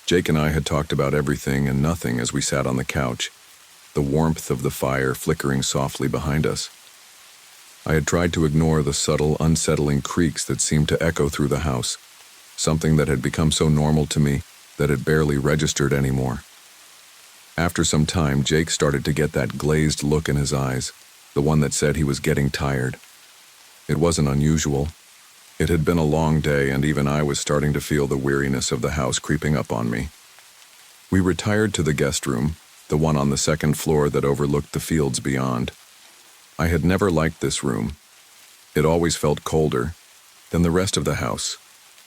Jake and I had talked about everything and nothing as we sat on the couch, the warmth of the fire flickering softly behind us. I had tried to ignore the subtle, unsettling creaks that seemed to echo through the house, something that had become so normal to me that it barely registered anymore. After some time, Jake started to get that glazed look in his eyes, the one that said he was getting tired. It wasn't unusual. It had been a long day, and even I was starting to feel the weariness of the house creeping up on me. We retired to the guest room, the one on the second floor that overlooked the fields beyond. I had never liked this room. It always felt colder, then the rest of the house,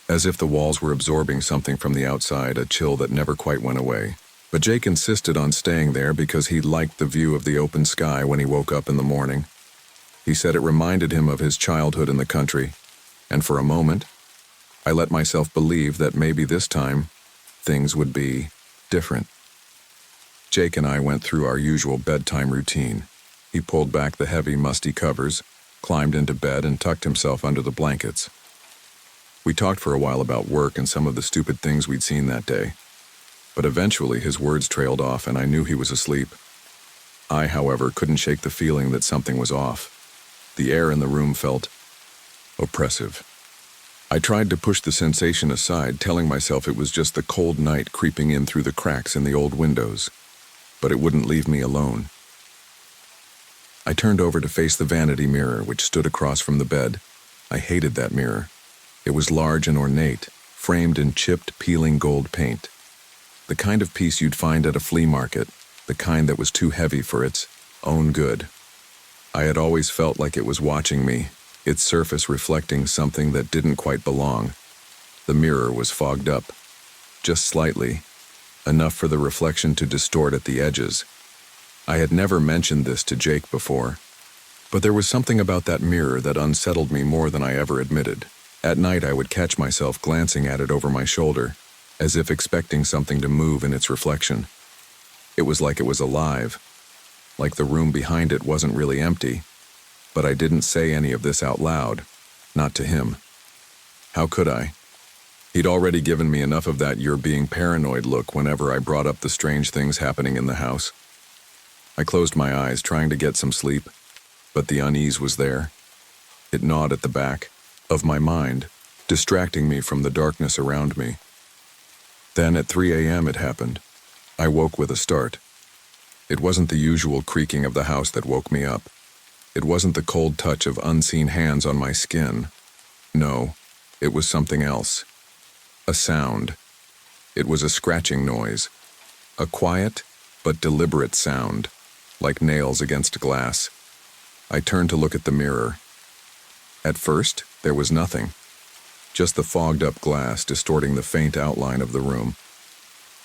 as if the walls were absorbing something from the outside, a chill that never quite went away. But Jake insisted on staying there because he liked the view of the open sky when he woke up in the morning. He said it reminded him of his childhood in the country, and for a moment, I let myself believe that maybe this time, things would be different. Jake and I went through our usual bedtime routine. He pulled back the heavy, musty covers, climbed into bed, and tucked himself under the blankets. We talked for a while about work and some of the stupid things we'd seen that day. But eventually his words trailed off and I knew he was asleep. I, however, couldn't shake the feeling that something was off. The air in the room felt oppressive. I tried to push the sensation aside, telling myself it was just the cold night creeping in through the cracks in the old windows. But it wouldn't leave me alone. I turned over to face the vanity mirror, which stood across from the bed. I hated that mirror. It was large and ornate, framed in chipped, peeling gold paint. The kind of piece you'd find at a flea market, the kind that was too heavy for its own good. I had always felt like it was watching me, its surface reflecting something that didn't quite belong. The mirror was fogged up, just slightly, enough for the reflection to distort at the edges. I had never mentioned this to Jake before, but there was something about that mirror that unsettled me more than I ever admitted. At night I would catch myself glancing at it over my shoulder, as if expecting something to move in its reflection. It was like it was alive, like the room behind it wasn't really empty, but I didn't say any of this out loud, not to him. How could I? He'd already given me enough of that "you're being paranoid" look whenever I brought up the strange things happening in the house. I closed my eyes, trying to get some sleep, but the unease was there. It gnawed at the back of my mind, distracting me from the darkness around me. Then at 3 a.m. it happened. I woke with a start. It wasn't the usual creaking of the house that woke me up. It wasn't the cold touch of unseen hands on my skin. No, it was something else. A sound. It was a scratching noise. A quiet but deliberate sound, like nails against glass. I turned to look at the mirror. At first, there was nothing. Just the fogged-up glass distorting the faint outline of the room.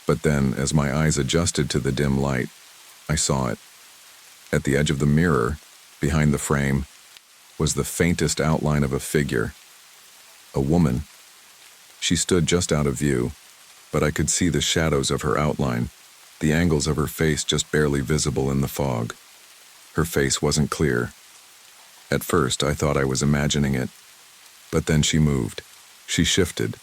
But then, as my eyes adjusted to the dim light, I saw it. At the edge of the mirror, behind the frame, was the faintest outline of a figure. A woman. She stood just out of view, but I could see the shadows of her outline, the angles of her face just barely visible in the fog. Her face wasn't clear. At first, I thought I was imagining it, but then she moved. She shifted.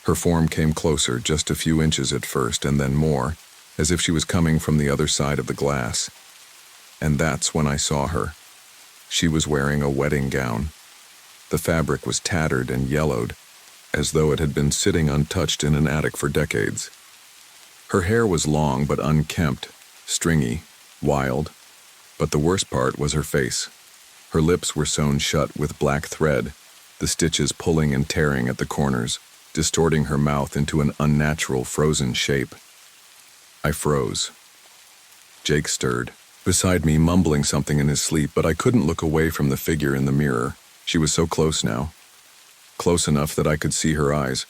Her form came closer, just a few inches at first, and then more, as if she was coming from the other side of the glass. And that's when I saw her. She was wearing a wedding gown. The fabric was tattered and yellowed, as though it had been sitting untouched in an attic for decades. Her hair was long but unkempt, stringy, wild, but the worst part was her face. Her lips were sewn shut with black thread, the stitches pulling and tearing at the corners, distorting her mouth into an unnatural frozen shape. I froze. Jake stirred, beside me, mumbling something in his sleep, but I couldn't look away from the figure in the mirror. She was so close now. Close enough that I could see her eyes,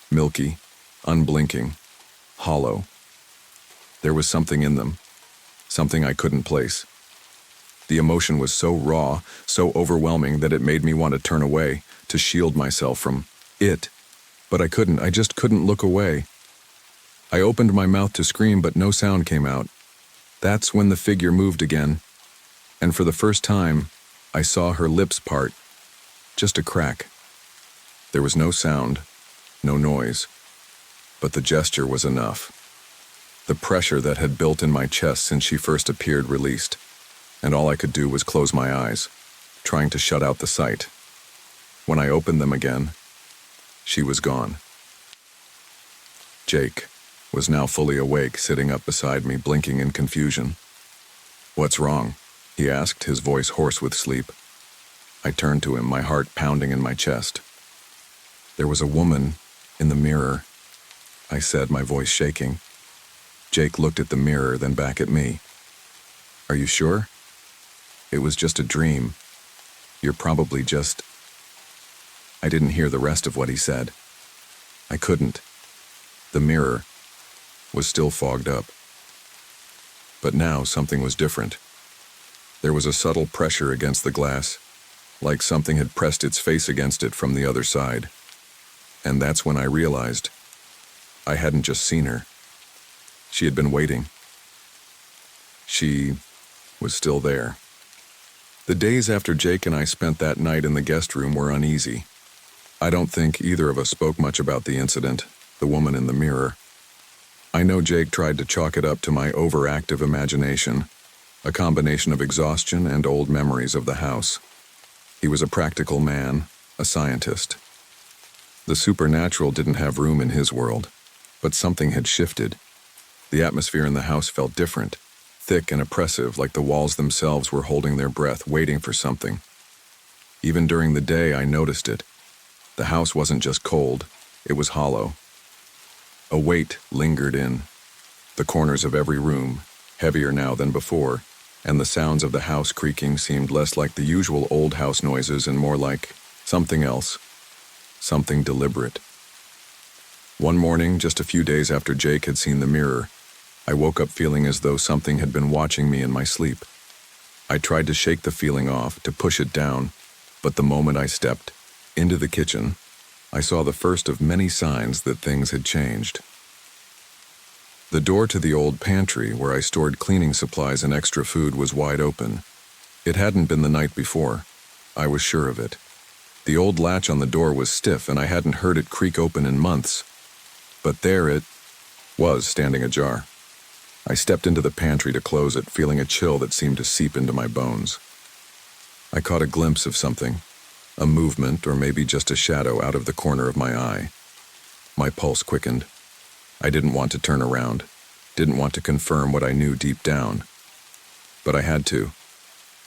milky, unblinking, hollow. There was something in them, something I couldn't place. The emotion was so raw, so overwhelming that it made me want to turn away, to shield myself from it. But I couldn't. I just couldn't look away. I opened my mouth to scream, but no sound came out. That's when the figure moved again, and for the first time, I saw her lips part. Just a crack. There was no sound, no noise, but the gesture was enough. The pressure that had built in my chest since she first appeared released, and all I could do was close my eyes, trying to shut out the sight. When I opened them again, she was gone. Jake was now fully awake, sitting up beside me, blinking in confusion. "What's wrong?" he asked, his voice hoarse with sleep. I turned to him, my heart pounding in my chest. "There was a woman in the mirror," I said, my voice shaking. Jake looked at the mirror, then back at me. "Are you sure? It was just a dream. You're probably just..." I didn't hear the rest of what he said. I couldn't. The mirror was still fogged up. But now something was different. There was a subtle pressure against the glass, like something had pressed its face against it from the other side. And that's when I realized I hadn't just seen her. She had been waiting. She was still there. The days after Jake and I spent that night in the guest room were uneasy. I don't think either of us spoke much about the incident, the woman in the mirror. I know Jake tried to chalk it up to my overactive imagination, a combination of exhaustion and old memories of the house. He was a practical man, a scientist. The supernatural didn't have room in his world, but something had shifted. The atmosphere in the house felt different, thick and oppressive, like the walls themselves were holding their breath, waiting for something. Even during the day, I noticed it. The house wasn't just cold, it was hollow. A weight lingered in the corners of every room, heavier now than before, and the sounds of the house creaking seemed less like the usual old house noises and more like something else, something deliberate. One morning, just a few days after Jake had seen the mirror, I woke up feeling as though something had been watching me in my sleep. I tried to shake the feeling off, to push it down, but the moment I stepped into the kitchen, I saw the first of many signs that things had changed. The door to the old pantry, where I stored cleaning supplies and extra food, was wide open. It hadn't been the night before. I was sure of it. The old latch on the door was stiff, and I hadn't heard it creak open in months. But there it was, standing ajar. I stepped into the pantry to close it, feeling a chill that seemed to seep into my bones. I caught a glimpse of something, a movement or maybe just a shadow out of the corner of my eye. My pulse quickened. I didn't want to turn around, didn't want to confirm what I knew deep down. But I had to.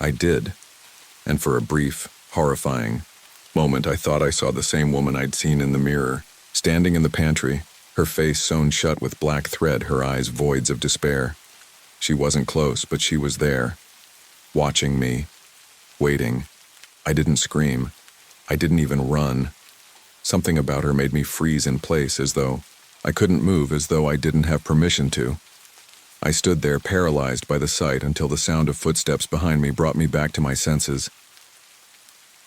I did. And for a brief, horrifying moment, I thought I saw the same woman I'd seen in the mirror, standing in the pantry, her face sewn shut with black thread, her eyes voids of despair. She wasn't close, but she was there, watching me, waiting. I didn't scream. I didn't even run. Something about her made me freeze in place, as though I couldn't move, as though I didn't have permission to. I stood there, paralyzed by the sight, until the sound of footsteps behind me brought me back to my senses.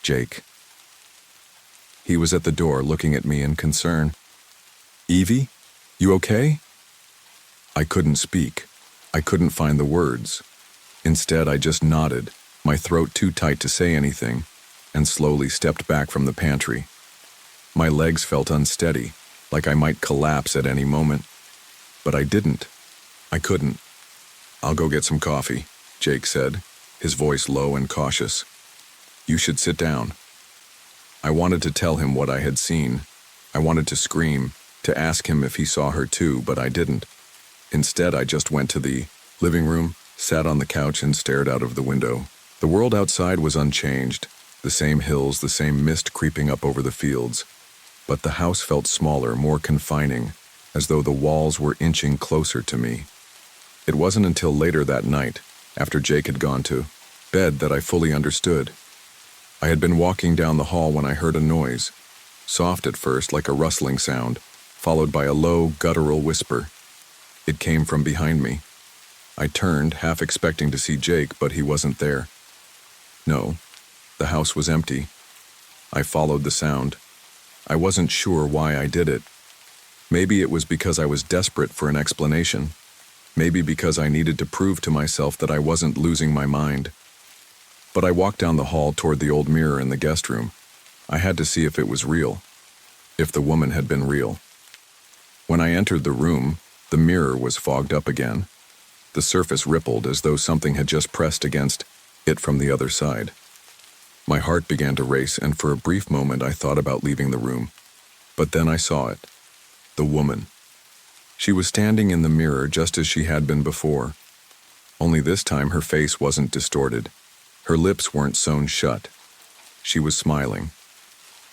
Jake. He was at the door, looking at me in concern. "Evie, you okay?" I couldn't speak. I couldn't find the words. Instead, I just nodded, my throat too tight to say anything, and slowly stepped back from the pantry. My legs felt unsteady, like I might collapse at any moment. But I didn't. I couldn't. "I'll go get some coffee," Jake said, his voice low and cautious. "You should sit down." I wanted to tell him what I had seen. I wanted to scream, to ask him if he saw her too, but I didn't. Instead, I just went to the living room, sat on the couch, and stared out of the window. The world outside was unchanged, the same hills, the same mist creeping up over the fields. But the house felt smaller, more confining, as though the walls were inching closer to me. It wasn't until later that night, after Jake had gone to bed, that I fully understood. I had been walking down the hall when I heard a noise, soft at first, like a rustling sound, followed by a low, guttural whisper. It came from behind me. I turned, half expecting to see Jake, but he wasn't there. No, the house was empty. I followed the sound. I wasn't sure why I did it. Maybe it was because I was desperate for an explanation. Maybe because I needed to prove to myself that I wasn't losing my mind. But I walked down the hall toward the old mirror in the guest room. I had to see if it was real, if the woman had been real. When I entered the room, the mirror was fogged up again. The surface rippled as though something had just pressed against it from the other side. My heart began to race, and for a brief moment I thought about leaving the room. But then I saw it. The woman. She was standing in the mirror just as she had been before. Only this time her face wasn't distorted. Her lips weren't sewn shut. She was smiling.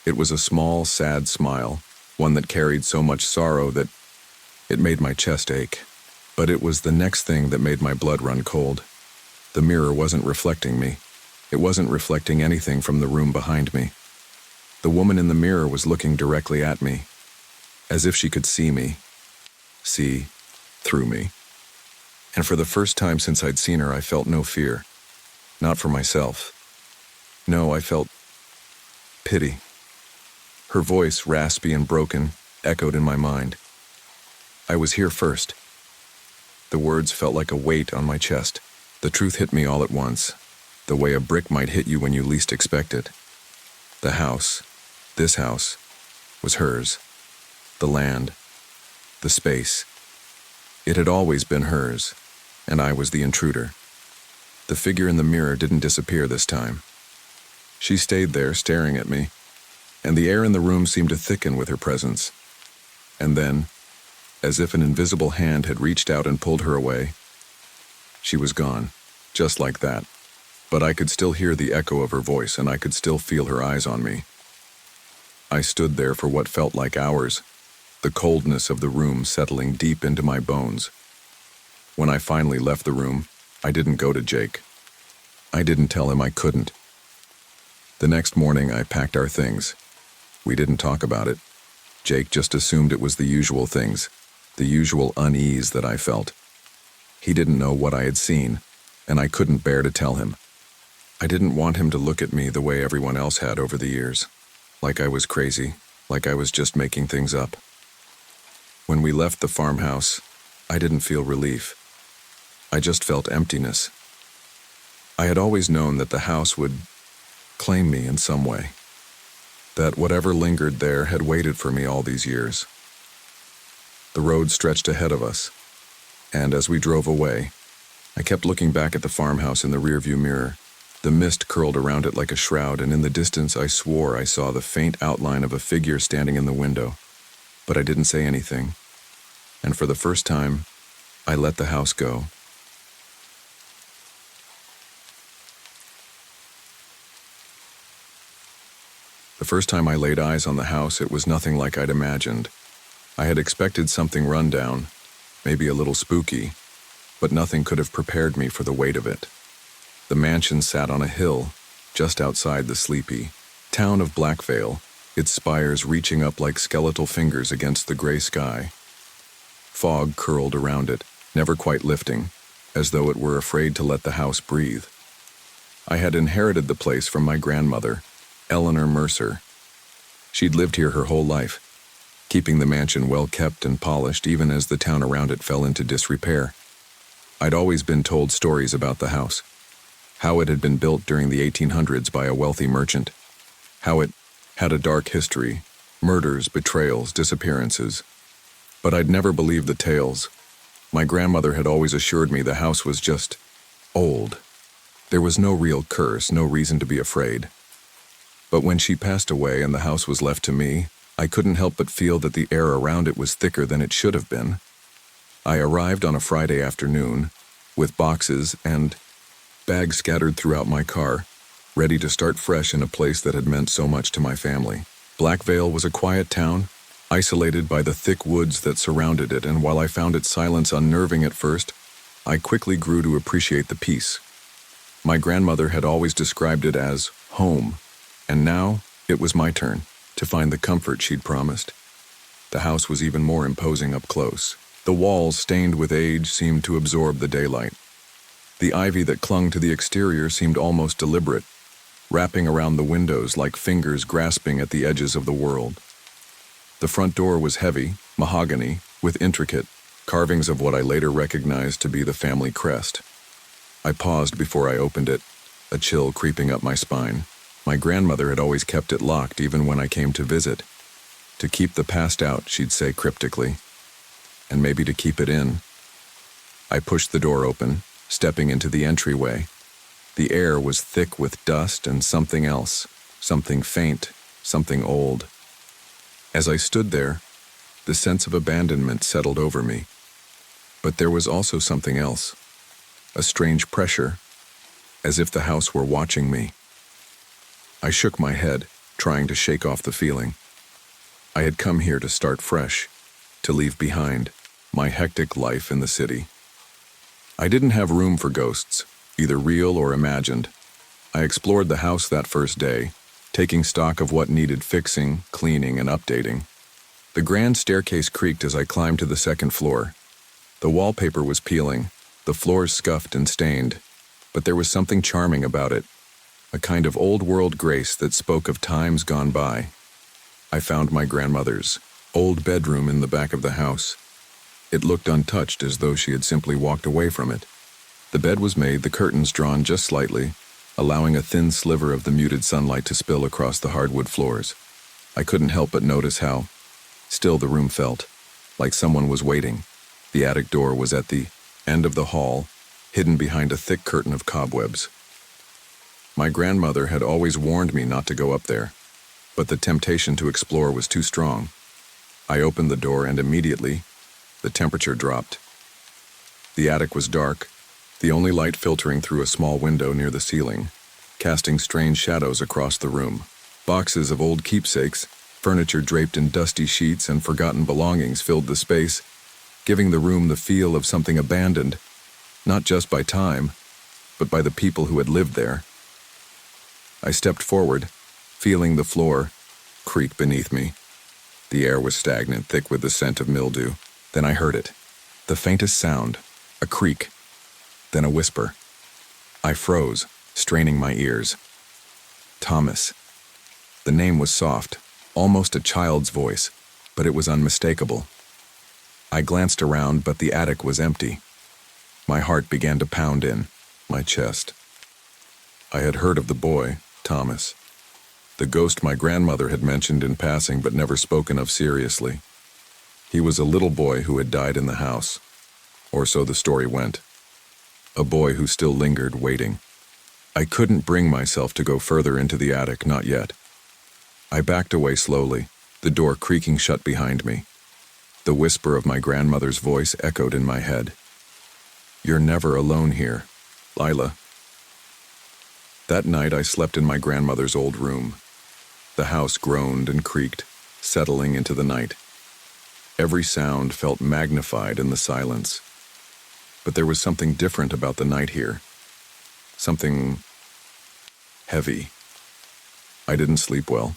It was a small, sad smile, one that carried so much sorrow that it made my chest ache. But it was the next thing that made my blood run cold. The mirror wasn't reflecting me. It wasn't reflecting anything from the room behind me. The woman in the mirror was looking directly at me, as if she could see me, see through me. And for the first time since I'd seen her, I felt no fear. Not for myself. No, I felt pity. Her voice, raspy and broken, echoed in my mind. I was here first. The words felt like a weight on my chest. The truth hit me all at once, the way a brick might hit you when you least expect it. The house, this house, was hers. The land, the space. It had always been hers, and I was the intruder. The figure in the mirror didn't disappear this time. She stayed there, staring at me, and the air in the room seemed to thicken with her presence. And then, as if an invisible hand had reached out and pulled her away, she was gone, just like that. But I could still hear the echo of her voice, and I could still feel her eyes on me. I stood there for what felt like hours, the coldness of the room settling deep into my bones. When I finally left the room, I didn't go to Jake. I didn't tell him I couldn't. The next morning, I packed our things. We didn't talk about it. Jake just assumed it was the usual things, the usual unease that I felt. He didn't know what I had seen, and I couldn't bear to tell him. I didn't want him to look at me the way everyone else had over the years, like I was crazy, like I was just making things up. When we left the farmhouse, I didn't feel relief. I just felt emptiness. I had always known that the house would claim me in some way, that whatever lingered there had waited for me all these years. The road stretched ahead of us, and as we drove away, I kept looking back at the farmhouse in the rearview mirror. The mist curled around it like a shroud, and in the distance I swore I saw the faint outline of a figure standing in the window. But I didn't say anything, and for the first time, I let the house go. The first time I laid eyes on the house, it was nothing like I'd imagined. I had expected something rundown, maybe a little spooky, but nothing could have prepared me for the weight of it. The mansion sat on a hill, just outside the sleepy town of Blackvale, its spires reaching up like skeletal fingers against the gray sky. Fog curled around it, never quite lifting, as though it were afraid to let the house breathe. I had inherited the place from my grandmother, Eleanor Mercer. She'd lived here her whole life, keeping the mansion well kept and polished even as the town around it fell into disrepair. I'd always been told stories about the house, how it had been built during the 1800s by a wealthy merchant, how it had a dark history, murders, betrayals, disappearances. But I'd never believed the tales. My grandmother had always assured me the house was just old. There was no real curse, no reason to be afraid. But when she passed away and the house was left to me, I couldn't help but feel that the air around it was thicker than it should have been. I arrived on a Friday afternoon, with boxes and bags scattered throughout my car, ready to start fresh in a place that had meant so much to my family. Blackvale was a quiet town, isolated by the thick woods that surrounded it, and while I found its silence unnerving at first, I quickly grew to appreciate the peace. My grandmother had always described it as home, and now it was my turn to find the comfort she'd promised. The house was even more imposing up close. The walls, stained with age, seemed to absorb the daylight. The ivy that clung to the exterior seemed almost deliberate, wrapping around the windows like fingers grasping at the edges of the world. The front door was heavy, mahogany, with intricate carvings of what I later recognized to be the family crest. I paused before I opened it, a chill creeping up my spine. My grandmother had always kept it locked even when I came to visit. To keep the past out, she'd say cryptically, and maybe to keep it in. I pushed the door open, stepping into the entryway. The air was thick with dust and something else, something faint, something old. As I stood there, the sense of abandonment settled over me. But there was also something else, a strange pressure, as if the house were watching me. I shook my head, trying to shake off the feeling. I had come here to start fresh, to leave behind my hectic life in the city. I didn't have room for ghosts, either real or imagined. I explored the house that first day, taking stock of what needed fixing, cleaning, and updating. The grand staircase creaked as I climbed to the second floor. The wallpaper was peeling, the floors scuffed and stained, but there was something charming about it, a kind of old-world grace that spoke of times gone by. I found my grandmother's old bedroom in the back of the house. It looked untouched, as though she had simply walked away from it. The bed was made, the curtains drawn just slightly, allowing a thin sliver of the muted sunlight to spill across the hardwood floors. I couldn't help but notice how still the room felt, like someone was waiting. The attic door was at the end of the hall, hidden behind a thick curtain of cobwebs. My grandmother had always warned me not to go up there, but the temptation to explore was too strong. I opened the door and immediately, the temperature dropped. The attic was dark, the only light filtering through a small window near the ceiling, casting strange shadows across the room. Boxes of old keepsakes, furniture draped in dusty sheets, and forgotten belongings filled the space, giving the room the feel of something abandoned, not just by time, but by the people who had lived there. I stepped forward, feeling the floor creak beneath me. The air was stagnant, thick with the scent of mildew. Then I heard it. The faintest sound, a creak, then a whisper. I froze, straining my ears. Thomas. The name was soft, almost a child's voice, but it was unmistakable. I glanced around, but the attic was empty. My heart began to pound in my chest. I had heard of the boy, Thomas, the ghost my grandmother had mentioned in passing but never spoken of seriously. He was a little boy who had died in the house, or so the story went. A boy who still lingered, waiting. I couldn't bring myself to go further into the attic, not yet. I backed away slowly, the door creaking shut behind me. The whisper of my grandmother's voice echoed in my head. "You're never alone here, Lila." That night I slept in my grandmother's old room. The house groaned and creaked, settling into the night. Every sound felt magnified in the silence. But there was something different about the night here. Something heavy. I didn't sleep well.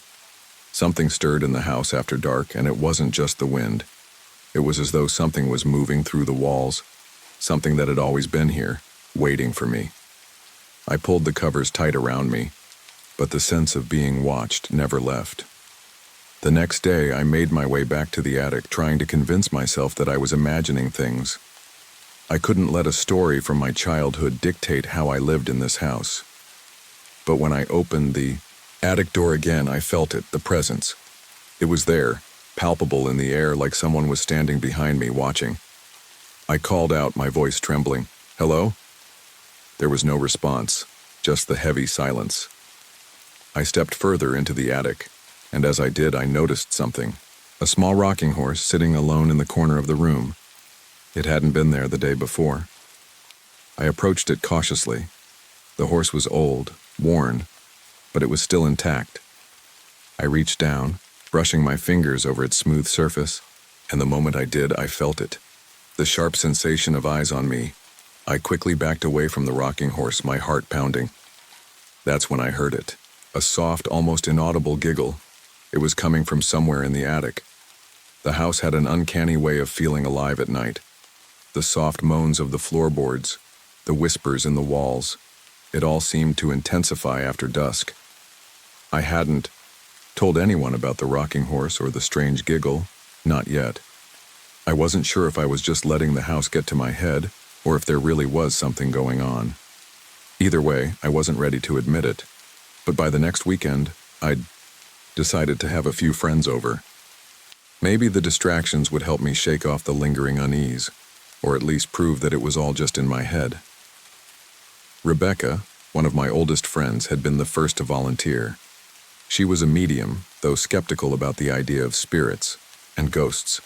Something stirred in the house after dark, and it wasn't just the wind. It was as though something was moving through the walls, something that had always been here, waiting for me. I pulled the covers tight around me, but the sense of being watched never left. The next day, I made my way back to the attic, trying to convince myself that I was imagining things. I couldn't let a story from my childhood dictate how I lived in this house. But when I opened the attic door again, I felt it, the presence. It was there, palpable in the air, like someone was standing behind me, watching. I called out, my voice trembling, "Hello?" There was no response, just the heavy silence. I stepped further into the attic, and as I did, I noticed something. A small rocking horse sitting alone in the corner of the room. It hadn't been there the day before. I approached it cautiously. The horse was old, worn, but it was still intact. I reached down, brushing my fingers over its smooth surface, and the moment I did, I felt it. The sharp sensation of eyes on me. I quickly backed away from the rocking horse, my heart pounding. That's when I heard it. A soft, almost inaudible giggle. It was coming from somewhere in the attic. The house had an uncanny way of feeling alive at night. The soft moans of the floorboards, the whispers in the walls, it all seemed to intensify after dusk. I hadn't told anyone about the rocking horse or the strange giggle, not yet. I wasn't sure if I was just letting the house get to my head, or if there really was something going on. Either way, I wasn't ready to admit it. But by the next weekend, I'd decided to have a few friends over. Maybe the distractions would help me shake off the lingering unease, or at least prove that it was all just in my head. Rebecca, one of my oldest friends, had been the first to volunteer. She was a medium, though skeptical about the idea of spirits and ghosts.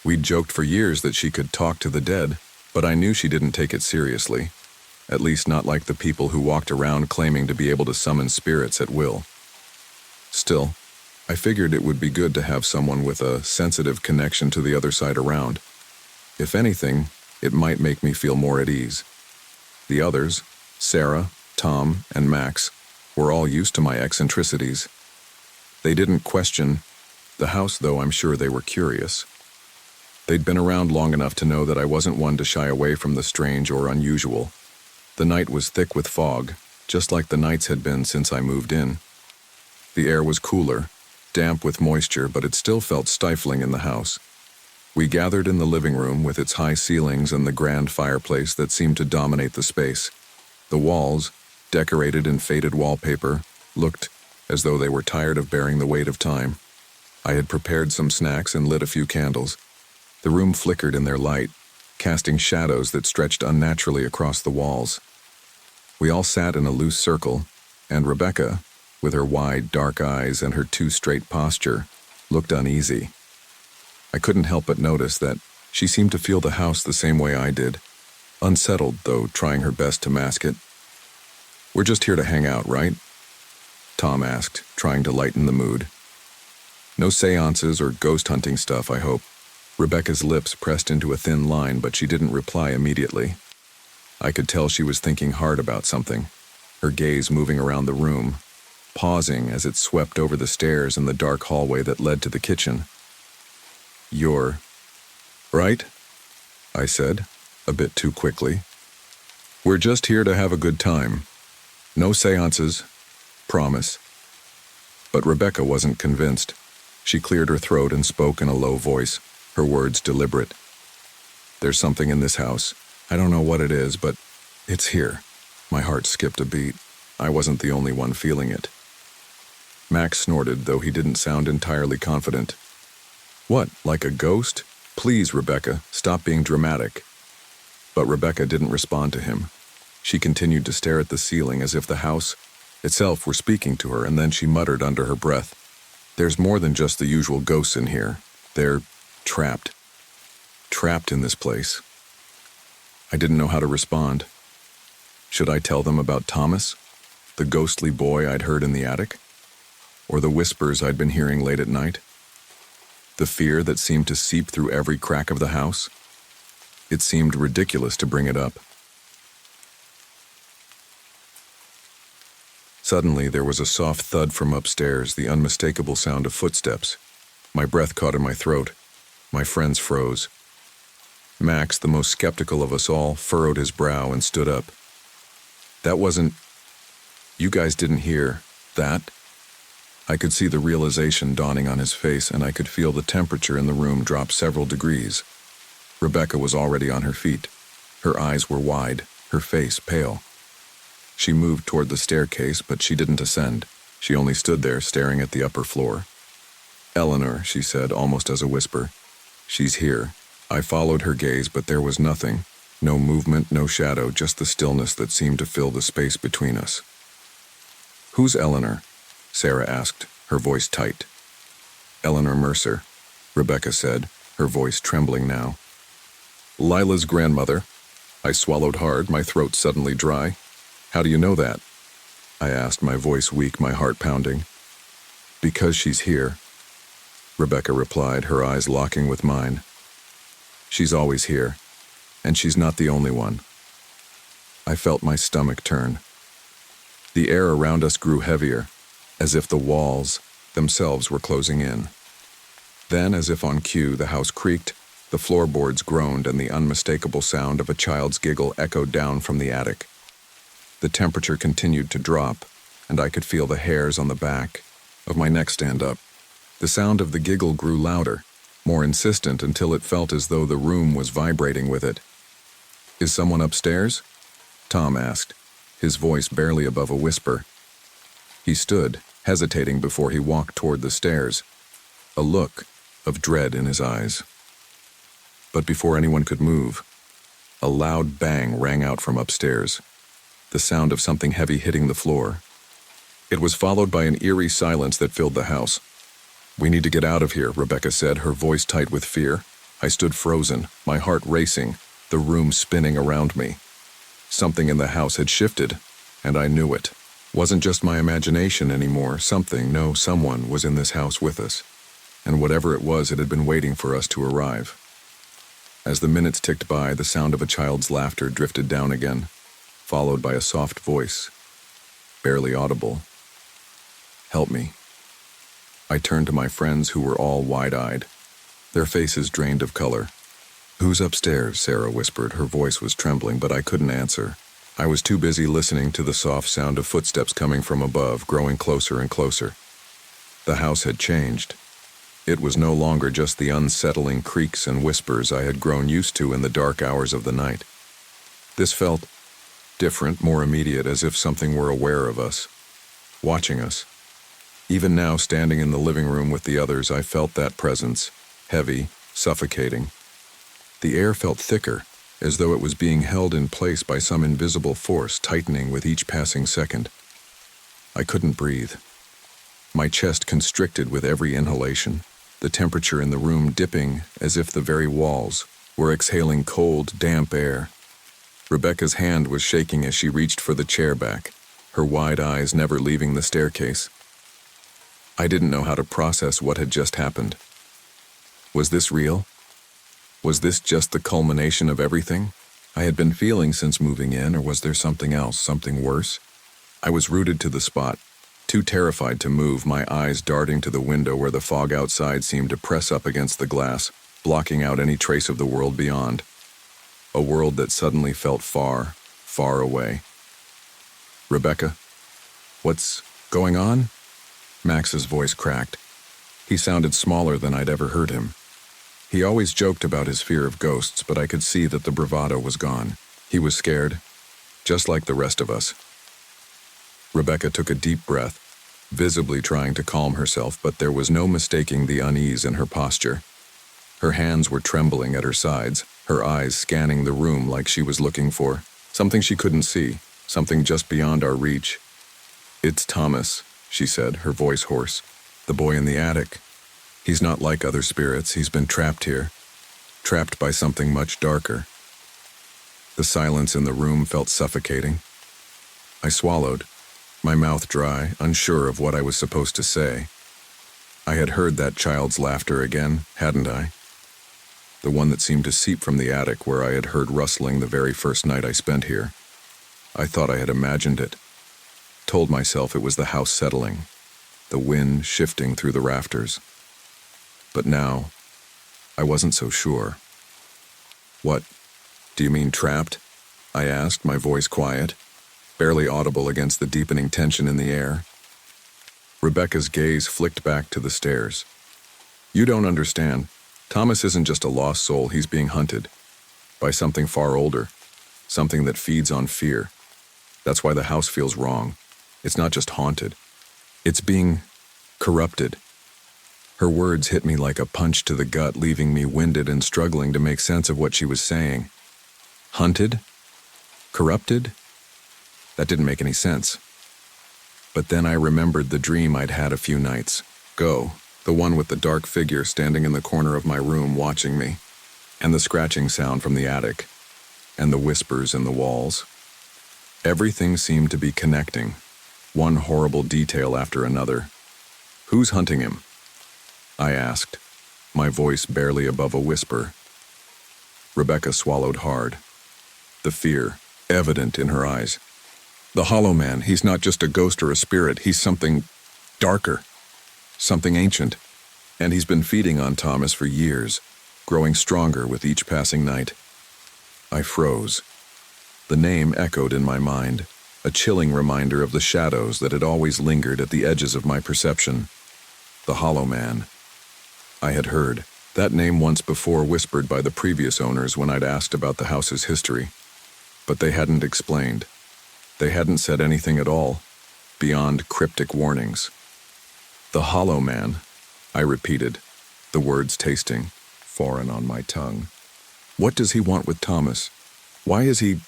We'd joked for years that she could talk to the dead, but I knew she didn't take it seriously, at least not like the people who walked around claiming to be able to summon spirits at will. Still, I figured it would be good to have someone with a sensitive connection to the other side around. If anything, it might make me feel more at ease. The others, Sarah, Tom, and Max, were all used to my eccentricities. They didn't question the house, though I'm sure they were curious. They'd been around long enough to know that I wasn't one to shy away from the strange or unusual. The night was thick with fog, just like the nights had been since I moved in. The air was cooler, damp with moisture, but it still felt stifling in the house. We gathered in the living room with its high ceilings and the grand fireplace that seemed to dominate the space. The walls, decorated in faded wallpaper, looked as though they were tired of bearing the weight of time. I had prepared some snacks and lit a few candles. The room flickered in their light, casting shadows that stretched unnaturally across the walls. We all sat in a loose circle, and Rebecca, with her wide, dark eyes and her too straight posture, looked uneasy. I couldn't help but notice that she seemed to feel the house the same way I did, unsettled, though trying her best to mask it. "We're just here to hang out, right?" Tom asked, trying to lighten the mood. "No seances or ghost hunting stuff, I hope." Rebecca's lips pressed into a thin line, but she didn't reply immediately. I could tell she was thinking hard about something, her gaze moving around the room, pausing as it swept over the stairs and the dark hallway that led to the kitchen. "You're right?" I said, a bit too quickly. "We're just here to have a good time. No seances, promise." But Rebecca wasn't convinced. She cleared her throat and spoke in a low voice, her words deliberate. "There's something in this house. I don't know what it is, but it's here." My heart skipped a beat. I wasn't the only one feeling it. Max snorted, though he didn't sound entirely confident. "What, like a ghost? Please, Rebecca, stop being dramatic." But Rebecca didn't respond to him. She continued to stare at the ceiling as if the house itself were speaking to her, and then she muttered under her breath, "There's more than just the usual ghosts in here. They're trapped. Trapped in this place." I didn't know how to respond. Should I tell them about Thomas, the ghostly boy I'd heard in the attic? Or the whispers I'd been hearing late at night? The fear that seemed to seep through every crack of the house? It seemed ridiculous to bring it up. Suddenly, there was a soft thud from upstairs, the unmistakable sound of footsteps. My breath caught in my throat. My friends froze. Max, the most skeptical of us all, furrowed his brow and stood up. "That wasn't... You guys didn't hear that?" I could see the realization dawning on his face, and I could feel the temperature in the room drop several degrees. Rebecca was already on her feet. Her eyes were wide, her face pale. She moved toward the staircase, but she didn't ascend. She only stood there, staring at the upper floor. "Eleanor," she said, almost as a whisper. "She's here." I followed her gaze, but there was nothing. No movement, no shadow, just the stillness that seemed to fill the space between us. "Who's Eleanor?" Sarah asked, her voice tight. "Eleanor Mercer," Rebecca said, her voice trembling now. "Lila's grandmother." I swallowed hard, my throat suddenly dry. "How do you know that?" I asked, my voice weak, my heart pounding. "Because she's here," Rebecca replied, her eyes locking with mine. "She's always here, and she's not the only one." I felt my stomach turn. The air around us grew heavier, as if the walls themselves were closing in. Then, as if on cue, the house creaked, the floorboards groaned, and the unmistakable sound of a child's giggle echoed down from the attic. The temperature continued to drop, and I could feel the hairs on the back of my neck stand up. The sound of the giggle grew louder, more insistent, until it felt as though the room was vibrating with it. "Is someone upstairs?" Tom asked, his voice barely above a whisper. He stood, hesitating before he walked toward the stairs, a look of dread in his eyes. But before anyone could move, a loud bang rang out from upstairs, the sound of something heavy hitting the floor. It was followed by an eerie silence that filled the house. "We need to get out of here," Rebecca said, her voice tight with fear. I stood frozen, my heart racing, the room spinning around me. Something in the house had shifted, and I knew it. Wasn't just my imagination anymore. Someone was in this house with us. And whatever it was, it had been waiting for us to arrive. As the minutes ticked by, the sound of a child's laughter drifted down again, followed by a soft voice. barely audible. "Help me." I turned to my friends who were all wide-eyed, their faces drained of color. "Who's upstairs?" Sarah whispered. Her voice was trembling, but I couldn't answer. I was too busy listening to the soft sound of footsteps coming from above, growing closer and closer. The house had changed. It was no longer just the unsettling creaks and whispers I had grown used to in the dark hours of the night. This felt different, more immediate, as if something were aware of us, watching us. Even now, standing in the living room with the others, I felt that presence, heavy, suffocating. The air felt thicker, as though it was being held in place by some invisible force, tightening with each passing second. I couldn't breathe. My chest constricted with every inhalation, the temperature in the room dipping as if the very walls were exhaling cold, damp air. Rebecca's hand was shaking as she reached for the chair back, her wide eyes never leaving the staircase. I didn't know how to process what had just happened. Was this real? Was this just the culmination of everything I had been feeling since moving in, or was there something else, something worse? I was rooted to the spot, too terrified to move, my eyes darting to the window where the fog outside seemed to press up against the glass, blocking out any trace of the world beyond. A world that suddenly felt far, far away. "Rebecca, what's going on?" Max's voice cracked. He sounded smaller than I'd ever heard him. He always joked about his fear of ghosts, but I could see that the bravado was gone. He was scared, just like the rest of us. Rebecca took a deep breath, visibly trying to calm herself, but there was no mistaking the unease in her posture. Her hands were trembling at her sides, her eyes scanning the room like she was looking for something she couldn't see, something just beyond our reach. "It's Thomas," she said, her voice hoarse. "The boy in the attic. He's not like other spirits. He's been trapped here, trapped by something much darker." The silence in the room felt suffocating. I swallowed, my mouth dry, unsure of what I was supposed to say. I had heard that child's laughter again, hadn't I? The one that seemed to seep from the attic where I had heard rustling the very first night I spent here. I thought I had imagined it, told myself it was the house settling, the wind shifting through the rafters. But now, I wasn't so sure. "What, do you mean trapped?" I asked, my voice quiet, barely audible against the deepening tension in the air. Rebecca's gaze flicked back to the stairs. "You don't understand. Thomas isn't just a lost soul, he's being hunted. By something far older. Something that feeds on fear. That's why the house feels wrong. It's not just haunted. It's being corrupted." Her words hit me like a punch to the gut, leaving me winded and struggling to make sense of what she was saying. Hunted? Corrupted? That didn't make any sense. But then I remembered the dream I'd had a few nights ago, the one with the dark figure standing in the corner of my room watching me, and the scratching sound from the attic, and the whispers in the walls. Everything seemed to be connecting, one horrible detail after another. "Who's hunting him?" I asked, my voice barely above a whisper. Rebecca swallowed hard, the fear evident in her eyes. "The Hollow Man, he's not just a ghost or a spirit, he's something darker, something ancient, and he's been feeding on Thomas for years, growing stronger with each passing night." I froze. The name echoed in my mind, a chilling reminder of the shadows that had always lingered at the edges of my perception. The Hollow Man. I had heard that name once before, whispered by the previous owners when I'd asked about the house's history, but they hadn't explained. They hadn't said anything at all, beyond cryptic warnings. "The Hollow Man," I repeated, the words tasting foreign on my tongue. "What does he want with Thomas? Why is he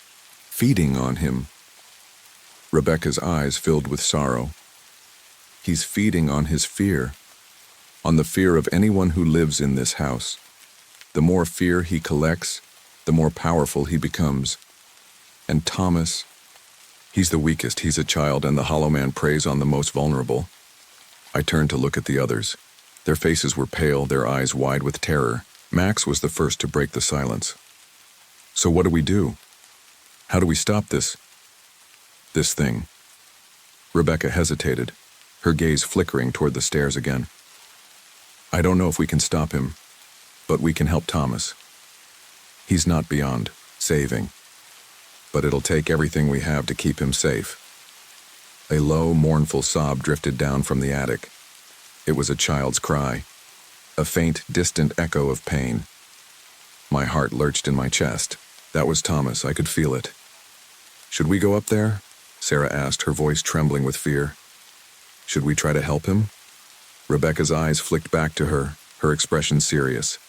feeding on him?" Rebecca's eyes filled with sorrow. "He's feeding on his fear, on the fear of anyone who lives in this house. The more fear he collects, the more powerful he becomes. And Thomas, he's the weakest, he's a child, and the Hollow Man preys on the most vulnerable." I turned to look at the others. Their faces were pale, their eyes wide with terror. Max was the first to break the silence. "So what do we do? How do we stop this thing?" Rebecca hesitated, her gaze flickering toward the stairs again. I don't know if we can stop him, but we can help Thomas. He's not beyond saving, but it'll take everything we have to keep him safe. A low, mournful sob drifted down from the attic. It was a child's cry, a faint, distant echo of pain. My heart lurched in my chest. That was Thomas, I could feel it. Should we go up there? Sarah asked, her voice trembling with fear. Should we try to help him? Rebecca's eyes flicked back to her, her expression serious.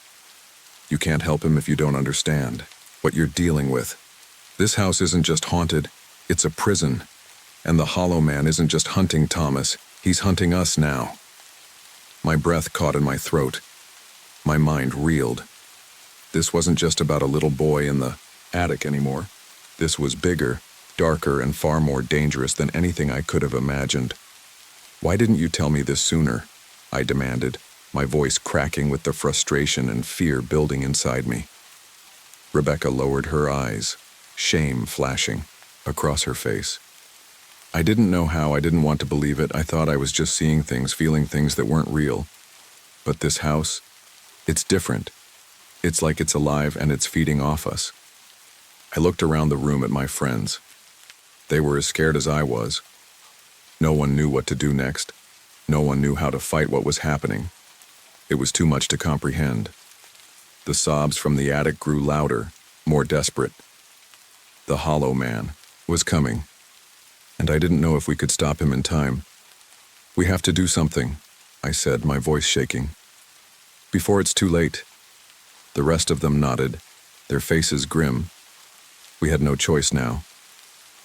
You can't help him if you don't understand what you're dealing with. This house isn't just haunted, it's a prison. And the Hollow Man isn't just hunting Thomas, he's hunting us now. My breath caught in my throat. My mind reeled. This wasn't just about a little boy in the attic anymore. This was bigger, darker, and far more dangerous than anything I could have imagined. Why didn't you tell me this sooner? I demanded, my voice cracking with the frustration and fear building inside me. Rebecca lowered her eyes, shame flashing across her face. I didn't know how, I didn't want to believe it. I thought I was just seeing things, feeling things that weren't real. But this house, it's different. It's like it's alive and it's feeding off us. I looked around the room at my friends. They were as scared as I was. No one knew what to do next. No one knew how to fight what was happening. It was too much to comprehend. The sobs from the attic grew louder, more desperate. The Hollow Man was coming, and I didn't know if we could stop him in time. We have to do something, I said, my voice shaking. Before it's too late. The rest of them nodded, their faces grim. We had no choice now.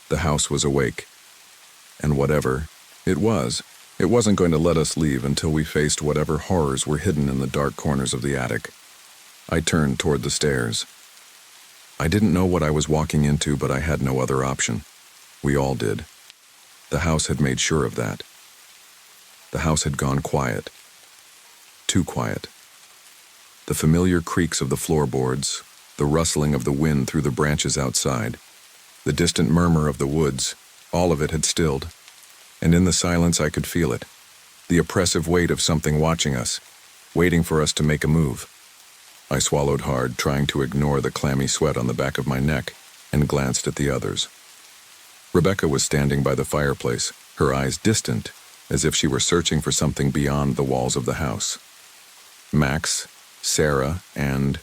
The house was awake. And whatever it wasn't going to let us leave until we faced whatever horrors were hidden in the dark corners of the attic. I turned toward the stairs. I didn't know what I was walking into, but I had no other option. We all did. The house had made sure of that. The house had gone quiet. Too quiet. The familiar creaks of the floorboards, the rustling of the wind through the branches outside, the distant murmur of the woods, all of it had stilled. And in the silence I could feel it, the oppressive weight of something watching us, waiting for us to make a move. I swallowed hard, trying to ignore the clammy sweat on the back of my neck, and glanced at the others. Rebecca was standing by the fireplace, her eyes distant, as if she were searching for something beyond the walls of the house. Max, Sarah, and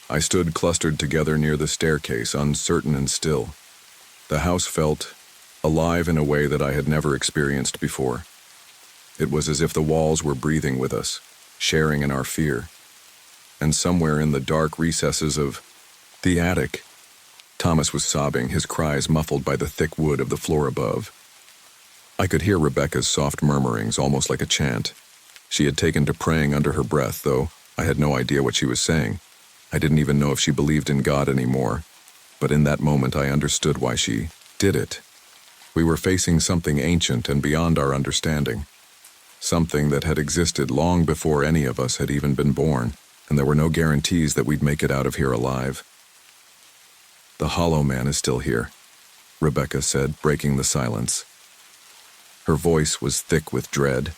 I stood clustered together near the staircase, uncertain and still. The house felt alive in a way that I had never experienced before. It was as if the walls were breathing with us, sharing in our fear. And somewhere in the dark recesses of the attic, Thomas was sobbing, his cries muffled by the thick wood of the floor above. I could hear Rebecca's soft murmurings, almost like a chant. She had taken to praying under her breath, though I had no idea what she was saying. I didn't even know if she believed in God anymore. But in that moment I understood why she did it. We were facing something ancient and beyond our understanding. Something that had existed long before any of us had even been born, and there were no guarantees that we'd make it out of here alive. The Hollow Man is still here, Rebecca said, breaking the silence. Her voice was thick with dread,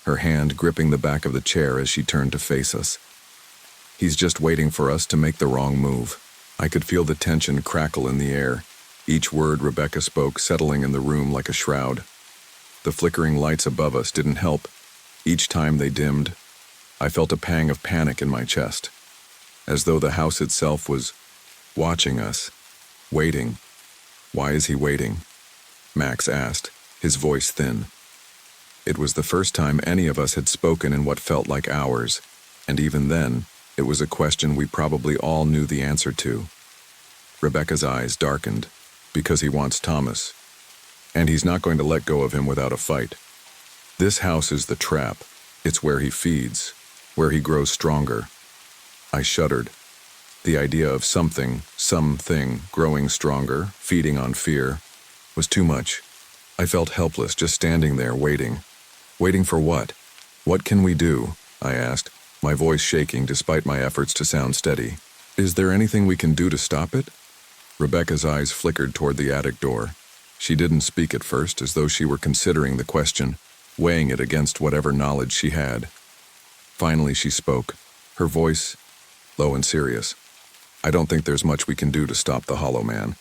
her hand gripping the back of the chair as she turned to face us. He's just waiting for us to make the wrong move. I could feel the tension crackle in the air, each word Rebecca spoke settling in the room like a shroud. The flickering lights above us didn't help. Each time they dimmed, I felt a pang of panic in my chest, as though the house itself was watching us, waiting. Why is he waiting? Max asked, his voice thin. It was the first time any of us had spoken in what felt like hours, and even then, it was a question we probably all knew the answer to. Rebecca's eyes darkened. Because he wants Thomas. And he's not going to let go of him without a fight. This house is the trap. It's where he feeds, where he grows stronger. I shuddered. The idea of something growing stronger, feeding on fear, was too much. I felt helpless, just standing there, waiting. Waiting for what? What can we do? I asked, my voice shaking despite my efforts to sound steady. Is there anything we can do to stop it? Rebecca's eyes flickered toward the attic door. She didn't speak at first, as though she were considering the question, weighing it against whatever knowledge she had. Finally, she spoke, her voice low and serious. "I don't think there's much we can do to stop the Hollow Man,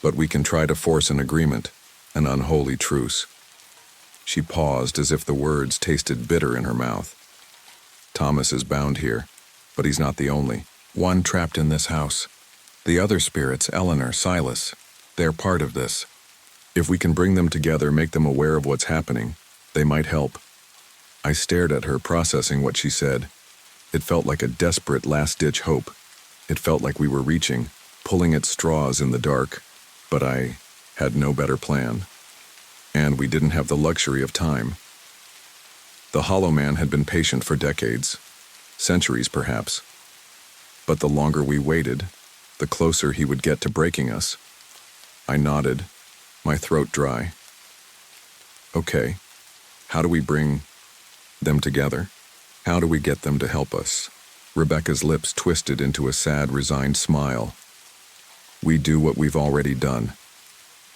but we can try to force an agreement, an unholy truce." She paused as if the words tasted bitter in her mouth. "Thomas is bound here, but he's not the only one trapped in this house. The other spirits, Eleanor, Silas, they're part of this. If we can bring them together, make them aware of what's happening, they might help." I stared at her, processing what she said. It felt like a desperate last-ditch hope. It felt like we were reaching, pulling at straws in the dark, but I had no better plan. And we didn't have the luxury of time. The Hollow Man had been patient for decades, centuries perhaps. But the longer we waited, the closer he would get to breaking us. I nodded, my throat dry. "Okay, how do we bring them together? How do we get them to help us?" Rebecca's lips twisted into a sad, resigned smile. "We do what we've already done.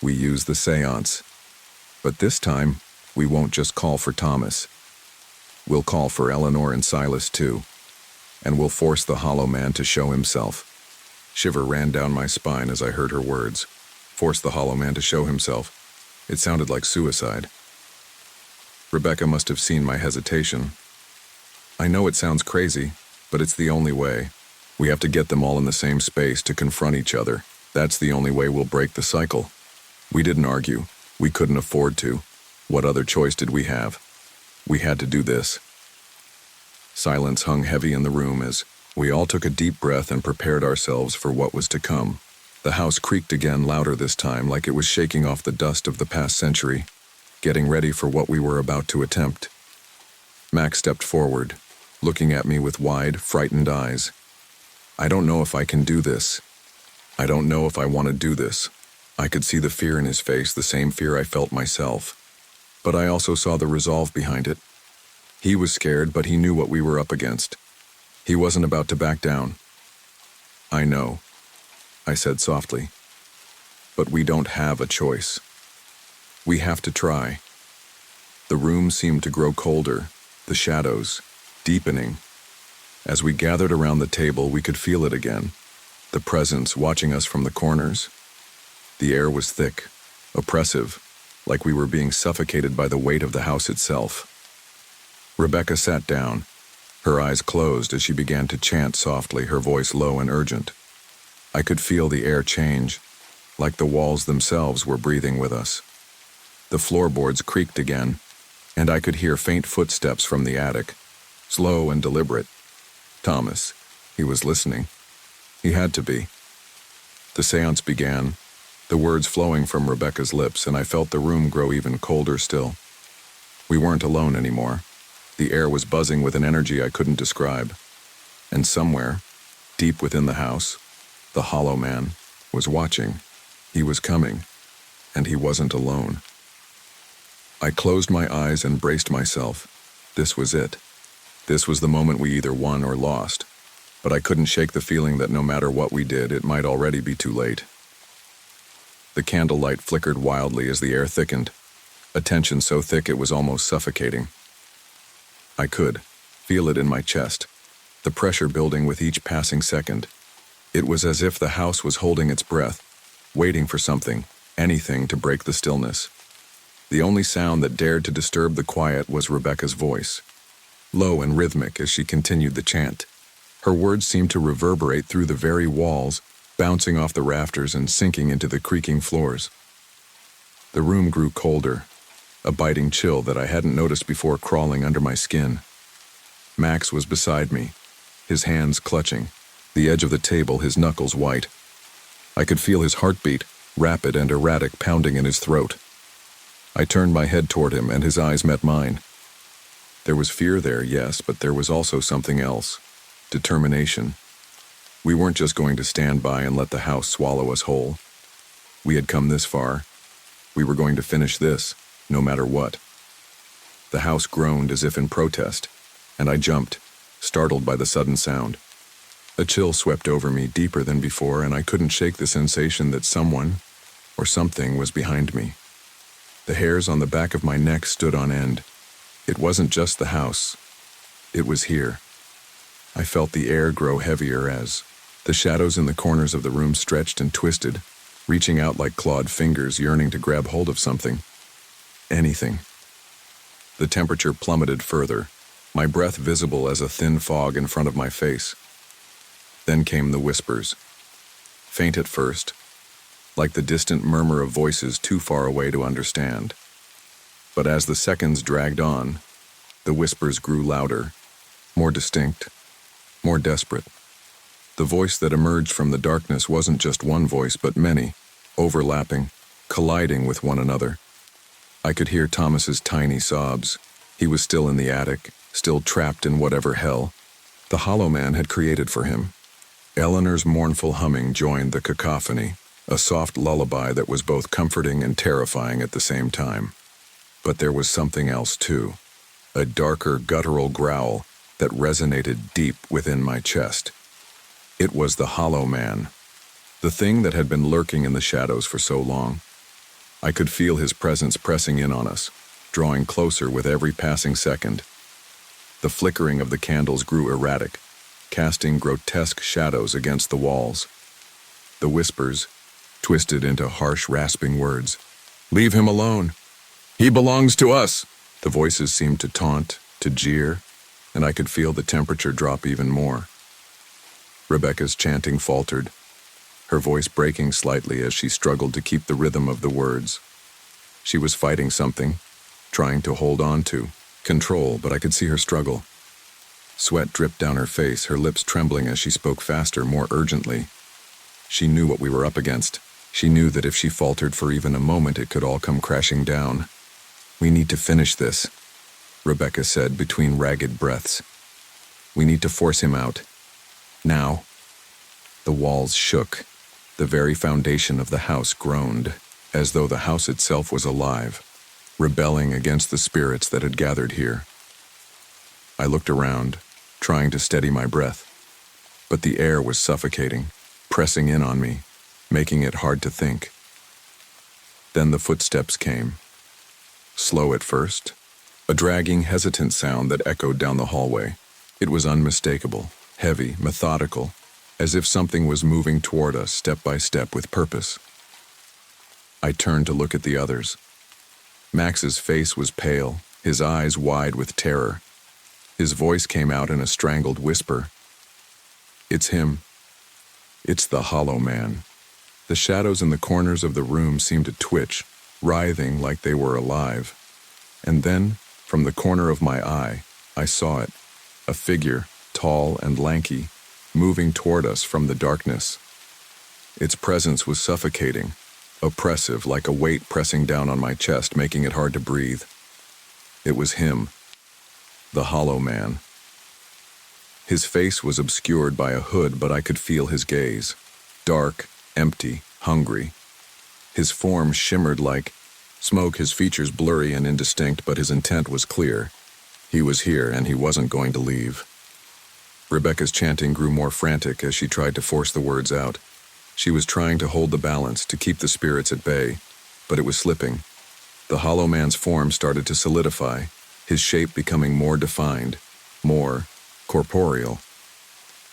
We use the seance. But this time, we won't just call for Thomas. We'll call for Eleanor and Silas too. And we'll force the Hollow Man to show himself." Shiver ran down my spine as I heard her words. Force the Hollow Man to show himself. It sounded like suicide. Rebecca must have seen my hesitation. "I know it sounds crazy, but it's the only way. We have to get them all in the same space to confront each other. That's the only way we'll break the cycle." We didn't argue. We couldn't afford to. What other choice did we have? We had to do this. Silence hung heavy in the room as we all took a deep breath and prepared ourselves for what was to come. The house creaked again, louder this time, like it was shaking off the dust of the past century, getting ready for what we were about to attempt. Max stepped forward, looking at me with wide, frightened eyes. "I don't know if I can do this. I don't know if I want to do this." I could see the fear in his face, the same fear I felt myself. But I also saw the resolve behind it. He was scared, but he knew what we were up against. He wasn't about to back down. "I know," I said softly. "But we don't have a choice. We have to try." The room seemed to grow colder, the shadows deepening. As we gathered around the table, we could feel it again, the presence watching us from the corners. The air was thick, oppressive, like we were being suffocated by the weight of the house itself. Rebecca sat down, her eyes closed as she began to chant softly, her voice low and urgent. I could feel the air change, like the walls themselves were breathing with us. The floorboards creaked again, and I could hear faint footsteps from the attic, slow and deliberate. Thomas, he was listening. He had to be. The seance began, the words flowing from Rebecca's lips, and I felt the room grow even colder still. We weren't alone anymore. The air was buzzing with an energy I couldn't describe. And somewhere, deep within the house, the Hollow Man was watching. He was coming, and he wasn't alone. I closed my eyes and braced myself. This was it. This was the moment we either won or lost. But I couldn't shake the feeling that no matter what we did, it might already be too late. The candlelight flickered wildly as the air thickened, a tension so thick it was almost suffocating. I could feel it in my chest, the pressure building with each passing second. It was as if the house was holding its breath, waiting for something, anything to break the stillness. The only sound that dared to disturb the quiet was Rebecca's voice, low and rhythmic as she continued the chant. Her words seemed to reverberate through the very walls, bouncing off the rafters and sinking into the creaking floors. The room grew colder, a biting chill that I hadn't noticed before crawling under my skin. Max was beside me, his hands clutching, the edge of the table, his knuckles white. I could feel his heartbeat, rapid and erratic, pounding in his throat. I turned my head toward him, and his eyes met mine. There was fear there, yes, but there was also something else. Determination. We weren't just going to stand by and let the house swallow us whole. We had come this far. We were going to finish this, no matter what. The house groaned as if in protest, and I jumped, startled by the sudden sound. A chill swept over me, deeper than before, and I couldn't shake the sensation that someone, or something, was behind me. The hairs on the back of my neck stood on end. It wasn't just the house. It was here. I felt the air grow heavier as the shadows in the corners of the room stretched and twisted, reaching out like clawed fingers yearning to grab hold of something. Anything. The temperature plummeted further, my breath visible as a thin fog in front of my face. Then came the whispers. Faint at first, like the distant murmur of voices too far away to understand. But as the seconds dragged on, the whispers grew louder, more distinct, more desperate. The voice that emerged from the darkness wasn't just one voice, but many, overlapping, colliding with one another. I could hear Thomas's tiny sobs. He was still in the attic, still trapped in whatever hell the Hollow Man had created for him. Eleanor's mournful humming joined the cacophony, a soft lullaby that was both comforting and terrifying at the same time. But there was something else too, a darker, guttural growl that resonated deep within my chest. It was the Hollow Man, the thing that had been lurking in the shadows for so long. I could feel his presence pressing in on us, drawing closer with every passing second. The flickering of the candles grew erratic, casting grotesque shadows against the walls. The whispers twisted into harsh, rasping words. "Leave him alone. He belongs to us." The voices seemed to taunt, to jeer, and I could feel the temperature drop even more. Rebecca's chanting faltered, her voice breaking slightly as she struggled to keep the rhythm of the words. She was fighting something, trying to hold on to control, but I could see her struggle. Sweat dripped down her face, her lips trembling as she spoke faster, more urgently. She knew what we were up against. She knew that if she faltered for even a moment, it could all come crashing down. "We need to finish this," Rebecca said between ragged breaths. "We need to force him out. Now." The walls shook. The very foundation of the house groaned, as though the house itself was alive, rebelling against the spirits that had gathered here. I looked around, trying to steady my breath, but the air was suffocating, pressing in on me, making it hard to think. Then the footsteps came. Slow at first, a dragging, hesitant sound that echoed down the hallway. It was unmistakable, heavy, methodical, as if something was moving toward us step by step with purpose. I turned to look at the others. Max's face was pale, his eyes wide with terror. His voice came out in a strangled whisper. "It's him. It's the Hollow Man." The shadows in the corners of the room seemed to twitch, writhing like they were alive. And then, from the corner of my eye, I saw it, a figure, tall and lanky, moving toward us from the darkness. Its presence was suffocating, oppressive, like a weight pressing down on my chest, making it hard to breathe. It was him, the Hollow Man. His face was obscured by a hood, but I could feel his gaze. Dark, empty, hungry. His form shimmered like smoke, his features blurry and indistinct, but his intent was clear. He was here, and he wasn't going to leave. Rebecca's chanting grew more frantic as she tried to force the words out. She was trying to hold the balance, to keep the spirits at bay, but it was slipping. The Hollow Man's form started to solidify, his shape becoming more defined, more corporeal.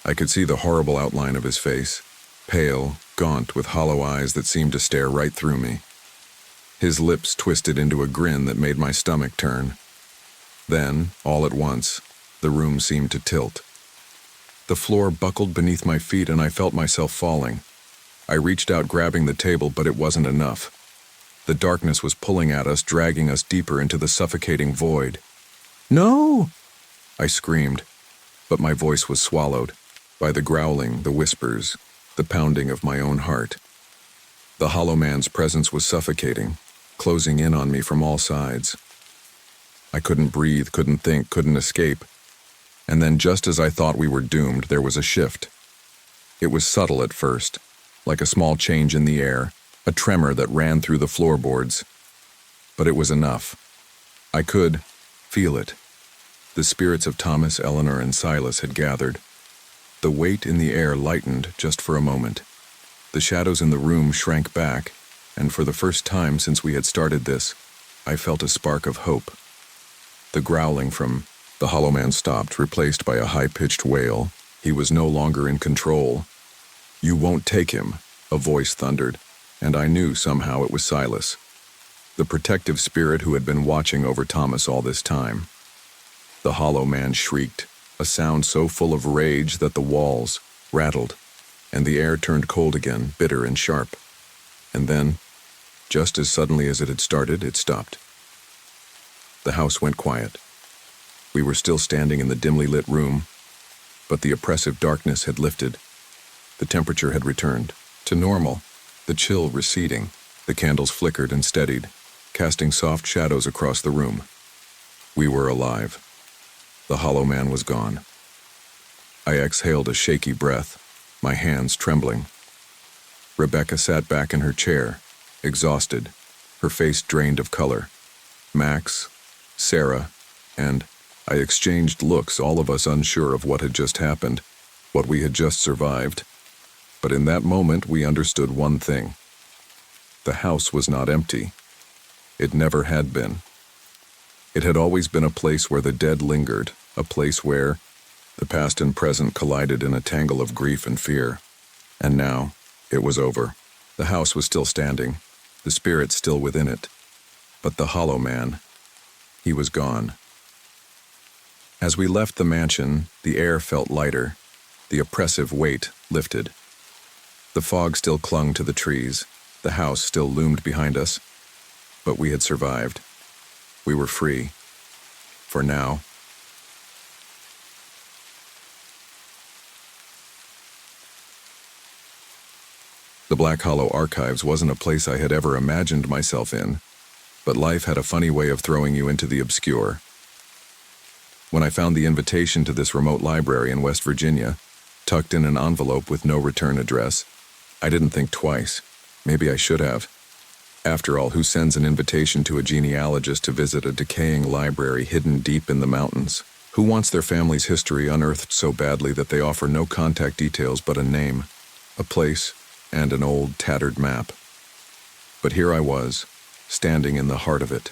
I could see the horrible outline of his face, pale, gaunt, with hollow eyes that seemed to stare right through me. His lips twisted into a grin that made my stomach turn. Then, all at once, the room seemed to tilt. The floor buckled beneath my feet and I felt myself falling. I reached out, grabbing the table, but it wasn't enough. The darkness was pulling at us, dragging us deeper into the suffocating void. "No!" I screamed, but my voice was swallowed by the growling, the whispers, the pounding of my own heart. The Hollow Man's presence was suffocating, closing in on me from all sides. I couldn't breathe, couldn't think, couldn't escape. And then, just as I thought we were doomed, there was a shift. It was subtle at first, like a small change in the air, a tremor that ran through the floorboards. But it was enough. I could feel it. The spirits of Thomas, Eleanor, and Silas had gathered. The weight in the air lightened just for a moment. The shadows in the room shrank back, and for the first time since we had started this, I felt a spark of hope. The growling from the hollow man stopped, replaced by a high-pitched wail. He was no longer in control. "You won't take him," a voice thundered, and I knew somehow it was Silas, the protective spirit who had been watching over Thomas all this time. The hollow man shrieked, a sound so full of rage that the walls rattled, and the air turned cold again, bitter and sharp. And then, just as suddenly as it had started, it stopped. The house went quiet. We were still standing in the dimly lit room, but the oppressive darkness had lifted. The temperature had returned to normal, the chill receding. The candles flickered and steadied, casting soft shadows across the room. We were alive. The hollow man was gone. I exhaled a shaky breath, my hands trembling. Rebecca sat back in her chair, exhausted, her face drained of color. Max, Sarah, and I exchanged looks, all of us unsure of what had just happened, what we had just survived. But in that moment, we understood one thing. The house was not empty. It never had been. It had always been a place where the dead lingered, a place where the past and present collided in a tangle of grief and fear. And now, it was over. The house was still standing, the spirit still within it. But the hollow man, he was gone. As we left the mansion, the air felt lighter, the oppressive weight lifted. The fog still clung to the trees, the house still loomed behind us, but we had survived. We were free. For now. The Black Hollow Archives wasn't a place I had ever imagined myself in, but life had a funny way of throwing you into the obscure. When I found the invitation to this remote library in West Virginia, tucked in an envelope with no return address, I didn't think twice. Maybe I should have. After all, who sends an invitation to a genealogist to visit a decaying library hidden deep in the mountains? Who wants their family's history unearthed so badly that they offer no contact details but a name, a place, and an old, tattered map? But here I was, standing in the heart of it.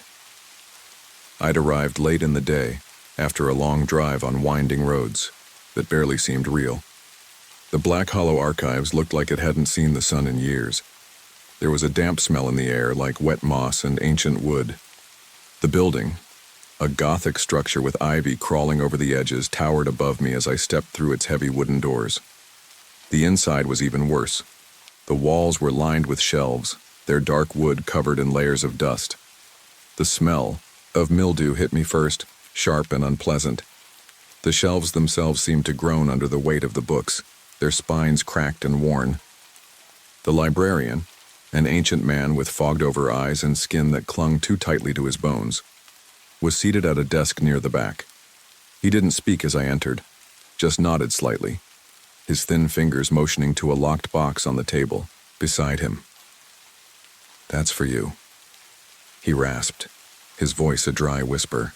I'd arrived late in the day, after a long drive on winding roads that barely seemed real. The Black Hollow Archives looked like it hadn't seen the sun in years. There was a damp smell in the air, like wet moss and ancient wood. The building, a Gothic structure with ivy crawling over the edges, towered above me as I stepped through its heavy wooden doors. The inside was even worse. The walls were lined with shelves, their dark wood covered in layers of dust. The smell of mildew hit me first, sharp and unpleasant. The shelves themselves seemed to groan under the weight of the books, their spines cracked and worn. The librarian, an ancient man with fogged-over eyes and skin that clung too tightly to his bones, was seated at a desk near the back. He didn't speak as I entered, just nodded slightly, his thin fingers motioning to a locked box on the table beside him. "That's for you," he rasped, his voice a dry whisper.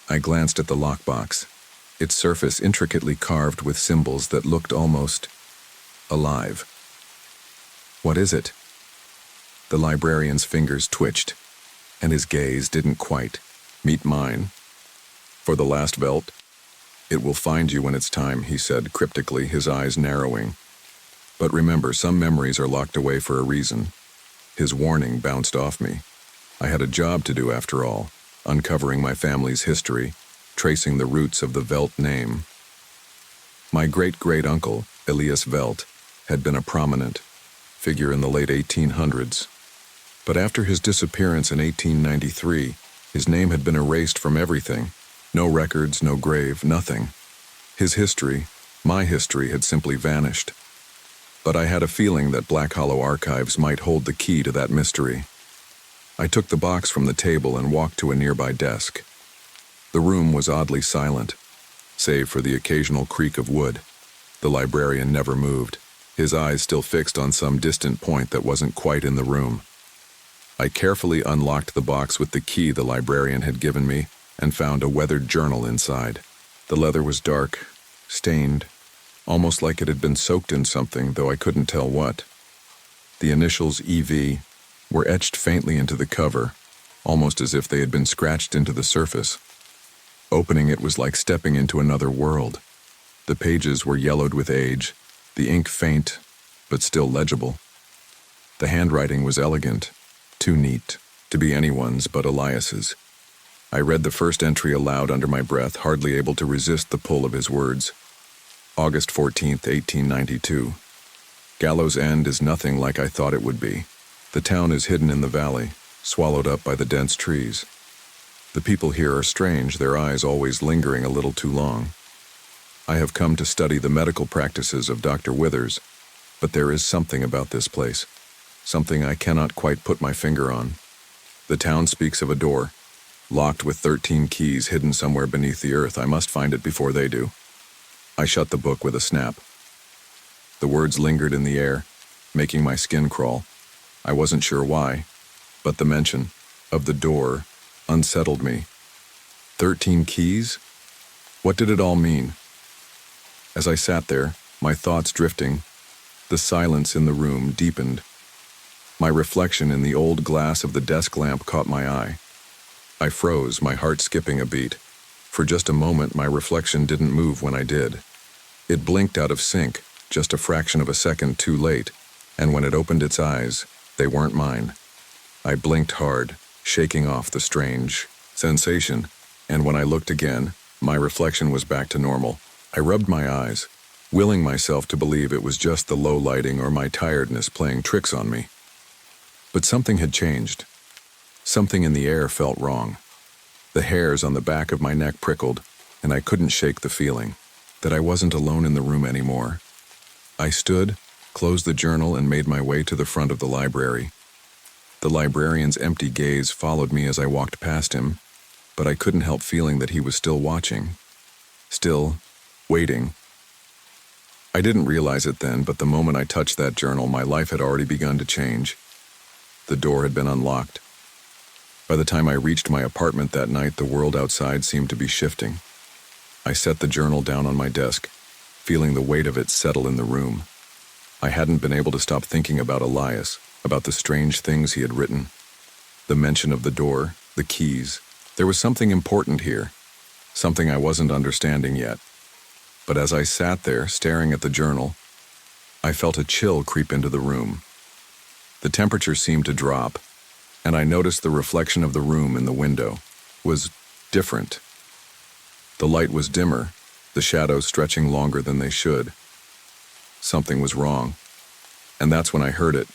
I glanced at the lockbox, its surface intricately carved with symbols that looked almost alive. "What is it?" The librarian's fingers twitched, and his gaze didn't quite meet mine. "For the last Velt, it will find you when it's time," he said cryptically, his eyes narrowing. "But remember, some memories are locked away for a reason." His warning bounced off me. I had a job to do after all, uncovering my family's history, tracing the roots of the Velt name. My great-great-uncle, Elias Velt, had been a prominent figure in the late 1800s. But after his disappearance in 1893, his name had been erased from everything. No records, no grave, nothing. His history, my history, had simply vanished. But I had a feeling that Black Hollow Archives might hold the key to that mystery. I took the box from the table and walked to a nearby desk. The room was oddly silent, save for the occasional creak of wood. The librarian never moved, his eyes still fixed on some distant point that wasn't quite in the room. I carefully unlocked the box with the key the librarian had given me and found a weathered journal inside. The leather was dark, stained, almost like it had been soaked in something, though I couldn't tell what. The initials EV were etched faintly into the cover, almost as if they had been scratched into the surface. Opening it was like stepping into another world. The pages were yellowed with age, the ink faint, but still legible. The handwriting was elegant, too neat to be anyone's but Elias's. I read the first entry aloud under my breath, hardly able to resist the pull of his words. August 14th, 1892. Gallows End is nothing like I thought it would be. The town is hidden in the valley, swallowed up by the dense trees. The people here are strange, their eyes always lingering a little too long. I have come to study the medical practices of Dr. Withers, but there is something about this place, something I cannot quite put my finger on. The town speaks of a door, locked with 13 keys hidden somewhere beneath the earth. I must find it before they do. I shut the book with a snap. The words lingered in the air, making my skin crawl. I wasn't sure why, but the mention of the door unsettled me. 13 keys? What did it all mean? As I sat there, my thoughts drifting, the silence in the room deepened. My reflection in the old glass of the desk lamp caught my eye. I froze, my heart skipping a beat. For just a moment, my reflection didn't move when I did. It blinked out of sync, just a fraction of a second too late, and when it opened its eyes, they weren't mine. I blinked hard, shaking off the strange sensation, and when I looked again, my reflection was back to normal. I rubbed my eyes, willing myself to believe it was just the low lighting or my tiredness playing tricks on me. But something had changed. Something in the air felt wrong. The hairs on the back of my neck prickled, and I couldn't shake the feeling that I wasn't alone in the room anymore. I stood, closed the journal, and made my way to the front of the library. The librarian's empty gaze followed me as I walked past him, but I couldn't help feeling that he was still watching, still waiting. I didn't realize it then, but the moment I touched that journal, my life had already begun to change. The door had been unlocked. By the time I reached my apartment that night, the world outside seemed to be shifting. I set the journal down on my desk, feeling the weight of it settle in the room. I hadn't been able to stop thinking about Elias, about the strange things he had written. The mention of the door, the keys. There was something important here, something I wasn't understanding yet. But as I sat there, staring at the journal, I felt a chill creep into the room. The temperature seemed to drop, and I noticed the reflection of the room in the window was different. The light was dimmer, the shadows stretching longer than they should. Something was wrong, and that's when I heard it,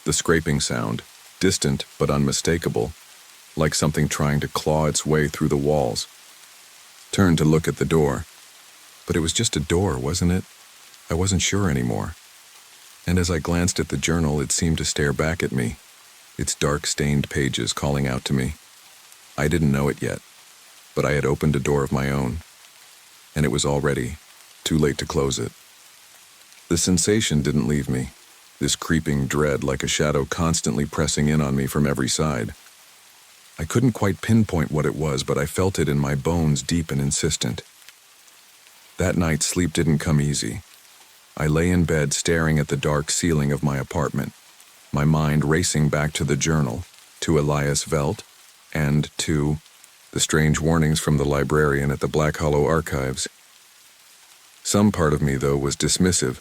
the scraping sound, distant but unmistakable, like something trying to claw its way through the walls. Turned to look at the door, but it was just a door, wasn't it? I wasn't sure anymore. And as I glanced at the journal, it seemed to stare back at me, its dark stained pages calling out to me. I didn't know it yet, but I had opened a door of my own, and it was already too late to close it. The sensation didn't leave me, this creeping dread like a shadow constantly pressing in on me from every side. I couldn't quite pinpoint what it was, but I felt it in my bones, deep and insistent. That night, sleep didn't come easy. I lay in bed staring at the dark ceiling of my apartment, my mind racing back to the journal, to Elias Velt, and to the strange warnings from the librarian at the Black Hollow Archives. Some part of me, though, was dismissive.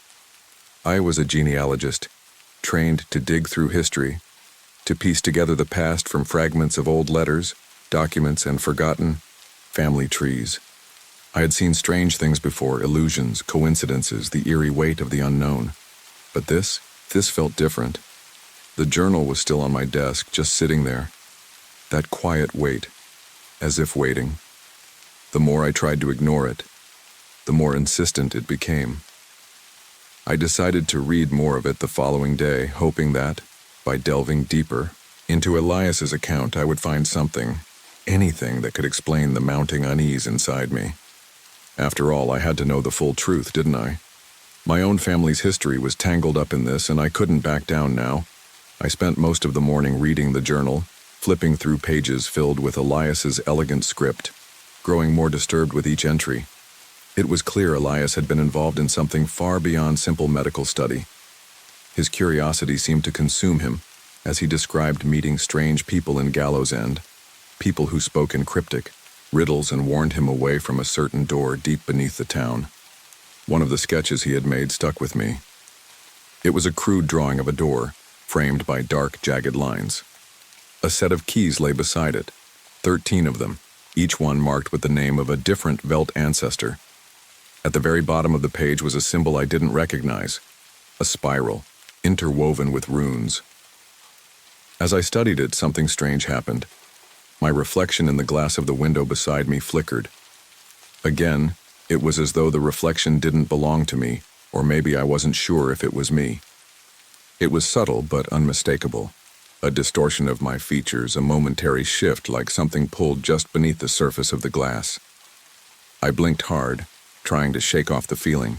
I was a genealogist, trained to dig through history, to piece together the past from fragments of old letters, documents, and forgotten family trees. I had seen strange things before, illusions, coincidences, the eerie weight of the unknown. But this felt different. The journal was still on my desk, just sitting there. That quiet wait, as if waiting. The more I tried to ignore it, the more insistent it became. I decided to read more of it the following day, hoping that, by delving deeper into Elias's account, I would find something, anything that could explain the mounting unease inside me. After all, I had to know the full truth, didn't I? My own family's history was tangled up in this, and I couldn't back down now. I spent most of the morning reading the journal, flipping through pages filled with Elias's elegant script, growing more disturbed with each entry. It was clear Elias had been involved in something far beyond simple medical study. His curiosity seemed to consume him, as he described meeting strange people in Gallows End, people who spoke in cryptic riddles and warned him away from a certain door deep beneath the town. One of the sketches he had made stuck with me. It was a crude drawing of a door, framed by dark, jagged lines. A set of keys lay beside it, 13 of them, each one marked with the name of a different Velt ancestor. At the very bottom of the page was a symbol I didn't recognize, a spiral, interwoven with runes. As I studied it, something strange happened. My reflection in the glass of the window beside me flickered. Again, it was as though the reflection didn't belong to me, or maybe I wasn't sure if it was me. It was subtle but unmistakable. A distortion of my features, a momentary shift like something pulled just beneath the surface of the glass. I blinked hard, trying to shake off the feeling.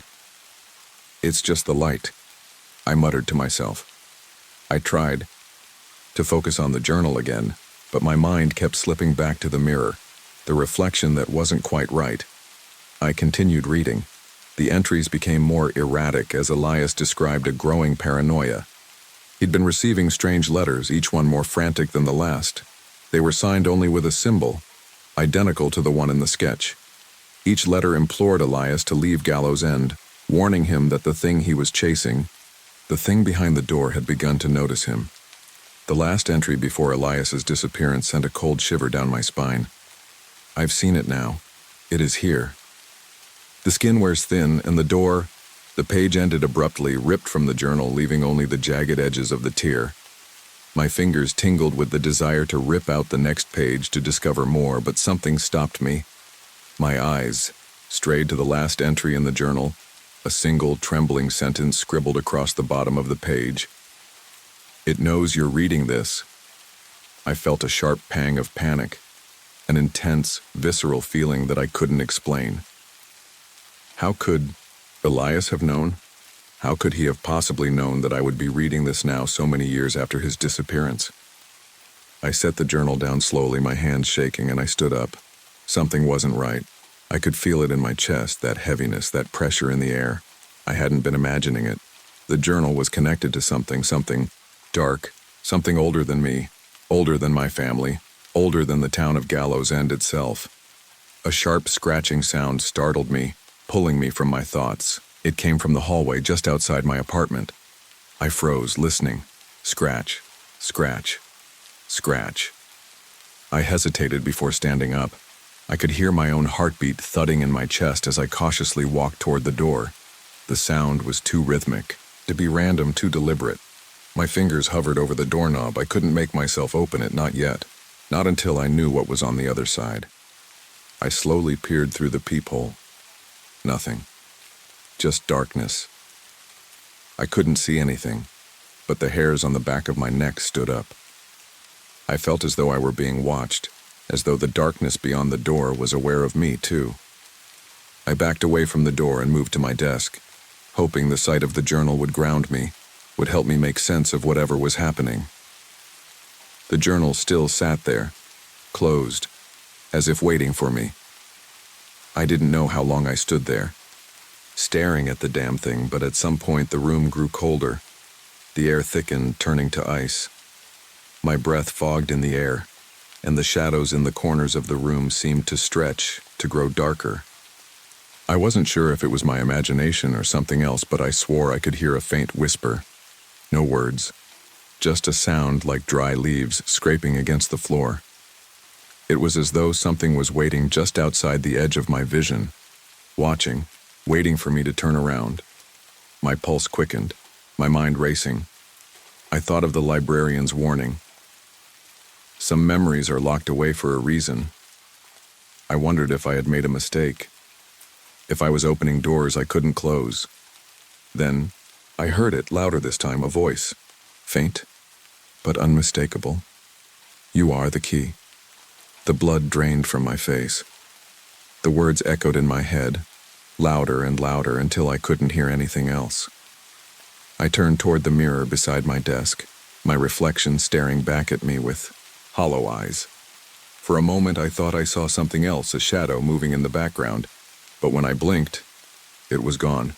It's just the light, I muttered to myself. I tried to focus on the journal again, but my mind kept slipping back to the mirror, the reflection that wasn't quite right. I continued reading. The entries became more erratic as Elias described a growing paranoia. He'd been receiving strange letters, each one more frantic than the last. They were signed only with a symbol, identical to the one in the sketch. Each letter implored Elias to leave Gallows End, warning him that the thing he was chasing, the thing behind the door, had begun to notice him. The last entry before Elias's disappearance sent a cold shiver down my spine. I've seen it now. It is here. The skin wears thin, and the page ended abruptly, ripped from the journal, leaving only the jagged edges of the tear. My fingers tingled with the desire to rip out the next page to discover more, but something stopped me. My eyes strayed to the last entry in the journal, a single trembling sentence scribbled across the bottom of the page. It knows you're reading this. I felt a sharp pang of panic, an intense, visceral feeling that I couldn't explain. How could Elias have known? How could he have possibly known that I would be reading this now so many years after his disappearance? I set the journal down slowly, my hands shaking, and I stood up. Something wasn't right. I could feel it in my chest, that heaviness, that pressure in the air. I hadn't been imagining it. The journal was connected to something dark, something older than me, older than my family, older than the town of Gallows End itself. A sharp scratching sound startled me, pulling me from my thoughts. It came from the hallway just outside my apartment. I froze, listening. Scratch, scratch, scratch. I hesitated before standing up. I could hear my own heartbeat thudding in my chest as I cautiously walked toward the door. The sound was too rhythmic, to be random, too deliberate. My fingers hovered over the doorknob. I couldn't make myself open it, not yet. Not until I knew what was on the other side. I slowly peered through the peephole. Nothing. Just darkness. I couldn't see anything, but the hairs on the back of my neck stood up. I felt as though I were being watched, as though the darkness beyond the door was aware of me, too. I backed away from the door and moved to my desk, hoping the sight of the journal would ground me, would help me make sense of whatever was happening. The journal still sat there, closed, as if waiting for me. I didn't know how long I stood there, staring at the damn thing, but at some point the room grew colder. The air thickened, turning to ice. My breath fogged in the air, and the shadows in the corners of the room seemed to stretch, to grow darker. I wasn't sure if it was my imagination or something else, but I swore I could hear a faint whisper. No words, just a sound like dry leaves scraping against the floor. It was as though something was waiting just outside the edge of my vision, watching, waiting for me to turn around. My pulse quickened, my mind racing. I thought of the librarian's warning. Some memories are locked away for a reason. I wondered if I had made a mistake, if I was opening doors I couldn't close. Then, I heard it, louder this time, a voice, faint, but unmistakable. You are the key. The blood drained from my face. The words echoed in my head, louder and louder until I couldn't hear anything else. I turned toward the mirror beside my desk, my reflection staring back at me with hollow eyes. For a moment I thought I saw something else, a shadow moving in the background, but when I blinked, it was gone.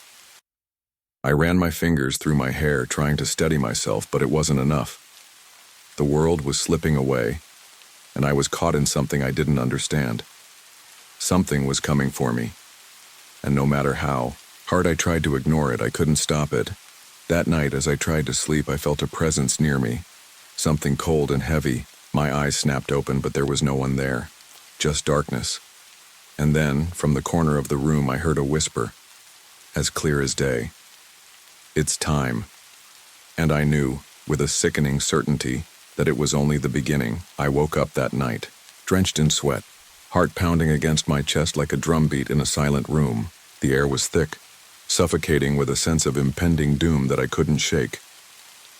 I ran my fingers through my hair, trying to steady myself, but it wasn't enough. The world was slipping away, and I was caught in something I didn't understand. Something was coming for me, and no matter how hard I tried to ignore it, I couldn't stop it. That night, as I tried to sleep, I felt a presence near me, something cold and heavy. My eyes snapped open, but there was no one there, just darkness. And then, from the corner of the room, I heard a whisper, as clear as day. "It's time." And I knew, with a sickening certainty, that it was only the beginning. I woke up that night, drenched in sweat, heart pounding against my chest like a drumbeat in a silent room. The air was thick, suffocating with a sense of impending doom that I couldn't shake.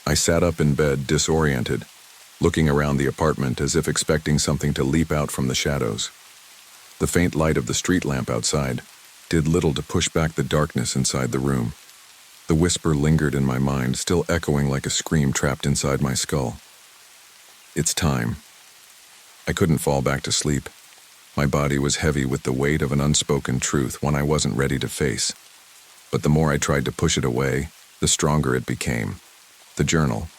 I sat up in bed, disoriented, looking around the apartment as if expecting something to leap out from the shadows. The faint light of the street lamp outside did little to push back the darkness inside the room. The whisper lingered in my mind, still echoing like a scream trapped inside my skull. It's time. I couldn't fall back to sleep. My body was heavy with the weight of an unspoken truth, one I wasn't ready to face. But the more I tried to push it away, the stronger it became. The journal,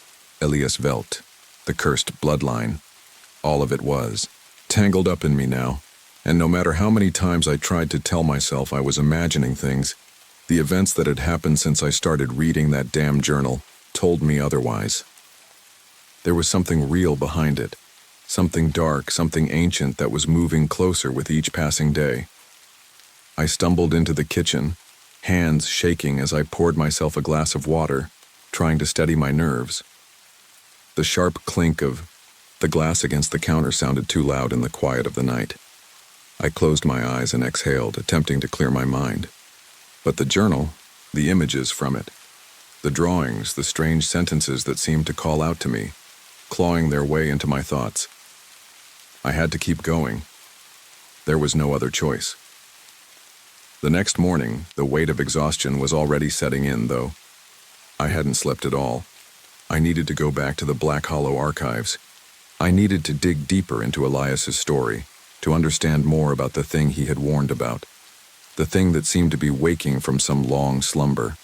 Elias Velt, the cursed bloodline, all of it was tangled up in me now. And no matter how many times I tried to tell myself I was imagining things, the events that had happened since I started reading that damn journal told me otherwise. There was something real behind it, something dark, something ancient that was moving closer with each passing day. I stumbled into the kitchen, hands shaking as I poured myself a glass of water, trying to steady my nerves. The sharp clink of the glass against the counter sounded too loud in the quiet of the night. I closed my eyes and exhaled, attempting to clear my mind. But the journal, the images from it, the drawings, the strange sentences that seemed to call out to me, clawing their way into my thoughts. I had to keep going. There was no other choice. The next morning, the weight of exhaustion was already setting in, though. I hadn't slept at all. I needed to go back to the Black Hollow archives. I needed to dig deeper into Elias's story, to understand more about the thing he had warned about, the thing that seemed to be waking from some long slumber.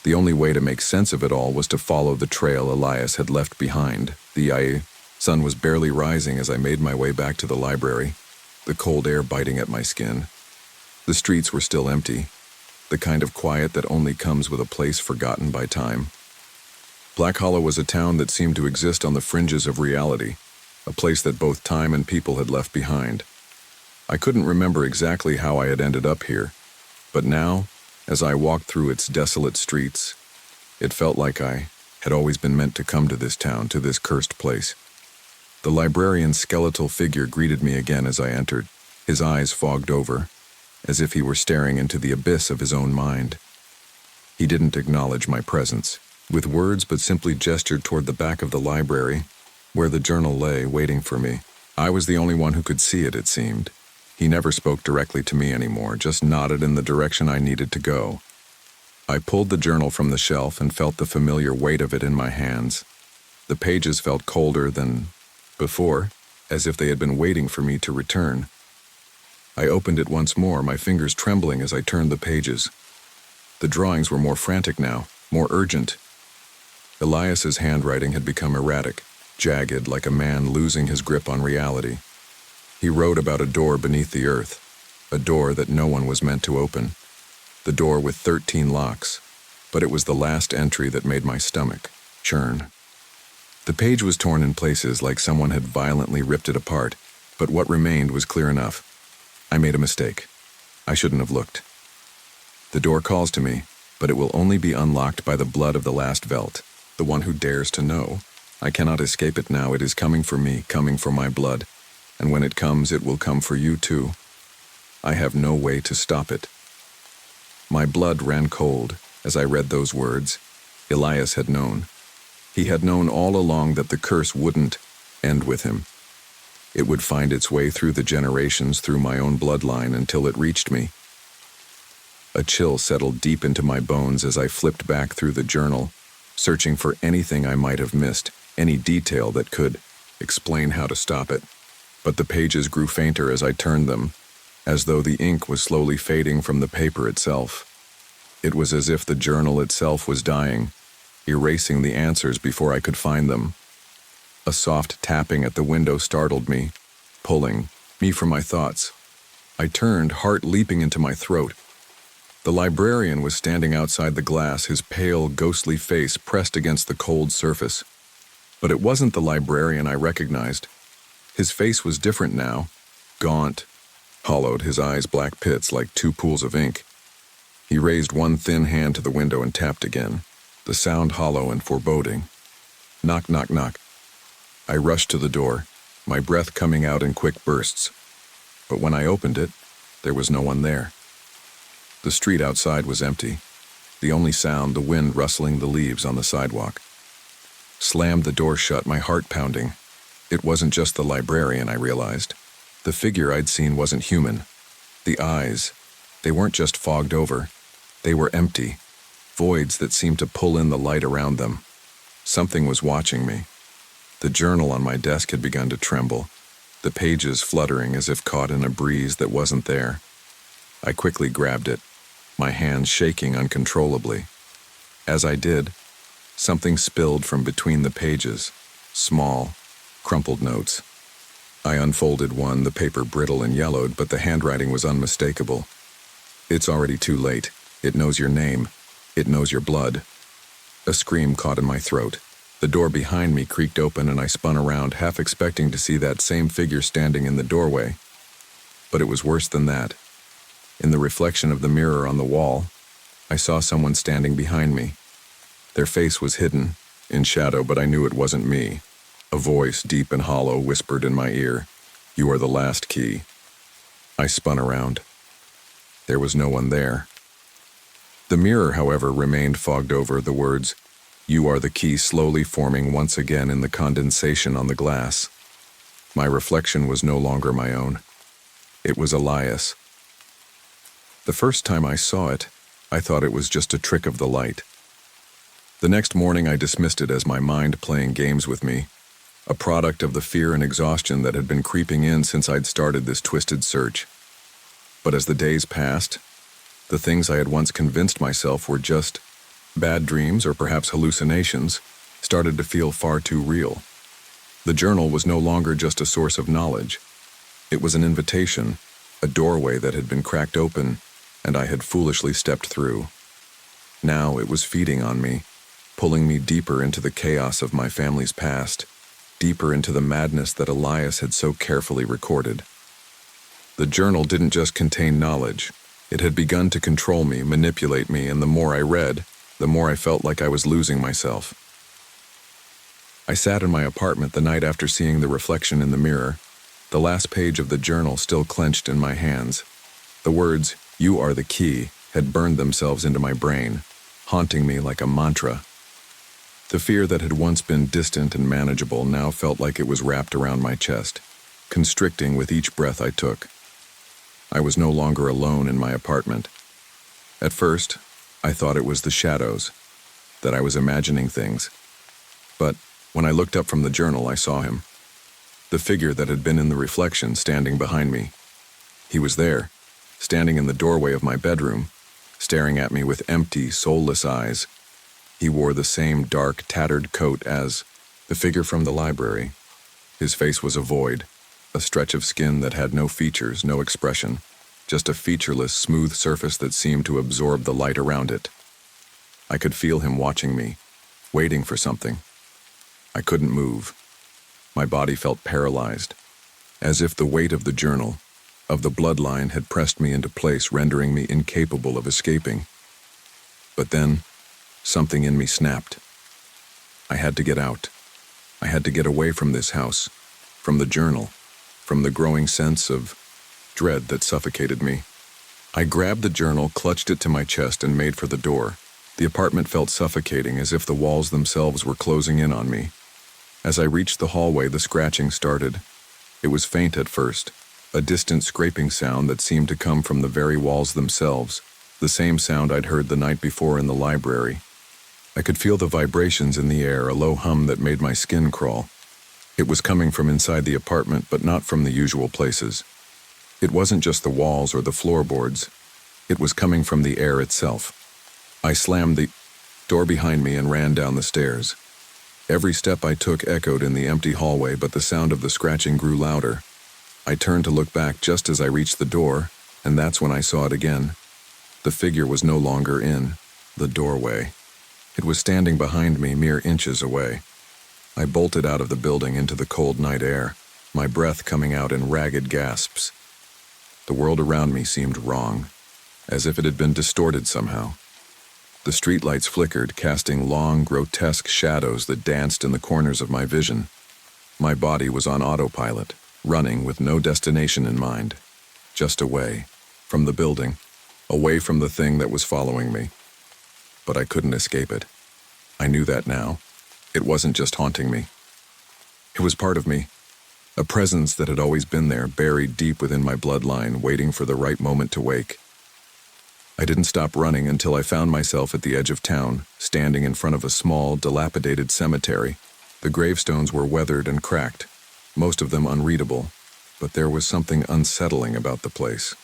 The only way to make sense of it all was to follow the trail Elias had left behind. The sun was barely rising as I made my way back to the library, the cold air biting at my skin. The streets were still empty, the kind of quiet that only comes with a place forgotten by time. Black Hollow was a town that seemed to exist on the fringes of reality, a place that both time and people had left behind. I couldn't remember exactly how I had ended up here, but now, as I walked through its desolate streets, it felt like I had always been meant to come to this town, to this cursed place. The librarian's skeletal figure greeted me again as I entered, his eyes fogged over, as if he were staring into the abyss of his own mind. He didn't acknowledge my presence with words, but simply gestured toward the back of the library, where the journal lay, waiting for me. I was the only one who could see it, it seemed. He never spoke directly to me anymore, just nodded in the direction I needed to go. I pulled the journal from the shelf and felt the familiar weight of it in my hands. The pages felt colder than before, as if they had been waiting for me to return. I opened it once more, my fingers trembling as I turned the pages. The drawings were more frantic now, more urgent. Elias's handwriting had become erratic, jagged, like a man losing his grip on reality. He wrote about a door beneath the earth, a door that no one was meant to open, the door with 13 locks, but it was the last entry that made my stomach churn. The page was torn in places like someone had violently ripped it apart, but what remained was clear enough. I made a mistake. I shouldn't have looked. The door calls to me, but it will only be unlocked by the blood of the last Velt, the one who dares to know. I cannot escape it now. It is coming for me, coming for my blood. And when it comes, it will come for you too. I have no way to stop it. My blood ran cold as I read those words. Elias had known. He had known all along that the curse wouldn't end with him. It would find its way through the generations, through my own bloodline, until it reached me. A chill settled deep into my bones as I flipped back through the journal, searching for anything I might have missed, any detail that could explain how to stop it. But the pages grew fainter as I turned them, as though the ink was slowly fading from the paper itself. It was as if the journal itself was dying, erasing the answers before I could find them. A soft tapping at the window startled me, pulling me from my thoughts. I turned, heart leaping into my throat. The librarian was standing outside the glass, his pale, ghostly face pressed against the cold surface. But it wasn't the librarian I recognized. His face was different now, gaunt, hollowed, his eyes black pits like two pools of ink. He raised one thin hand to the window and tapped again, the sound hollow and foreboding. Knock, knock, knock. I rushed to the door, my breath coming out in quick bursts. But when I opened it, there was no one there. The street outside was empty. The only sound, the wind rustling the leaves on the sidewalk. Slammed the door shut, my heart pounding. It wasn't just the librarian, I realized. The figure I'd seen wasn't human. The eyes, they weren't just fogged over. They were empty, voids that seemed to pull in the light around them. Something was watching me. The journal on my desk had begun to tremble, the pages fluttering as if caught in a breeze that wasn't there. I quickly grabbed it, my hands shaking uncontrollably. As I did, something spilled from between the pages, small, crumpled notes. I unfolded one, the paper brittle and yellowed, but the handwriting was unmistakable. It's already too late. It knows your name. It knows your blood. A scream caught in my throat. The door behind me creaked open and I spun around, half expecting to see that same figure standing in the doorway. But it was worse than that. In the reflection of the mirror on the wall, I saw someone standing behind me. Their face was hidden, in shadow, but I knew it wasn't me. A voice, deep and hollow, whispered in my ear, "You are the last key." I spun around. There was no one there. The mirror, however, remained fogged over, the words, "You are the key," slowly forming once again in the condensation on the glass. My reflection was no longer my own. It was Elias. The first time I saw it, I thought it was just a trick of the light. The next morning I dismissed it as my mind playing games with me, a product of the fear and exhaustion that had been creeping in since I'd started this twisted search. But as the days passed, the things I had once convinced myself were just bad dreams or perhaps hallucinations started to feel far too real. The journal was no longer just a source of knowledge. It was an invitation, a doorway that had been cracked open, and I had foolishly stepped through. Now it was feeding on me, pulling me deeper into the chaos of my family's past, deeper into the madness that Elias had so carefully recorded. The journal didn't just contain knowledge. It had begun to control me, manipulate me, and the more I read, the more I felt like I was losing myself. I sat in my apartment the night after seeing the reflection in the mirror, the last page of the journal still clenched in my hands. The words, "You are the key," had burned themselves into my brain, haunting me like a mantra. The fear that had once been distant and manageable now felt like it was wrapped around my chest, constricting with each breath I took. I was no longer alone in my apartment. At first, I thought it was the shadows, that I was imagining things. But when I looked up from the journal, I saw him. The figure that had been in the reflection standing behind me. He was there, standing in the doorway of my bedroom, staring at me with empty, soulless eyes. He wore the same dark, tattered coat as the figure from the library. His face was a void, a stretch of skin that had no features, no expression, just a featureless, smooth surface that seemed to absorb the light around it. I could feel him watching me, waiting for something. I couldn't move. My body felt paralyzed, as if the weight of the journal, of the bloodline, had pressed me into place, rendering me incapable of escaping. But then, something in me snapped. I had to get out. I had to get away from this house, from the journal, from the growing sense of dread that suffocated me. I grabbed the journal, clutched it to my chest, and made for the door. The apartment felt suffocating, as if the walls themselves were closing in on me. As I reached the hallway, the scratching started. It was faint at first, a distant scraping sound that seemed to come from the very walls themselves, the same sound I'd heard the night before in the library. I could feel the vibrations in the air, a low hum that made my skin crawl. It was coming from inside the apartment, but not from the usual places. It wasn't just the walls or the floorboards. It was coming from the air itself. I slammed the door behind me and ran down the stairs. Every step I took echoed in the empty hallway, but the sound of the scratching grew louder. I turned to look back just as I reached the door, and that's when I saw it again. The figure was no longer in the doorway. It was standing behind me, mere inches away. I bolted out of the building into the cold night air, my breath coming out in ragged gasps. The world around me seemed wrong, as if it had been distorted somehow. The streetlights flickered, casting long, grotesque shadows that danced in the corners of my vision. My body was on autopilot, running with no destination in mind, just away from the building, away from the thing that was following me. But I couldn't escape it. I knew that now. It wasn't just haunting me. It was part of me, a presence that had always been there, buried deep within my bloodline, waiting for the right moment to wake. I didn't stop running until I found myself at the edge of town, standing in front of a small, dilapidated cemetery. The gravestones were weathered and cracked, most of them unreadable, but there was something unsettling about the place.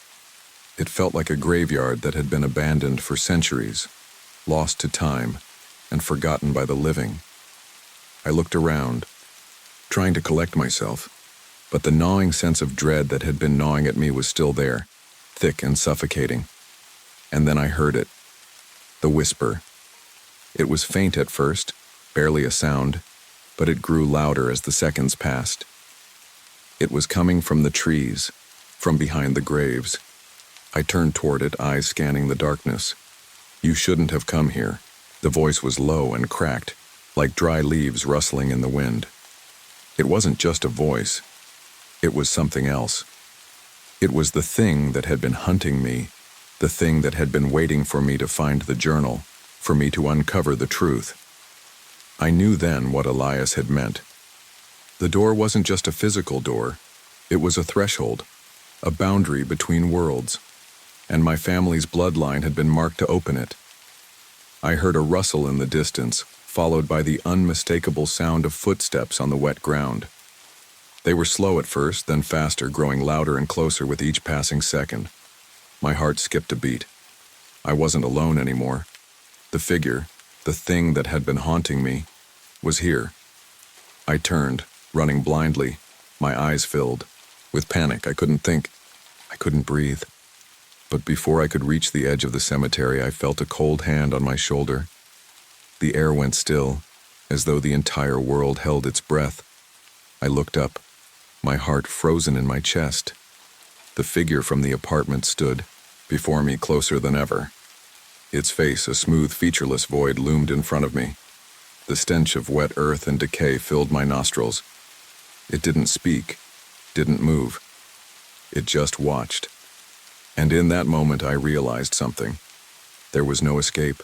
It felt like a graveyard that had been abandoned for centuries, lost to time, and forgotten by the living. I looked around, trying to collect myself, but the gnawing sense of dread that had been gnawing at me was still there, thick and suffocating. And then I heard it, the whisper. It was faint at first, barely a sound, but it grew louder as the seconds passed. It was coming from the trees, from behind the graves. I turned toward it, eyes scanning the darkness. "You shouldn't have come here." The voice was low and cracked, like dry leaves rustling in the wind. It wasn't just a voice. It was something else. It was the thing that had been hunting me, the thing that had been waiting for me to find the journal, for me to uncover the truth. I knew then what Elias had meant. The door wasn't just a physical door. It was a threshold, a boundary between worlds, and my family's bloodline had been marked to open it. I heard a rustle in the distance, followed by the unmistakable sound of footsteps on the wet ground. They were slow at first, then faster, growing louder and closer with each passing second. My heart skipped a beat. I wasn't alone anymore. The figure, the thing that had been haunting me, was here. I turned, running blindly, my eyes filled. With panic, I couldn't think. I couldn't breathe. But before I could reach the edge of the cemetery, I felt a cold hand on my shoulder. The air went still, as though the entire world held its breath. I looked up, my heart frozen in my chest. The figure from the apartment stood, before me closer than ever. Its face, a smooth, featureless void, loomed in front of me. The stench of wet earth and decay filled my nostrils. It didn't speak, didn't move. It just watched. And in that moment I realized something. There was no escape.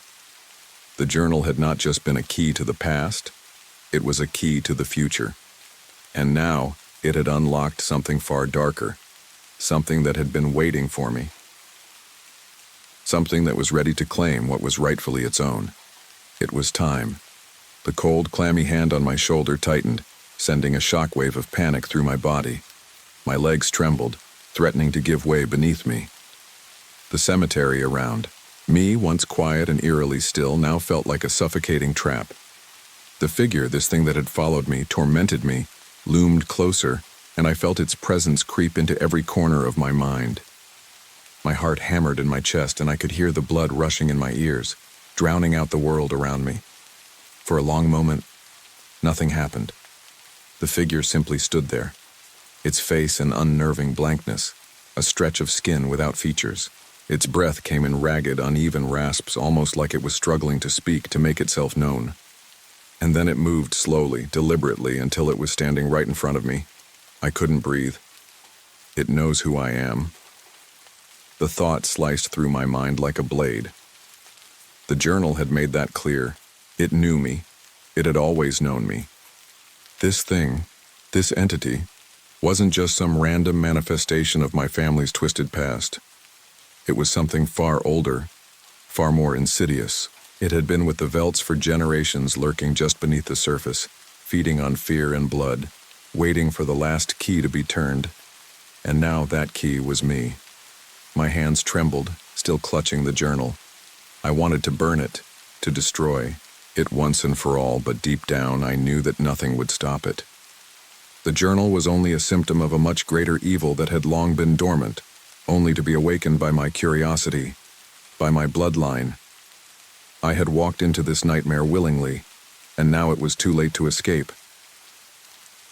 The journal had not just been a key to the past, it was a key to the future. And now it had unlocked something far darker, something that had been waiting for me. Something that was ready to claim what was rightfully its own. It was time. The cold, clammy hand on my shoulder tightened, sending a shockwave of panic through my body. My legs trembled, threatening to give way beneath me. The cemetery around me, once quiet and eerily still, now felt like a suffocating trap. The figure, this thing that had followed me, tormented me, loomed closer, and I felt its presence creep into every corner of my mind. My heart hammered in my chest, and I could hear the blood rushing in my ears, drowning out the world around me. For a long moment, nothing happened. The figure simply stood there, its face an unnerving blankness, a stretch of skin without features. Its breath came in ragged, uneven rasps, almost like it was struggling to speak, to make itself known. And then it moved slowly, deliberately, until it was standing right in front of me. I couldn't breathe. It knows who I am. The thought sliced through my mind like a blade. The journal had made that clear. It knew me. It had always known me. This thing, this entity, wasn't just some random manifestation of my family's twisted past. It was something far older, far more insidious. It had been with the Velts for generations, lurking just beneath the surface, feeding on fear and blood, waiting for the last key to be turned. And now that key was me. My hands trembled, still clutching the journal. I wanted to burn it, to destroy, it once and for all, but deep down I knew that nothing would stop it. The journal was only a symptom of a much greater evil that had long been dormant, only to be awakened by my curiosity, by my bloodline. I had walked into this nightmare willingly, and now it was too late to escape.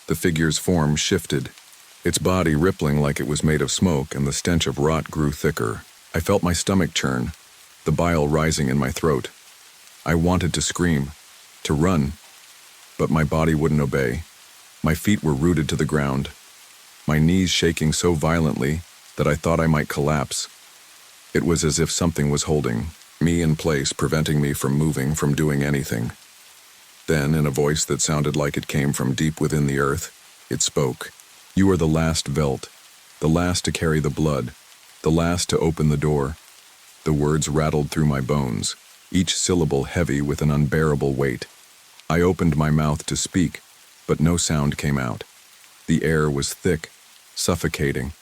The figure's form shifted, its body rippling like it was made of smoke, and the stench of rot grew thicker. I felt my stomach churn, the bile rising in my throat. I wanted to scream, to run, but my body wouldn't obey. My feet were rooted to the ground, my knees shaking so violently that I thought I might collapse. It was as if something was holding me in place, preventing me from moving, from doing anything. Then, in a voice that sounded like it came from deep within the earth, it spoke. "You are the last Velt, the last to carry the blood, the last to open the door." The words rattled through my bones, each syllable heavy with an unbearable weight. I opened my mouth to speak, but no sound came out. The air was thick, suffocating,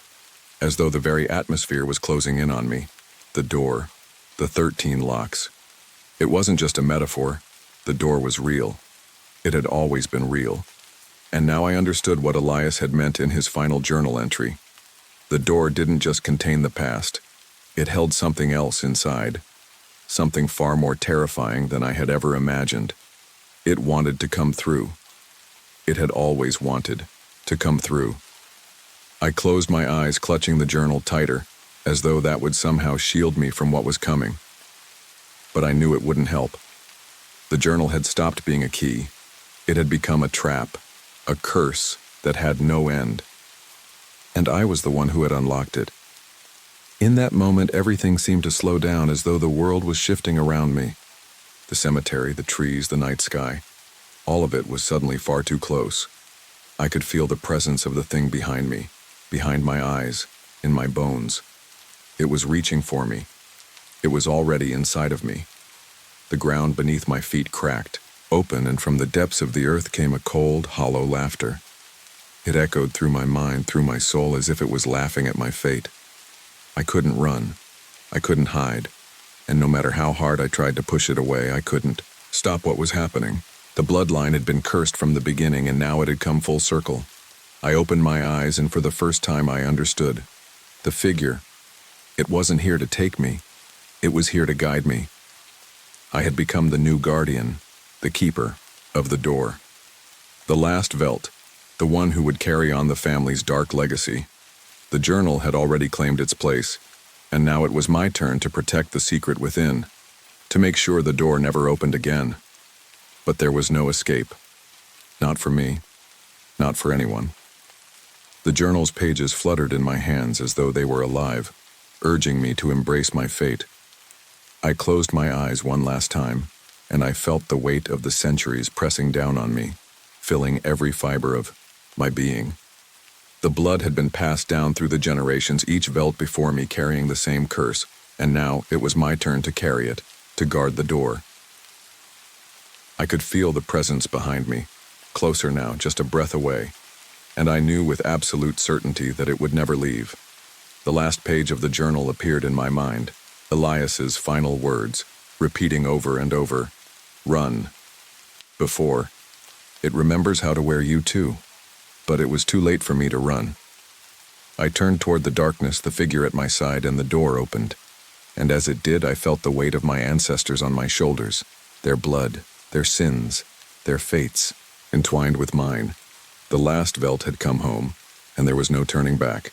as though the very atmosphere was closing in on me. The door, the 13 locks. It wasn't just a metaphor. The door was real. It had always been real. And now I understood what Elias had meant in his final journal entry. The door didn't just contain the past. It held something else inside. Something far more terrifying than I had ever imagined. It wanted to come through. It had always wanted to come through. I closed my eyes, clutching the journal tighter, as though that would somehow shield me from what was coming. But I knew it wouldn't help. The journal had stopped being a key. It had become a trap, a curse that had no end. And I was the one who had unlocked it. In that moment, everything seemed to slow down, as though the world was shifting around me. The cemetery, the trees, the night sky. All of it was suddenly far too close. I could feel the presence of the thing behind me, behind my eyes, in my bones. It was reaching for me. It was already inside of me. The ground beneath my feet cracked open, and from the depths of the earth came a cold, hollow laughter. It echoed through my mind, through my soul, as if it was laughing at my fate. I couldn't run. I couldn't hide. And no matter how hard I tried to push it away, I couldn't stop what was happening. The bloodline had been cursed from the beginning, and now it had come full circle. I opened my eyes, and for the first time I understood. The figure, it wasn't here to take me. It was here to guide me. I had become the new guardian, the keeper of the door. The last Velt, the one who would carry on the family's dark legacy. The journal had already claimed its place, and now it was my turn to protect the secret within, to make sure the door never opened again. But there was no escape. Not for me. Not for anyone. The journal's pages fluttered in my hands as though they were alive, urging me to embrace my fate. I closed my eyes one last time, and I felt the weight of the centuries pressing down on me, filling every fiber of my being. The blood had been passed down through the generations, each Velt before me carrying the same curse, and now it was my turn to carry it, to guard the door. I could feel the presence behind me, closer now, just a breath away, and I knew with absolute certainty that it would never leave. The last page of the journal appeared in my mind, Elias's final words, repeating over and over, "Run." Before, "It remembers how to wear you too." But it was too late for me to run. I turned toward the darkness, the figure at my side, and the door opened. And as it did, I felt the weight of my ancestors on my shoulders, their blood, their sins, their fates, entwined with mine. The last Velt had come home, and there was no turning back.